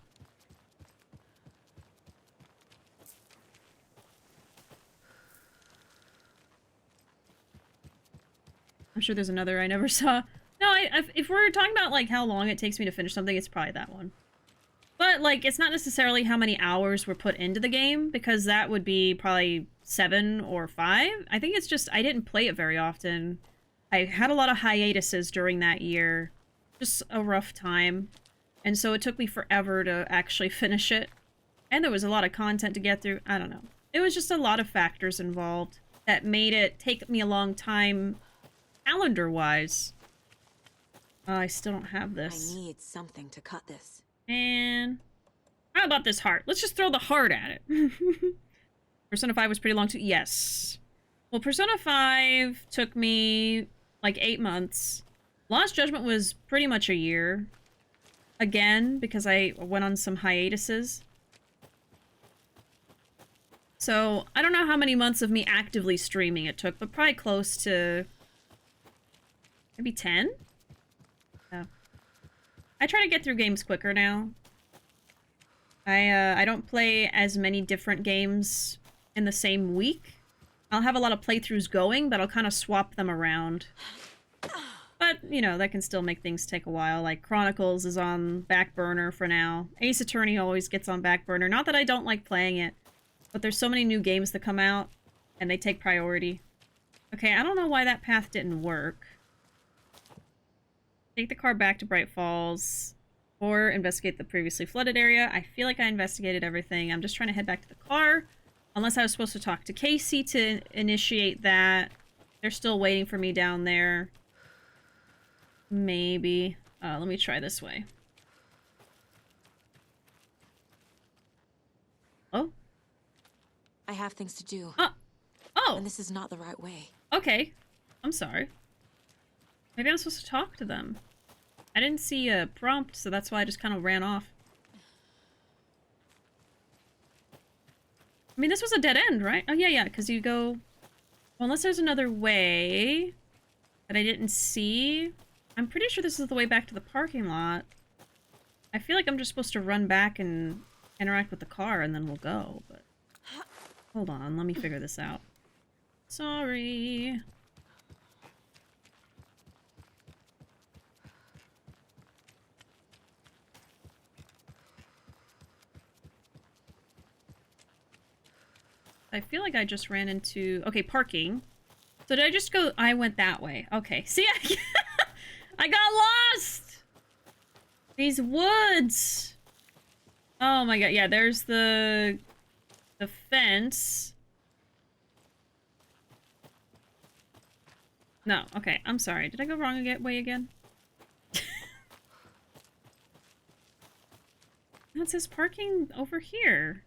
I'm sure there's another I never saw. No, if we're talking about, like, how long it takes me to finish something, it's probably that one. But, like, it's not necessarily how many hours were put into the game, because that would be probably 7 or 5. I think it's just, I didn't play it very often. I had a lot of hiatuses during that year. Just a rough time. And so it took me forever to actually finish it. And there was a lot of content to get through. I don't know. It was just a lot of factors involved that made it take me a long time calendar-wise. I still don't have this. I need something to cut this. And how about this heart? Let's just throw the heart at it. Persona 5 was pretty long too. Yes. Well, Persona 5 took me like 8 months. Lost Judgment was pretty much a year. Again, because I went on some hiatuses. So, I don't know how many months of me actively streaming it took, but probably close to maybe 10? Yeah. I try to get through games quicker now. I don't play as many different games in the same week. I'll have a lot of playthroughs going, but I'll kind of swap them around. But, you know, that can still make things take a while. Like, Chronicles is on back burner for now. Ace Attorney always gets on back burner. Not that I don't like playing it, but there's so many new games that come out, and they take priority. Okay, I don't know why that path didn't work. Take the car back to Bright Falls, or investigate the previously flooded area. I feel like I investigated everything. I'm just trying to head back to the car. Unless I was supposed to talk to Casey to initiate that. They're still waiting for me down there. Maybe. Let me try this way. Oh? I have things to do. Oh! And this is not the right way. Okay. I'm sorry. Maybe I'm supposed to talk to them. I didn't see a prompt, so that's why I just kind of ran off. I mean, this was a dead end, right? Oh, yeah, because you go... Well, unless there's another way that I didn't see. I'm pretty sure this is the way back to the parking lot. I feel like I'm just supposed to run back and interact with the car, and then we'll go, but... Hold on, let me figure this out. Sorry. I feel like I just ran into... Okay, parking. So did I just go... I went that way. Okay. See, I got lost! These woods! Oh my god. Yeah, there's the fence. No, okay. I'm sorry. Did I go wrong way again? No, it says parking over here.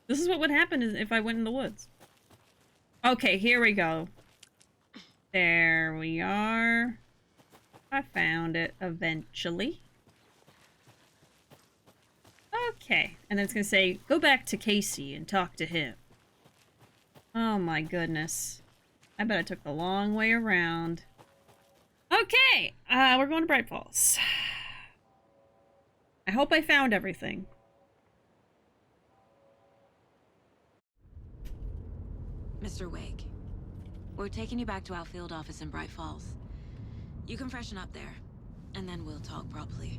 This is what would happen if I went in the woods. Okay, here we go. There we are. I found it eventually. Okay, and then it's gonna say, go back to Casey and talk to him. Oh my goodness. I bet I took the long way around. Okay, we're going to Bright Falls. I hope I found everything. Mr. Wake, we're taking you back to our field office in Bright Falls. You can freshen up there, and then we'll talk properly.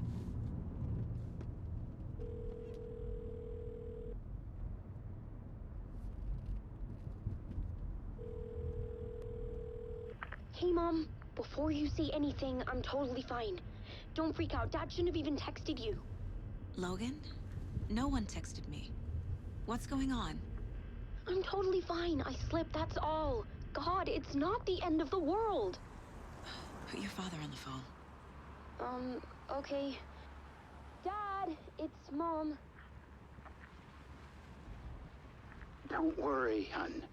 Hey, Mom. Before you say anything, I'm totally fine. Don't freak out. Dad shouldn't have even texted you. Logan? No one texted me. What's going on? I'm totally fine. I slipped, that's all. God, it's not the end of the world. Put your father on the phone. Okay. Dad, it's Mom. Don't worry, hon.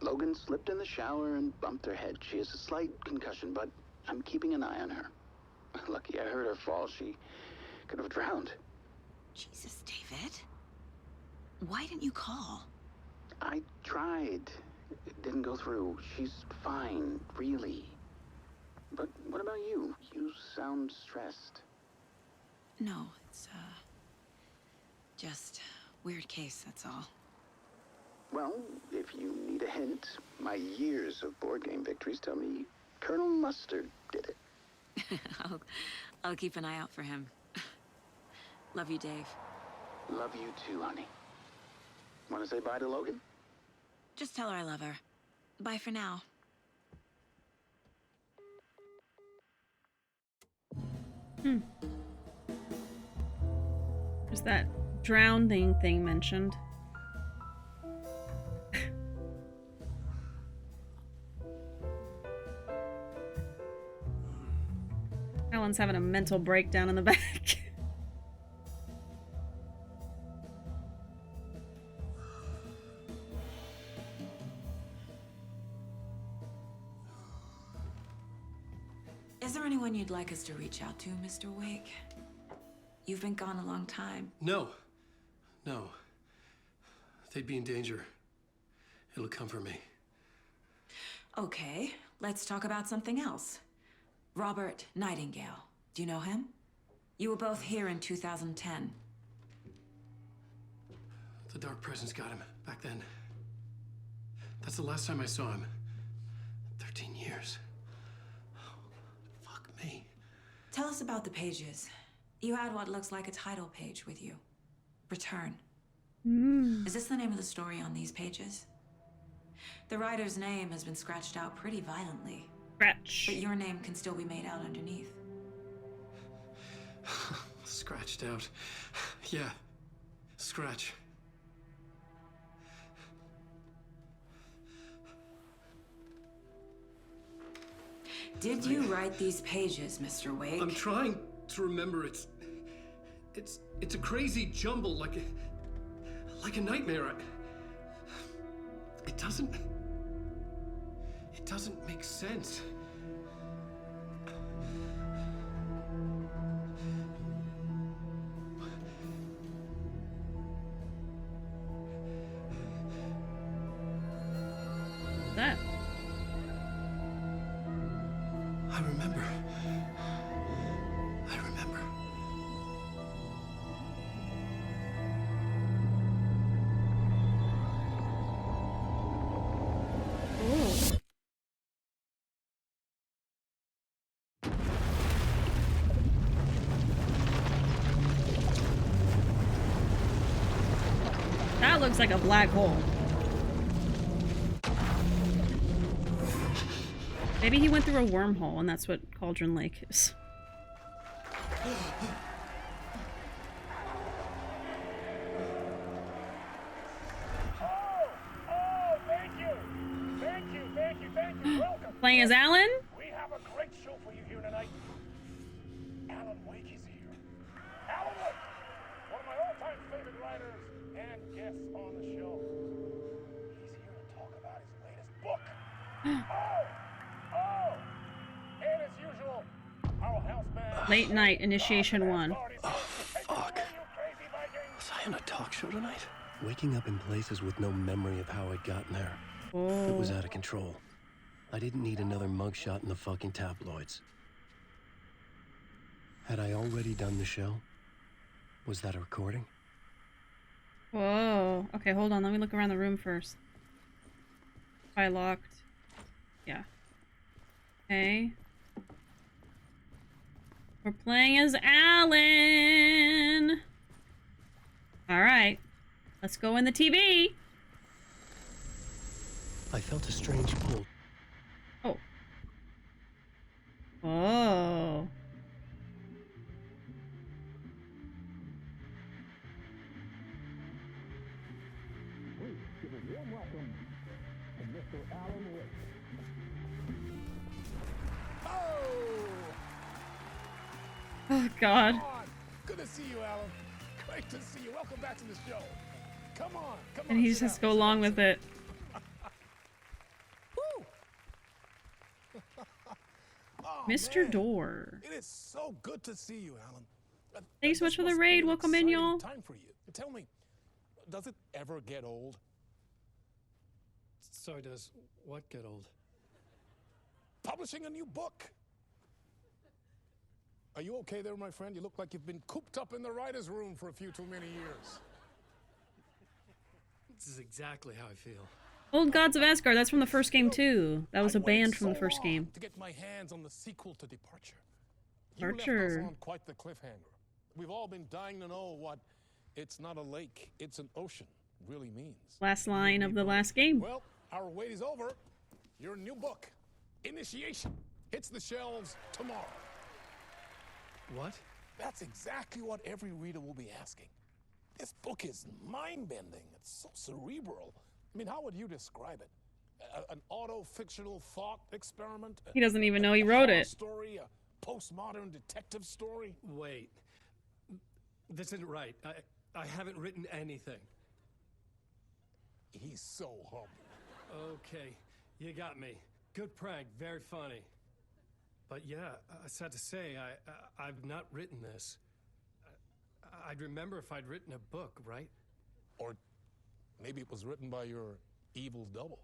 Logan slipped in the shower and bumped her head. She has a slight concussion, but I'm keeping an eye on her. Lucky I heard her fall. She could have drowned. Jesus, David. Why didn't you call? I tried. It didn't go through. She's fine, really. But what about you? You sound stressed. No, it's, just weird case, that's all. Well, if you need a hint, my years of board game victories tell me Colonel Mustard did it. I'll keep an eye out for him. Love you, Dave. Love you too, honey. Want to say bye to Logan? Just tell her I love her. Bye for now. There's that drowning thing mentioned. Alan's having a mental breakdown in the back. Is there anyone you'd like us to reach out to, Mr. Wake? You've been gone a long time. No. No. They'd be in danger. It'll come for me. Okay, let's talk about something else. Robert Nightingale. Do you know him? You were both here in 2010. The Dark Presence got him back then. That's the last time I saw him. 13 years. Oh, fuck me. Tell us about the pages. You had what looks like a title page with you. Return. Is this the name of the story on these pages? The writer's name has been scratched out pretty violently. Scratch. But your name can still be made out underneath. Scratched out. Yeah. Scratch. Did you write these pages, Mr. Wake? I'm trying to remember. It's a crazy jumble, like a nightmare. It doesn't make sense. That. I remember. That looks like a black hole. Maybe he went through a wormhole and that's what Cauldron Lake is. Playing as Alan? We have a great show for you here tonight. Alan Wake is here. Alan Wake, one of my all-time favorite writers and guests on the show. He's here to talk about his latest book. And as usual, our house band. Late night initiation 1. Oh, fuck. Was I on a talk show tonight? Waking up in places with no memory of how I'd gotten there. Oh. It was out of control. I didn't need another mugshot in the fucking tabloids. Had I already done the show? Was that a recording? Whoa. Okay, hold on. Let me look around the room first. I locked. Yeah. Okay. We're playing as Alan. All right. Let's go in the TV. I felt a strange pull. Oh. Oh. Oh, God. Good to see you, Alan. Great to see you. Welcome back to the show. Come on, come on. And he just has to go along with it. Oh, Mr. man. Door. It is so good to see you, Alan. Thanks so much This for the must be raid. an Welcome in, exciting y'all. Time for you. Tell me, does it ever get old? Sorry, does what get old? Publishing a new book. Are you okay there, my friend? You look like you've been cooped up in the writer's room for a few too many years. This is exactly how I feel. Old Gods of Asgard. That's from the first game, too. That was a I've waited band from the so first long game. to get my hands on the sequel to Departure. Departure. You left us on quite the cliffhanger. We've all been dying to know what "it's not a lake, it's an ocean" really means. Last line of the last game. Well, our wait is over. Your new book, Initiation, hits the shelves tomorrow. What? That's exactly what every reader will be asking. This book is mind-bending. It's so cerebral. I mean, how would you describe it? An auto-fictional thought experiment? He doesn't even know he wrote it. Story, a postmodern detective story? Wait. This isn't right. I haven't written anything. He's so humble. Okay, you got me. Good prank, very funny. But yeah, sad to say, I've not written this. I'd remember if I'd written a book, right? Or maybe it was written by your evil double.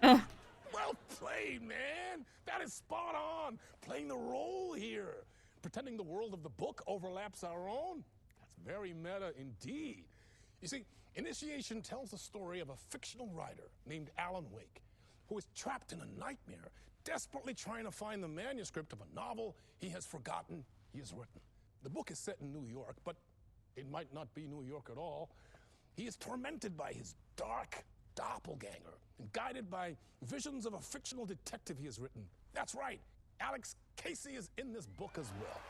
Oh. Well played, man! That is spot on! Playing the role here. Pretending the world of the book overlaps our own. That's very meta indeed. You see, Initiation tells the story of a fictional writer named Alan Wake, who is trapped in a nightmare, desperately trying to find the manuscript of a novel he has forgotten he has written. The book is set in New York, but it might not be New York at all. He is tormented by his dark doppelganger and guided by visions of a fictional detective he has written. That's right, Alex Casey is in this book as well.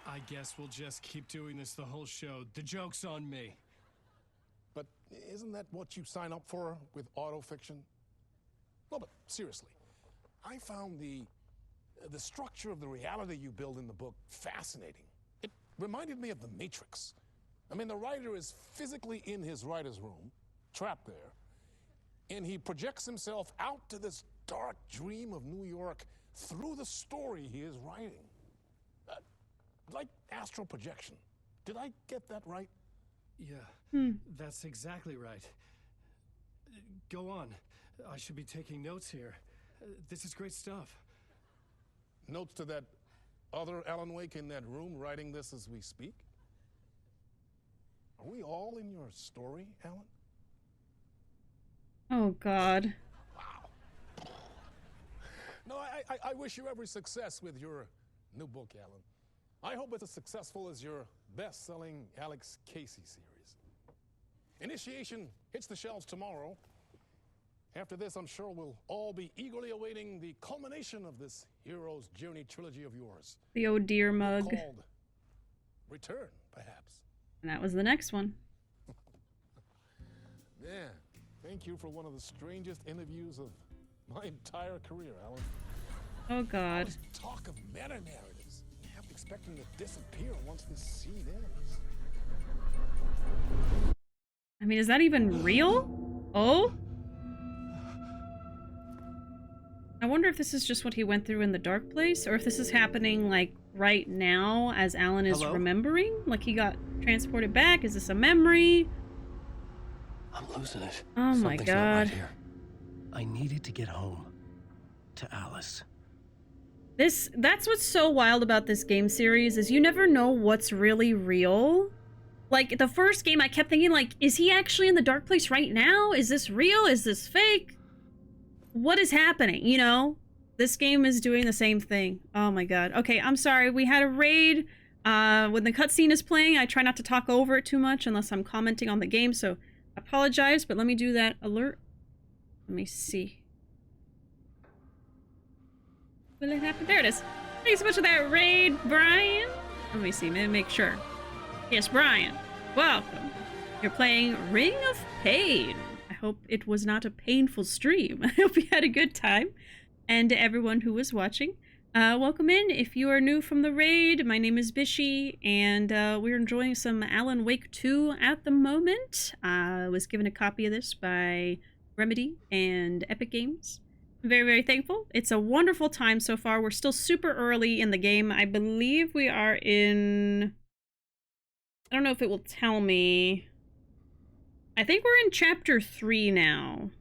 I guess we'll just keep doing this the whole show. The joke's on me. But isn't that what you sign up for with autofiction? No, but seriously, I found the structure of the reality you build in the book fascinating. It reminded me of The Matrix. I mean, the writer is physically in his writer's room, trapped there, and he projects himself out to this dark dream of New York through the story he is writing. Like astral projection. Did I get that right? Yeah, that's exactly right. Go on. I should be taking notes here. This is great stuff. Notes to that other Alan Wake in that room writing this as we speak? Are we all in your story, Alan? Oh, God. Wow. No, I wish you every success with your new book, Alan. I hope it's as successful as your best-selling Alex Casey series. Initiation hits the shelves tomorrow. After this, I'm sure we'll all be eagerly awaiting the culmination of this hero's journey trilogy of yours. The oh dear mug. Called Return, perhaps. And that was the next one. Man, thank you for one of the strangest interviews of my entire career, Alan. Oh God. All this talk of meta-narratives. I have to expect them to disappear once this seed ends. I mean, is that even real? Oh? I wonder if this is just what he went through in the dark place, or if this is happening, like, right now as Alan is remembering? Like, he got transported back? Is this a memory? I'm losing it. Oh my Something's God. not right here. I needed to get home. To Alice. That's what's so wild about this game series, is you never know what's really real. Like, the first game, I kept thinking, like, is he actually in the dark place right now? Is this real? Is this fake? What is happening, you know? This game is doing the same thing. Oh my God. Okay, I'm sorry. We had a raid. When the cutscene is playing, I try not to talk over it too much unless I'm commenting on the game, so I apologize, but let me do that alert. Let me see. Will it happen? There it is. Thanks so much for that raid, Brian. Let me see, make sure. Yes, Brian. Welcome. You're playing Ring of Pain. I hope it was not a painful stream. I hope you had a good time. And to everyone who was watching, welcome in. If you are new from the raid, my name is Bishi, and we're enjoying some Alan Wake 2 at the moment. I was given a copy of this by Remedy and Epic Games. I'm very, very thankful. It's a wonderful time so far. We're still super early in the game. I believe we are in... I don't know if it will tell me. I think we're in chapter 3 now.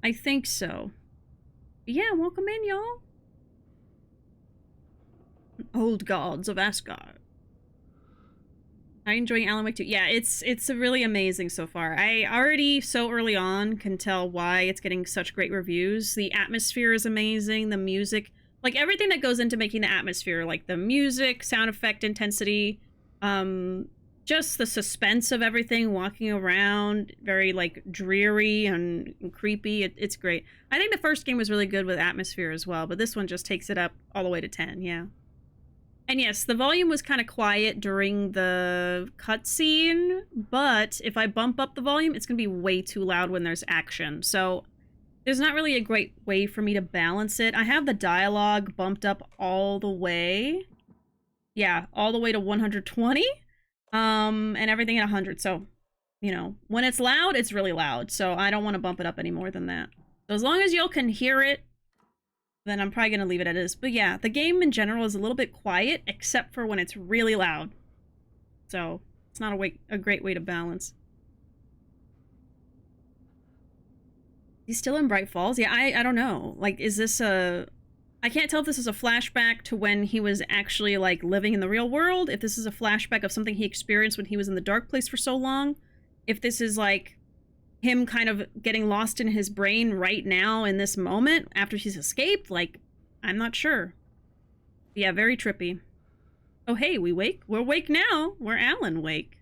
I think so. Yeah, welcome in, y'all. Old gods of Asgard. I'm enjoying Alan Wake 2. Yeah, it's really amazing so far. I already, so early on, can tell why it's getting such great reviews. The atmosphere is amazing, the music, like everything that goes into making the atmosphere, like the music, sound effect intensity, just the suspense of everything, walking around, very like dreary and creepy. It's great. I think the first game was really good with atmosphere as well, but this one just takes it up all the way to 10, yeah. And yes, the volume was kind of quiet during the cutscene, but if I bump up the volume, it's going to be way too loud when there's action. So there's not really a great way for me to balance it. I have the dialogue bumped up all the way. Yeah, all the way to 120. And everything at 100. So, you know, when it's loud, it's really loud. So I don't want to bump it up any more than that. So as long as y'all can hear it, then I'm probably going to leave it as is. But yeah, the game in general is a little bit quiet, except for when it's really loud. So it's not a great way to balance. He's still in Bright Falls? Yeah, I don't know. Like, is this a... I can't tell if this is a flashback to when he was actually, like, living in the real world, if this is a flashback of something he experienced when he was in the dark place for so long, if this is, like, him kind of getting lost in his brain right now in this moment after he's escaped. Like, I'm not sure. Yeah, very trippy. Oh, hey, we wake? We're awake now. We're Alan Wake.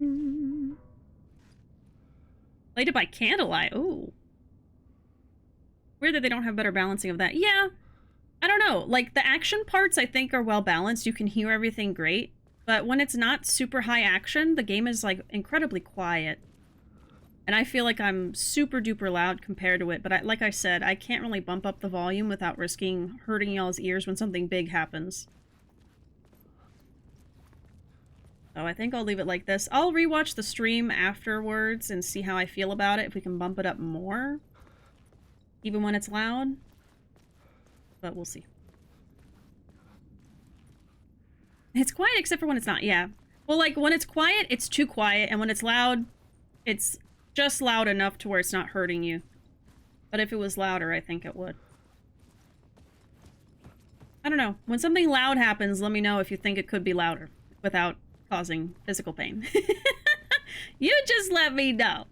Played it by candlelight. Ooh. Weird that they don't have better balancing of that. Yeah. I don't know. Like, the action parts, I think, are well balanced. You can hear everything great. But when it's not super high action, the game is, like, incredibly quiet. And I feel like I'm super duper loud compared to it. But like I said, I can't really bump up the volume without risking hurting y'all's ears when something big happens. So I think I'll leave it like this. I'll rewatch the stream afterwards and see how I feel about it, if we can bump it up more. Even when it's loud. But we'll see. It's quiet except for when it's not, yeah. Well, like, when it's quiet, it's too quiet. And when it's loud, it's just loud enough to where it's not hurting you. But if it was louder, I think it would. I don't know. When something loud happens, let me know if you think it could be louder without causing physical pain. You just let me know.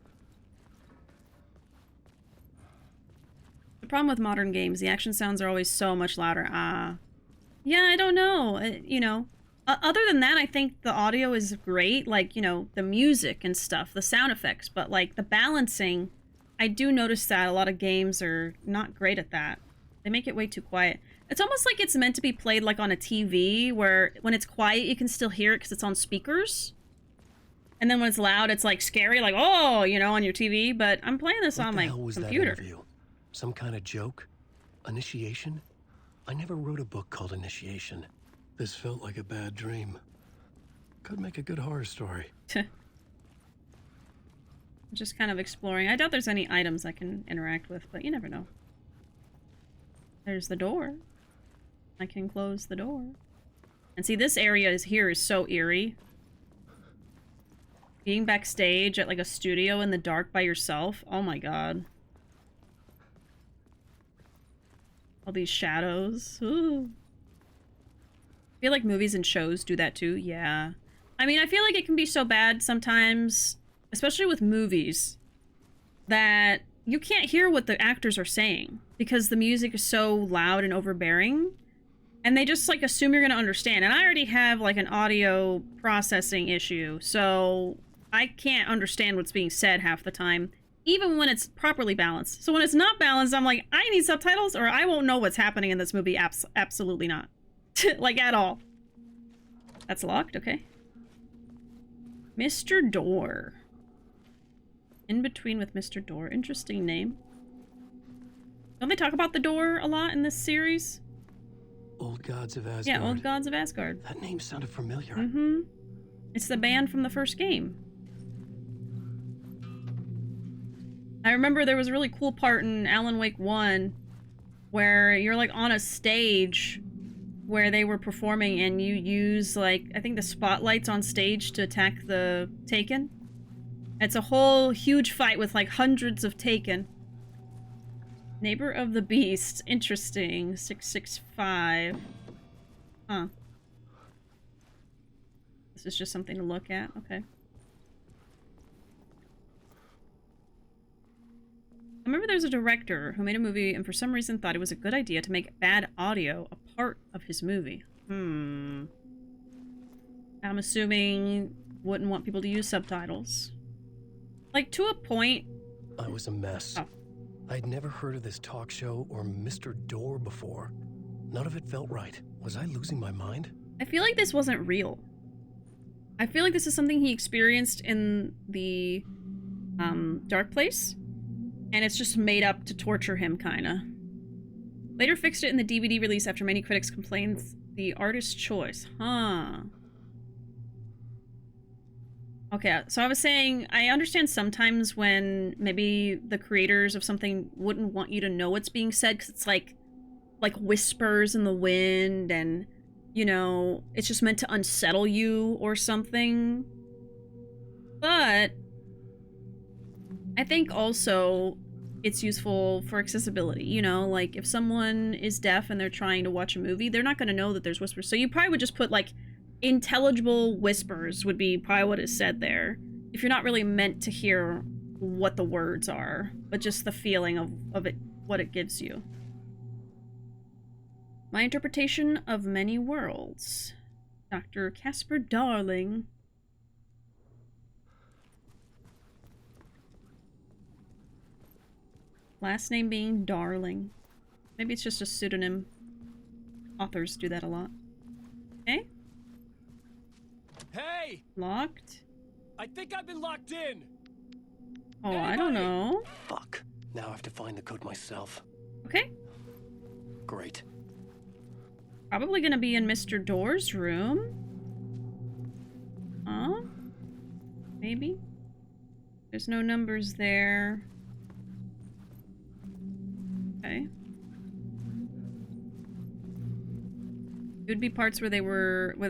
The problem with modern games, the action sounds are always so much louder. Yeah, I don't know. You know, Other than that, I think the audio is great. Like, you know, the music and stuff, the sound effects. But, like, the balancing, I do notice that a lot of games are not great at that. They make it way too quiet. It's almost like it's meant to be played, like, on a TV, where when it's quiet, you can still hear it because it's on speakers. And then when it's loud, it's, like, scary, like, oh, you know, on your TV. But I'm playing this on my computer. That interview? Some kind of joke? Initiation? I never wrote a book called Initiation. This felt like a bad dream. Could make a good horror story. Just kind of exploring. I doubt there's any items I can interact with, but you never know. There's the door. I can close the door. And see, this area here is so eerie. Being backstage at like a studio in the dark by yourself. Oh my god. All these shadows. Ooh. I feel like movies and shows do that too. Yeah. I mean, I feel like it can be so bad sometimes, especially with movies, that you can't hear what the actors are saying because the music is so loud and overbearing, and they just like assume you're gonna understand. And I already have like an audio processing issue, so I can't understand what's being said half the time, even when it's properly balanced. So when it's not balanced, I'm like, I need subtitles or I won't know what's happening in this movie. Absolutely not. Like, at all. That's locked, okay. Mr. Door. In between with Mr. Door. Interesting name. Don't they talk about the door a lot in this series? Old Gods of Asgard. Yeah, Old Gods of Asgard. That name sounded familiar. Mm-hmm. It's the band from the first game. I remember there was a really cool part in Alan Wake 1 where you're like on a stage where they were performing and you use like, I think the spotlights on stage to attack the Taken. It's a whole huge fight with like hundreds of Taken. Neighbor of the Beast. Interesting. 665. Huh. This is just something to look at. Okay. I remember there's a director who made a movie and for some reason thought it was a good idea to make bad audio a part of his movie. I'm assuming wouldn't want people to use subtitles. Like, to a point. I was a mess. Oh. I'd never heard of this talk show or Mr. Door before. None of it felt right. Was I losing my mind? I feel like this wasn't real. I feel like this is something he experienced in the dark place. And it's just made up to torture him, kinda. Later fixed it in the DVD release after many critics complained the artist's choice. Huh. Okay, so I was saying, I understand sometimes when maybe the creators of something wouldn't want you to know what's being said, because it's like whispers in the wind, and, you know, it's just meant to unsettle you or something. But I think also it's useful for accessibility, you know, like if someone is deaf and they're trying to watch a movie, they're not going to know that there's whispers. So you probably would just put like intelligible whispers would be probably what is said there. If you're not really meant to hear what the words are, but just the feeling of it, what it gives you. My interpretation of many worlds. Dr. Casper Darling. Last name being Darling. Maybe it's just a pseudonym. Authors do that a lot. Okay. Hey! Locked. I think I've been locked in. Oh, anybody? I don't know. Fuck. Now I have to find the code myself. Okay. Great. Probably gonna be in Mr. Door's room. Huh? Maybe? There's no numbers there. Okay. It would be parts where there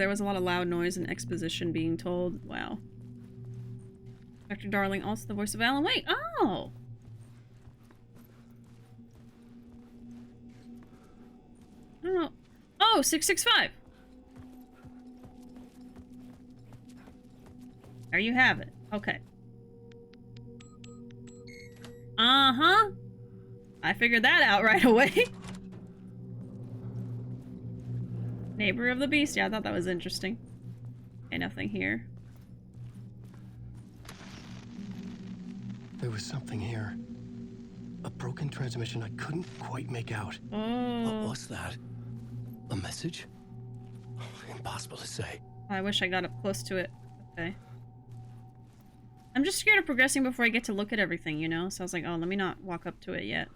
was a lot of loud noise and exposition being told. Wow. Dr. Darling, also the voice of Alan Wake. Oh! I don't know. Oh, 665. There you have it. Okay. Uh-huh. I figured that out right away. Neighbor of the Beast. Yeah, I thought that was interesting. Okay, nothing here. There was something here. A broken transmission I couldn't quite make out. Oh. What was that? A message? Impossible to say. I wish I got up close to it. Okay. I'm just scared of progressing before I get to look at everything, you know? So I was like, oh, let me not walk up to it yet.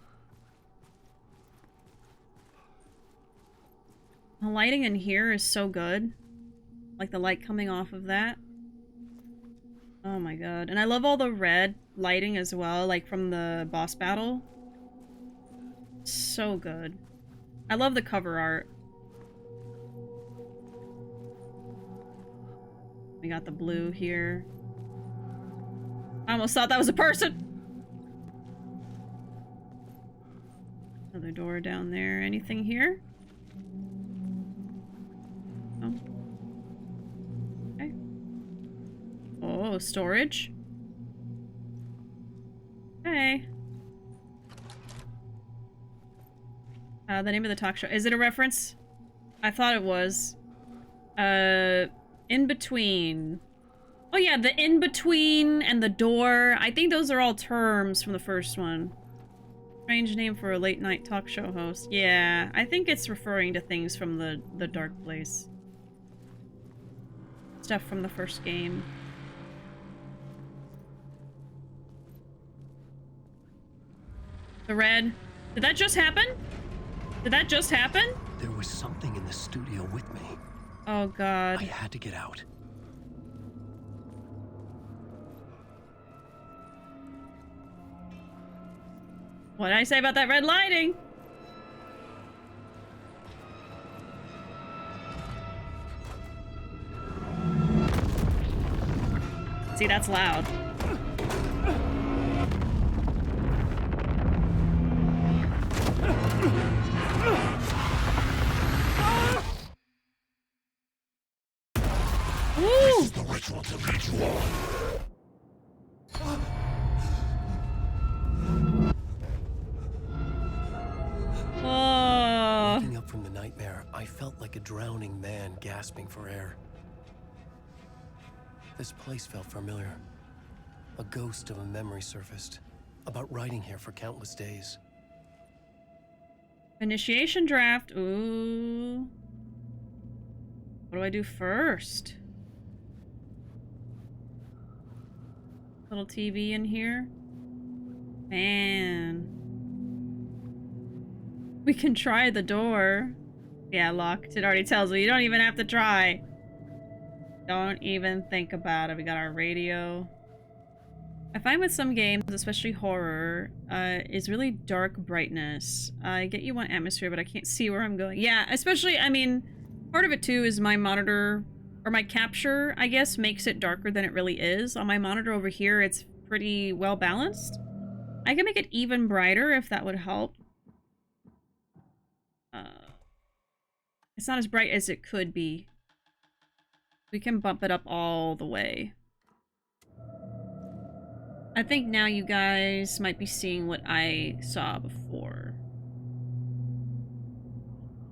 The lighting in here is so good. Like the light coming off of that. Oh my god. And I love all the red lighting as well, like from the boss battle. So good. I love the cover art. We got the blue here. I almost thought that was a person! Another door down there. Anything here? Oh. Okay. Oh, storage. Okay. The name of the talk show. Is it a reference? I thought it was. In between. Oh yeah, the in between and the door. I think those are all terms from the first one. Strange name for a late night talk show host. Yeah, I think it's referring to things from the dark place. Stuff from the first game. The red. Did that just happen? Did that just happen? There was something in the studio with me. Oh god. I had to get out. What did I say about that red lighting? See, that's loud. This is the ritual to lead you on. Waking up from the nightmare, I felt like a drowning man gasping for air. This place felt familiar. A ghost of a memory surfaced, about riding here for countless days. Initiation draft. Ooh. What do I do first? Little TV in here. Man. We can try the door. Yeah, locked. It already tells me. You don't even have to try. Don't even think about it. We got our radio. I find with some games, especially horror, is really dark brightness. I get you want atmosphere, but I can't see where I'm going. Yeah, especially, I mean, part of it too is my monitor, or my capture, I guess, makes it darker than it really is. On my monitor over here, it's pretty well balanced. I can make it even brighter if that would help. It's not as bright as it could be. We can bump it up all the way. I think now you guys might be seeing what I saw before.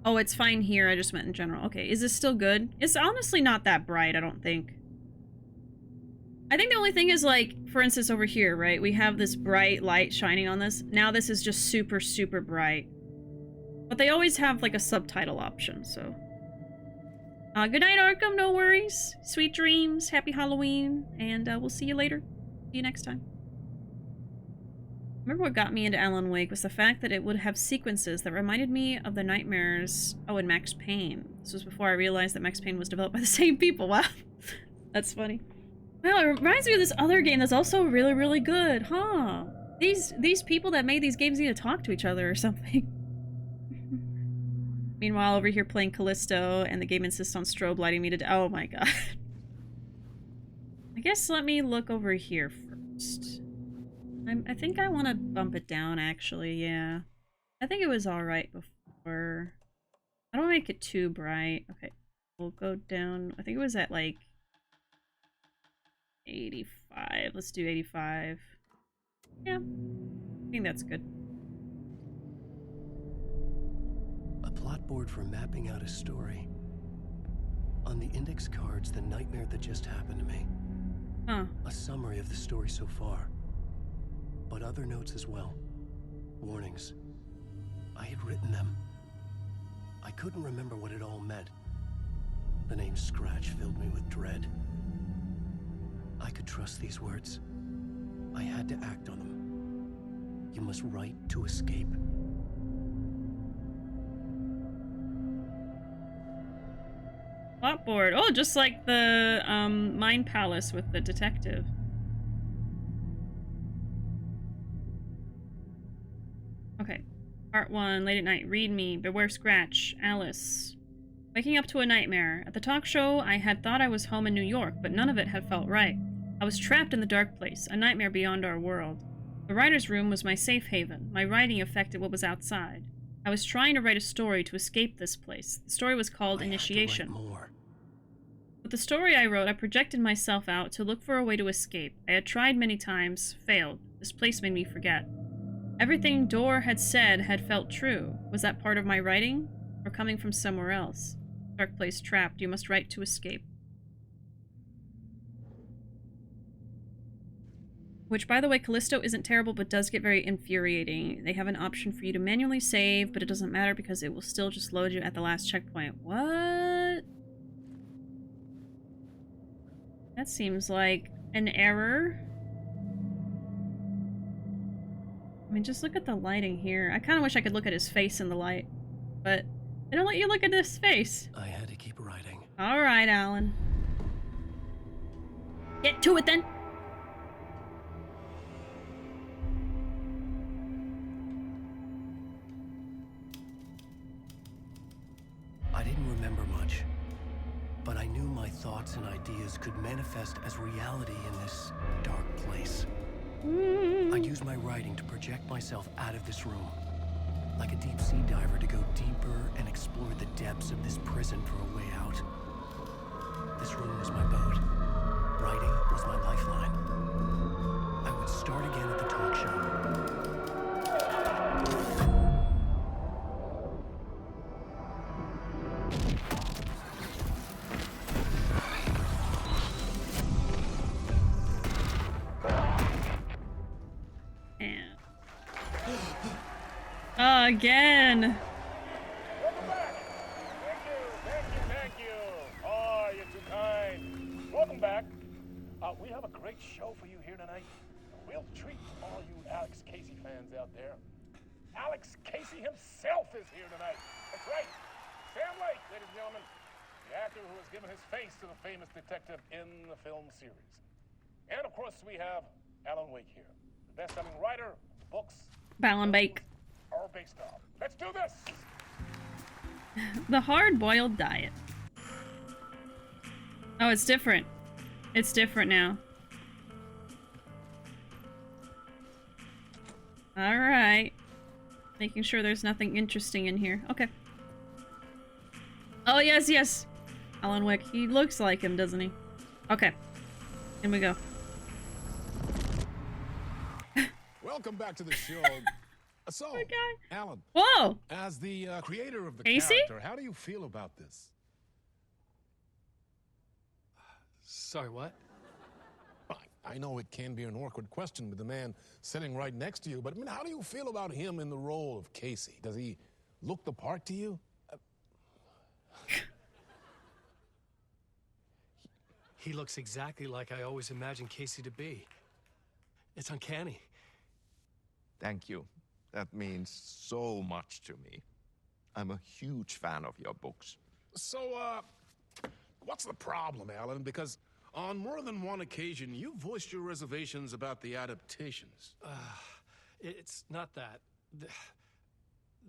Oh, it's fine here. I just meant in general. Okay, is this still good? It's honestly not that bright, I don't think. I think the only thing is, like, for instance, over here, right? We have this bright light shining on this. Now this is just super, super bright. But they always have, like, a subtitle option, so... good night, Arkham. No worries. Sweet dreams. Happy Halloween. And we'll see you later. See you next time. Remember what got me into Alan Wake was the fact that it would have sequences that reminded me of the nightmares... Oh, and Max Payne. This was before I realized that Max Payne was developed by the same people. Wow. That's funny. Well, it reminds me of this other game that's also really, really good. Huh. These people that made these games need to talk to each other or something. Meanwhile, over here playing Callisto, and the game insists on strobe lighting me to... Oh my god. I guess let me look over here first. I think I want to bump it down, actually, yeah. I think it was alright before. I don't make it too bright. Okay, we'll go down. I think it was at, like, 85. Let's do 85. Yeah, I think that's good. A plot board for mapping out a story. On the index cards, the nightmare that just happened to me. Huh. A summary of the story so far. But other notes as well. Warnings. I had written them. I couldn't remember what it all meant. The name Scratch filled me with dread. I could trust these words. I had to act on them. You must write to escape. Plotboard. Oh, just like the Mind Palace with the detective. Okay. Part 1, late at night. Read me. Beware Scratch. Alice. Waking up to a nightmare. At the talk show, I had thought I was home in New York, but none of it had felt right. I was trapped in the dark place, a nightmare beyond our world. The writer's room was my safe haven. My writing affected what was outside. I was trying to write a story to escape this place. The story was called Initiation. With the story I wrote, I projected myself out to look for a way to escape. I had tried many times, failed. This place made me forget. Everything Dor had said had felt true. Was that part of my writing? Or coming from somewhere else? Dark place trapped. You must write to escape. Which, by the way, Callisto isn't terrible, but does get very infuriating. They have an option for you to manually save, but it doesn't matter because it will still just load you at the last checkpoint. What? That seems like an error. I mean, just look at the lighting here. I kind of wish I could look at his face in the light, but they don't let you look at his face. I had to keep writing. All right, Alan. Get to it then. I didn't remember much, but I knew my thoughts and ideas could manifest as reality in this dark place. I used my writing to project myself out of this room, like a deep sea diver to go deeper and explore the depths of this prison for a way out. This room was my boat. Writing was my lifeline. I would start again at the talk show. Again. Welcome back. Thank you. Oh, you're too kind. Welcome back. We have a great show for you here tonight. A real treat for all you Alex Casey fans out there. Alex Casey himself is here tonight. That's right. Sam Lake, ladies and gentlemen. The actor who has given his face to the famous detective in the film series. And of course, we have Alan Wake here. The best-selling writer, books, Balin Bake. Or based off. Let's do this! The hard-boiled diet. Oh, it's different. It's different now. Alright. Making sure there's nothing interesting in here. Okay. Oh, yes, yes. Alan Wake. He looks like him, doesn't he? Okay. In we go. Welcome back to the show. So, Alan. Whoa! As the creator of the Casey? character, how do you feel about this? Sorry, what? I know it can be an awkward question with the man sitting right next to you, but I mean, how do you feel about him in the role of Casey? Does he look the part to you? He looks exactly like I always imagined Casey to be. It's uncanny. Thank you. That means so much to me. I'm a huge fan of your books. So, what's the problem, Alan? Because on more than one occasion, you voiced your reservations about the adaptations. It's not that.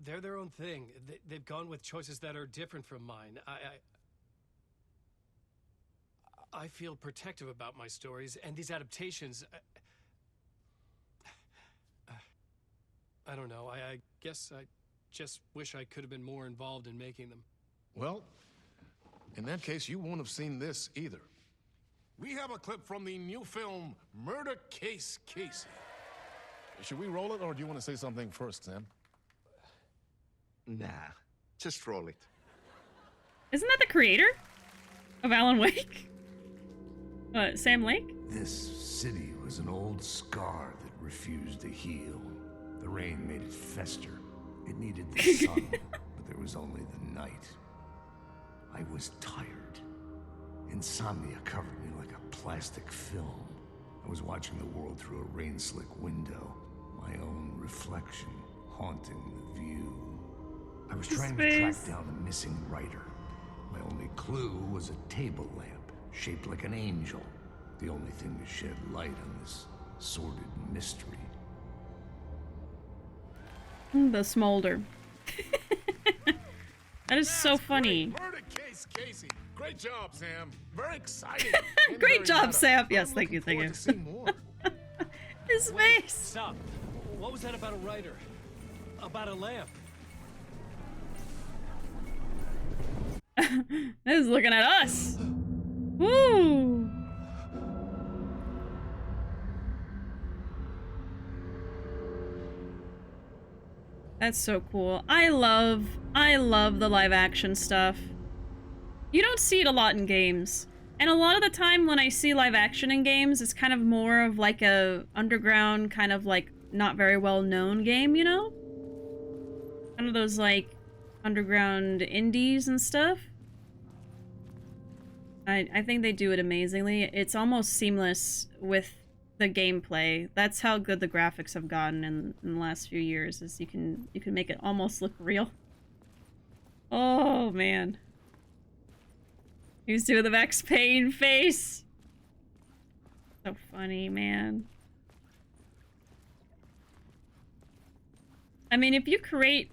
They're their own thing. They've gone with choices that are different from mine. I feel protective about my stories, and these adaptations... I don't know. I guess I just wish I could have been more involved in making them. Well, in that case, you won't have seen this either. We have a clip from the new film, Murder Case Casey. Should we roll it, or do you want to say something first, Sam? Nah, just roll it. Isn't that the creator? Of Alan Wake? What, Sam Lake? This city was an old scar that refused to heal. The rain made it fester. It needed the sun, but there was only the night. I was tired. Insomnia covered me like a plastic film. I was watching the world through a rain-slick window, my own reflection haunting the view. I was trying to track down a missing writer. My only clue was a table lamp, shaped like an angel. The only thing to shed light on this sordid mystery. The smolder. That is so funny. Murder case, Casey. Great job, Sam. Very exciting. Great job, Sam. Yes, thank you, thank you. His face. Stop. What was that about a writer? About a lamp? He's looking at us. Woo. That's so cool. I love the live action stuff. You don't see it a lot in games. And a lot of the time when I see live action in games, it's kind of more of like a underground, kind of like not very well known game, you know? Kind of those like underground indies and stuff. I think they do it amazingly. It's almost seamless with the gameplay. That's how good the graphics have gotten in the last few years, is you can make it almost look real. Oh man. He's doing the Max Payne face. So funny, man. I mean, if you create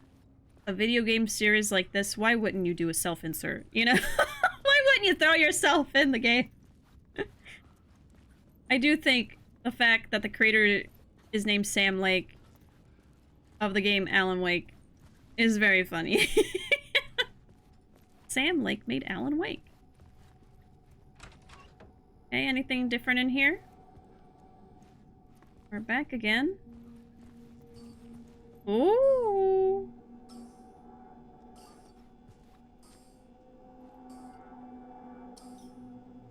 a video game series like this, why wouldn't you do a self-insert, you know? Why wouldn't you throw yourself in the game? I do think the fact that the creator is named Sam Lake of the game Alan Wake is very funny. Sam Lake made Alan Wake. Okay, anything different in here? We're back again. Ooh.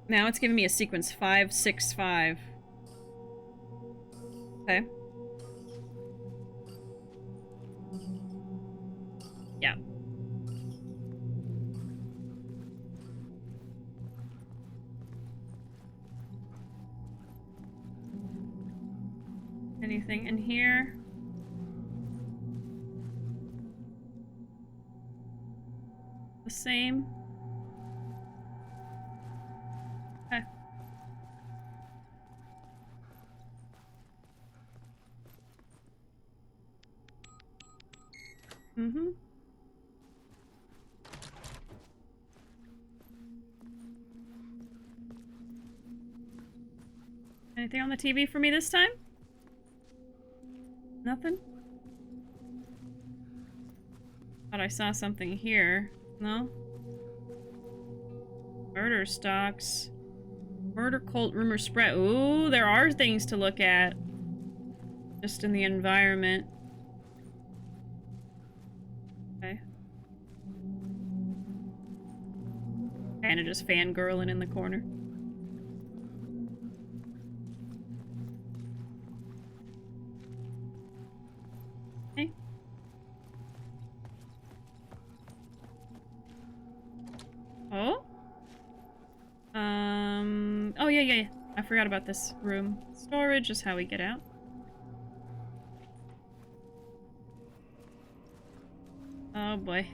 Now it's giving me a sequence 565. Okay. Yeah. Anything in here? The same. Okay. Mm-hmm. Anything on the TV for me this time? Nothing? Thought I saw something here. No? Murder stocks. Murder cult rumor spread. Ooh, there are things to look at. Just in the environment. Okay. Kinda just fangirling in the corner. Okay. Oh? Oh yeah. I forgot about this room. Storage is how we get out. Oh boy.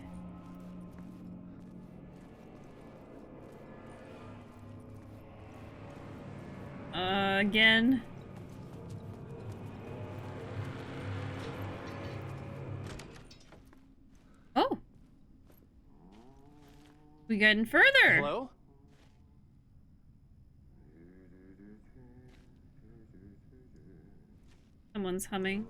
Again. Oh. We getting further. Hello? Someone's humming.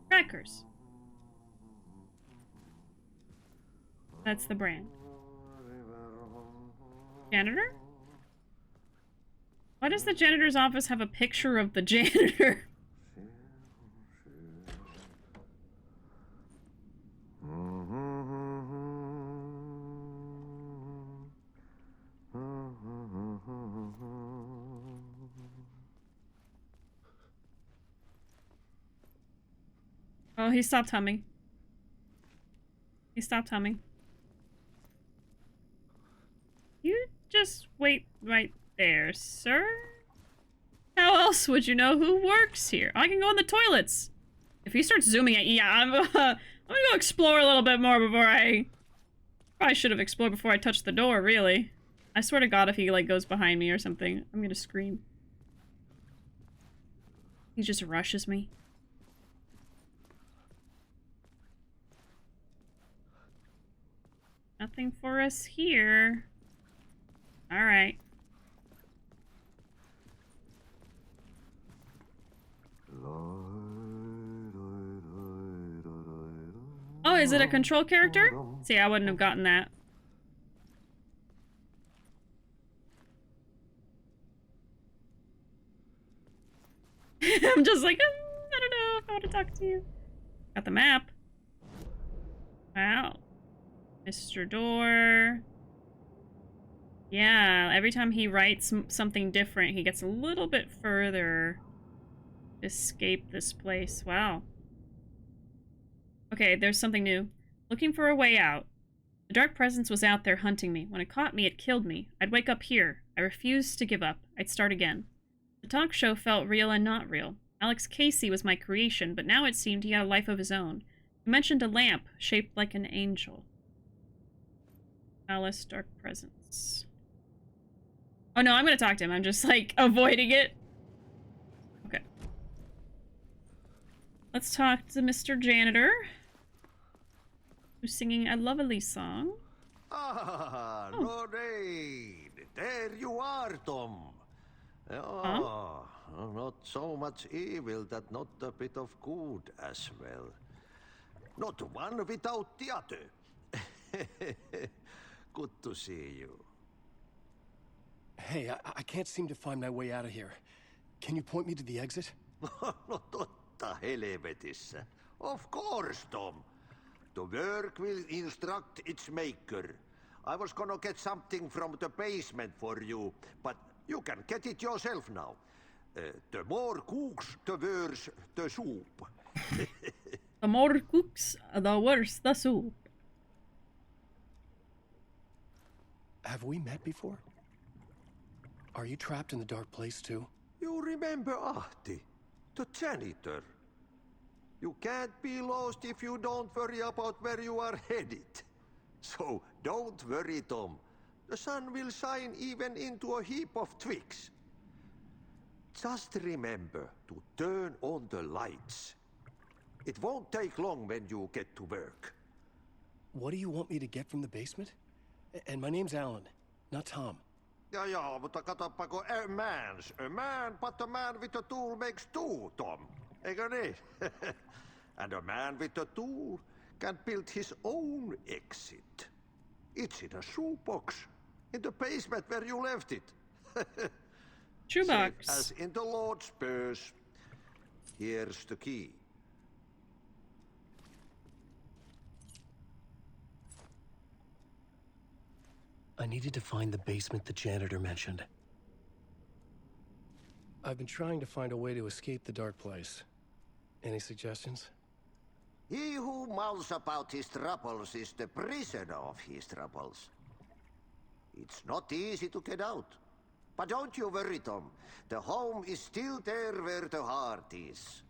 Crackers. That's the brand. Janitor? Why does the janitor's office have a picture of the janitor? Oh, he stopped humming. He stopped humming. You just wait right there, sir. How else would you know who works here? I can go in the toilets. If he starts zooming at, yeah, I'm gonna go explore a little bit more before I... Probably should have explored before I touched the door, really. I swear to God, if he, like, goes behind me or something, I'm gonna scream. He just rushes me. Nothing for us here. Alright. Oh, is it a control character? See, I wouldn't have gotten that. I'm just like, I don't know if I want to talk to you. Got the map. Wow. Mr. Door. Yeah, every time he writes something different, he gets a little bit further to escape this place. Wow. Okay, there's something new. Looking for a way out. The dark presence was out there hunting me. When it caught me, it killed me. I'd wake up here. I refused to give up. I'd start again. The talk show felt real and not real. Alex Casey was my creation, but now it seemed he had a life of his own. He mentioned a lamp shaped like an angel. Alice, dark presence. Oh no, I'm gonna talk to him. I'm just like avoiding it. Okay. Let's talk to Mr. Janitor, who's singing a lovely song. Ah, no rain. There you are, Tom. Oh, not so much evil that not a bit of good as well. Not one without the other. Good to see you. Hey, I can't seem to find my way out of here. Can you point me to the exit? No totta helvetissä. Of course, Tom. The work will instruct its maker. I was gonna get something from the basement for you, but you can get it yourself now. The more cooks, the worse the soup. The more cooks, the worse the soup. Have we met before? Are you trapped in the dark place too? You remember Ahti, the janitor. You can't be lost if you don't worry about where you are headed. So don't worry, Tom. The sun will shine even into a heap of twigs. Just remember to turn on the lights. It won't take long when you get to work. What do you want me to get from the basement? And my name's Alan, not Tom. Ja, mutta katsoppa, a man, but a man with a tool makes two, Tom. Eikö niin? And a man with a tool can build his own exit. It's in a shoebox, in the basement where you left it. Shoebox. Safe as in the Lord's purse. Here's the key. I needed to find the basement the janitor mentioned. I've been trying to find a way to escape the dark place. Any suggestions? He who mouths about his troubles is the prisoner of his troubles. It's not easy to get out. But don't you worry, Tom. The home is still there where the heart is.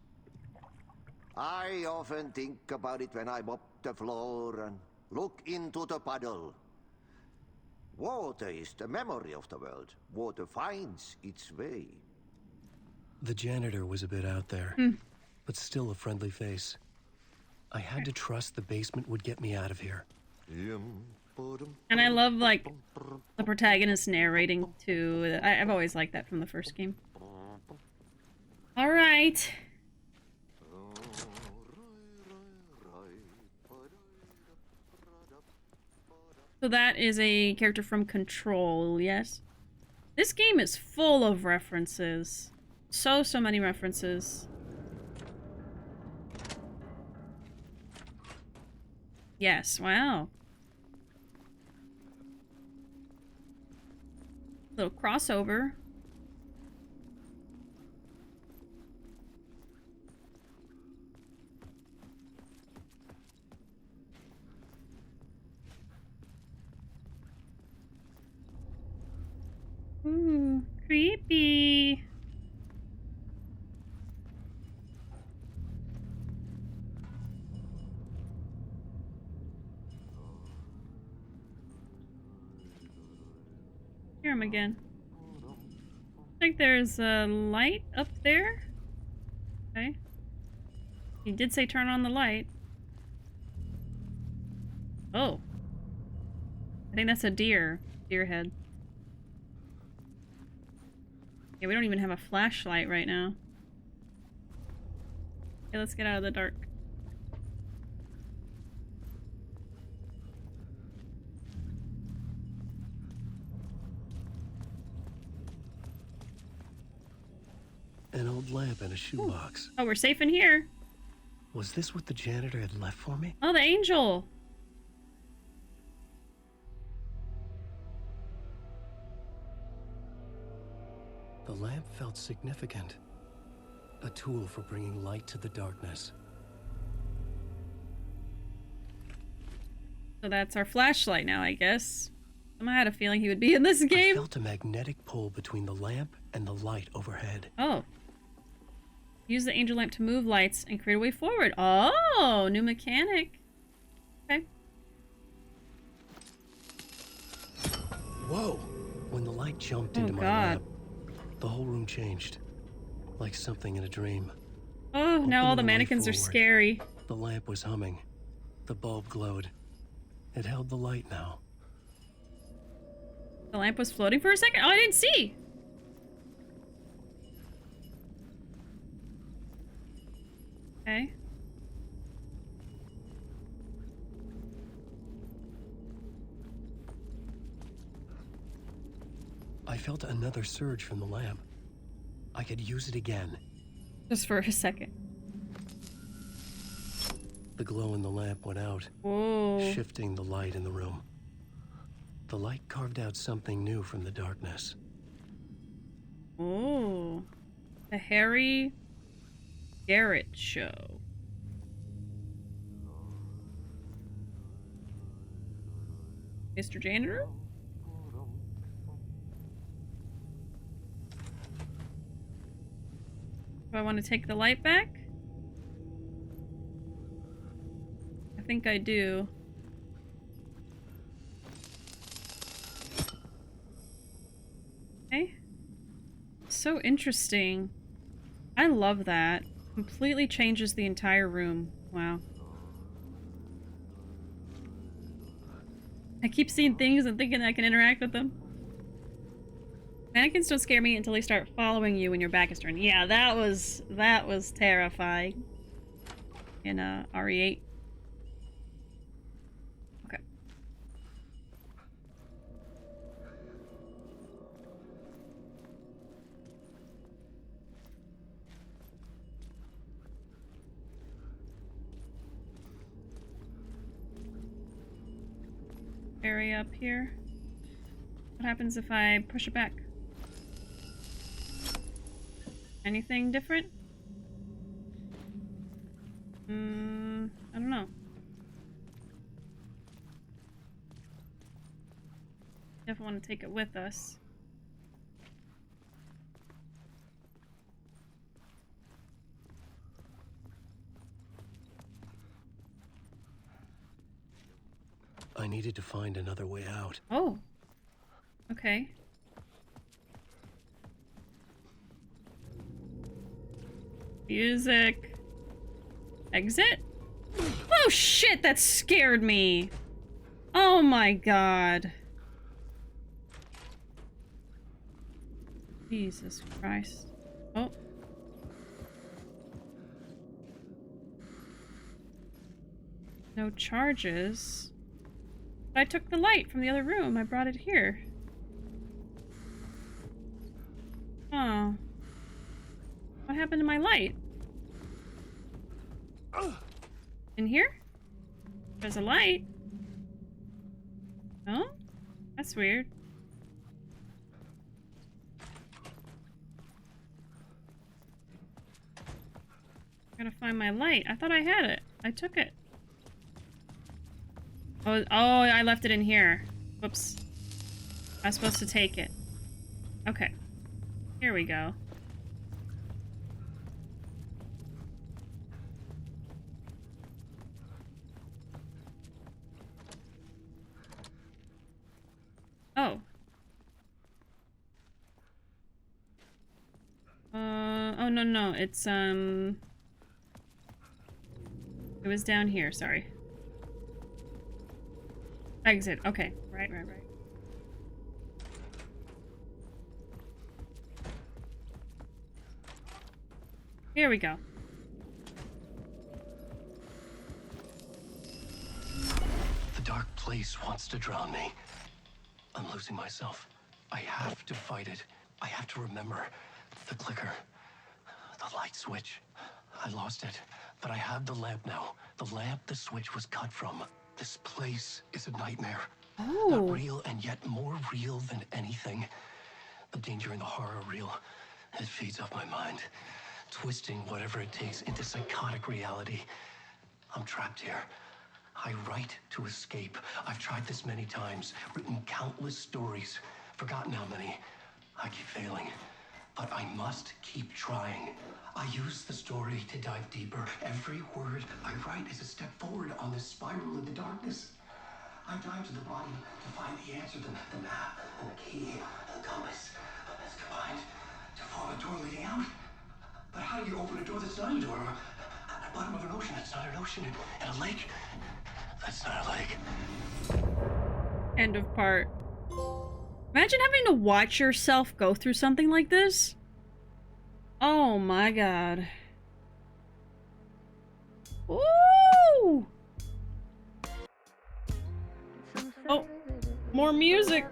I often think about it when I mop the floor and look into the puddle. Water is the memory of the world. Water finds its way. The janitor was a bit out there, but still a friendly face. I had to trust the basement would get me out of here. And I love, like, the protagonist narrating, too. I've always liked that from the first game. Alright. So that is a character from Control, yes? This game is full of references. So many references. Yes, wow. Little crossover. Ooh, creepy. Hear him again. I think there's a light up there. Okay. He did say turn on the light. Oh. I think that's a deer. Deer head. Yeah, we don't even have a flashlight right now. Okay, let's get out of the dark. An old lamp and a shoebox. Oh, we're safe in here. Was this what the janitor had left for me? Oh, the angel. The lamp felt significant. A tool for bringing light to the darkness. So that's our flashlight now, I guess. I had a feeling he would be in this game. I felt a magnetic pull between the lamp and the light overhead. Oh. Use the angel lamp to move lights and create a way forward. Oh, new mechanic. Okay. Whoa! When the light jumped into my lap, the whole room changed. Like something in a dream. Oh, now all the mannequins are scary. The lamp was humming. The bulb glowed. It held the light now. The lamp was floating for a second? Oh, I didn't see! Okay. I felt another surge from the lamp. I could use it again. Just for a second. The glow in the lamp went out, shifting the light in the room. The light carved out something new from the darkness. Oh. The Harry Garrett Show. Mr. Janitor? Do I want to take the light back? I think I do. Okay. So interesting. I love that. Completely changes the entire room. Wow. I keep seeing things and thinking I can interact with them. Mannequins don't scare me until they start following you when your back is turned. Yeah, that was terrifying. In RE8. Okay. Area up here. What happens if I push it back? Anything different? I don't know. Definitely want to take it with us. I needed to find another way out. Oh. Okay. Music. Exit? Oh shit, that scared me. Oh my god. Jesus Christ. Oh. No charges. But I took the light from the other room. I brought it here. Oh. What happened to my light? In here? There's a light. Oh? That's weird. I gotta find my light. I thought I had it. I took it. Oh, I left it in here. Whoops. I was supposed to take it. Okay. Here we go. Oh. Oh, no. It's, it was down here, sorry. Exit. Okay. Right. Here we go. The dark place wants to drown me. I'm losing myself. I have to fight it. I have to remember the clicker, the light switch. I lost it, but I have the lamp now. The lamp the switch was cut from. This place is a nightmare. Oh. Not real, and yet more real than anything. The danger and the horror real. It feeds off my mind, twisting whatever it takes into psychotic reality. I'm trapped here. I write to escape. I've tried this many times, written countless stories, forgotten how many. I keep failing, but I must keep trying. I use the story to dive deeper. Every word I write is a step forward on this spiral in the darkness. I dive to the bottom to find the answer, the map, and the key, the compass. It's combined to form a door leading out. But how do you open a door that's not a door? At the bottom of an ocean, it's not an ocean. And a lake, that's not a lake. End of part. Imagine having to watch yourself go through something like this. Oh my god. Ooh! Oh, more music.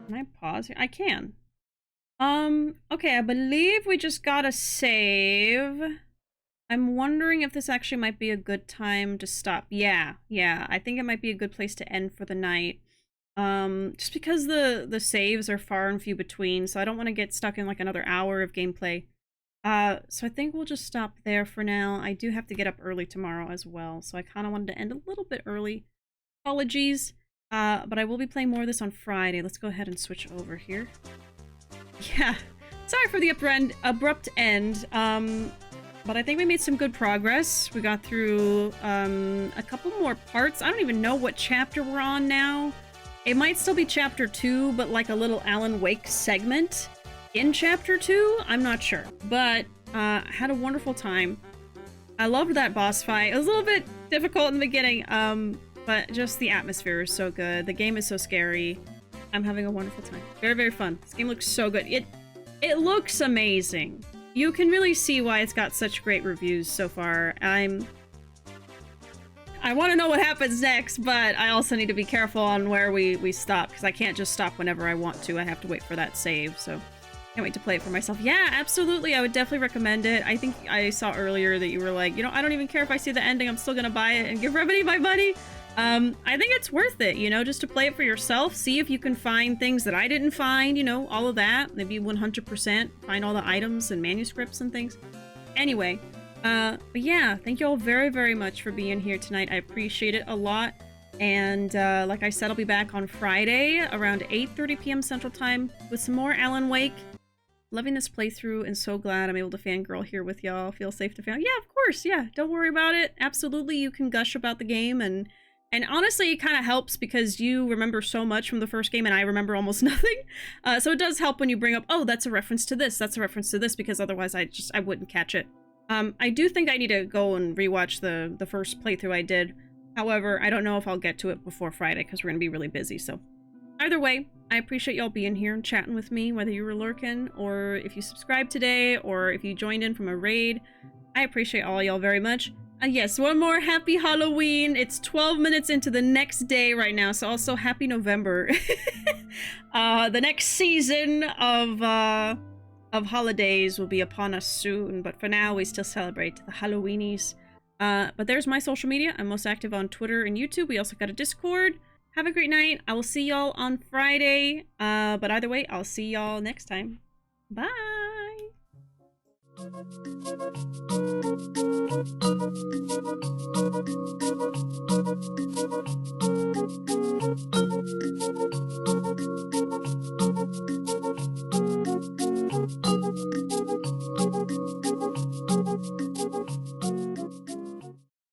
Can I pause here? I can. Okay, I believe we just got a save. I'm wondering if this actually might be a good time to stop. Yeah, I think it might be a good place to end for the night. Just because the saves are far and few between, so I don't want to get stuck in like another hour of gameplay. So I think we'll just stop there for now. I do have to get up early tomorrow as well, so I kind of wanted to end a little bit early. Apologies, but I will be playing more of this on Friday. Let's go ahead and switch over here. Yeah, sorry for the abrupt end, but I think we made some good progress. We got through a couple more parts. I don't even know what chapter we're on now. It might still be chapter 2, but like a little Alan Wake segment in chapter 2. I'm not sure, but had a wonderful time. I loved that boss fight. It was a little bit difficult in the beginning, but just the atmosphere is so good. The game is so scary. I'm having a wonderful time. Very, very fun. This game looks so good. It looks amazing. You can really see why it's got such great reviews so far. I want to know what happens next, but I also need to be careful on where we stop, because I can't just stop whenever I want to. I have to wait for that save, so can't wait to play it for myself. Yeah, absolutely. I would definitely recommend it. I think I saw earlier that you were like, you know, I don't even care if I see the ending. I'm still going to buy it and give Remedy my money. I think it's worth it, you know, just to play it for yourself. See if you can find things that I didn't find, you know, all of that. Maybe 100% find all the items and manuscripts and things. Anyway, but yeah, thank you all very, very much for being here tonight. I appreciate it a lot. And like I said, I'll be back on Friday around 8:30 p.m. Central Time with some more Alan Wake. Loving this playthrough and so glad I'm able to fangirl here with y'all. Feel safe to fan. Yeah, of course. Yeah, don't worry about it. Absolutely, you can gush about the game, and honestly, it kind of helps because you remember so much from the first game and I remember almost nothing. So it does help when you bring up, oh, that's a reference to this, that's a reference to this, because otherwise I wouldn't catch it. I do think I need to go and rewatch the first playthrough I did. However, I don't know if I'll get to it before Friday because we're going to be really busy. So either way, I appreciate y'all being here and chatting with me, whether you were lurking or if you subscribed today or if you joined in from a raid. I appreciate all y'all very much. Yes, one more happy Halloween. It's 12 minutes into the next day right now, so also happy November. The next season of holidays will be upon us soon, but for now we still celebrate the Halloweenies. But there's my social media. I'm most active on Twitter and YouTube. We also got a Discord. Have a great night. I will see y'all on Friday. But either way, I'll see y'all next time. Bye! Thank you.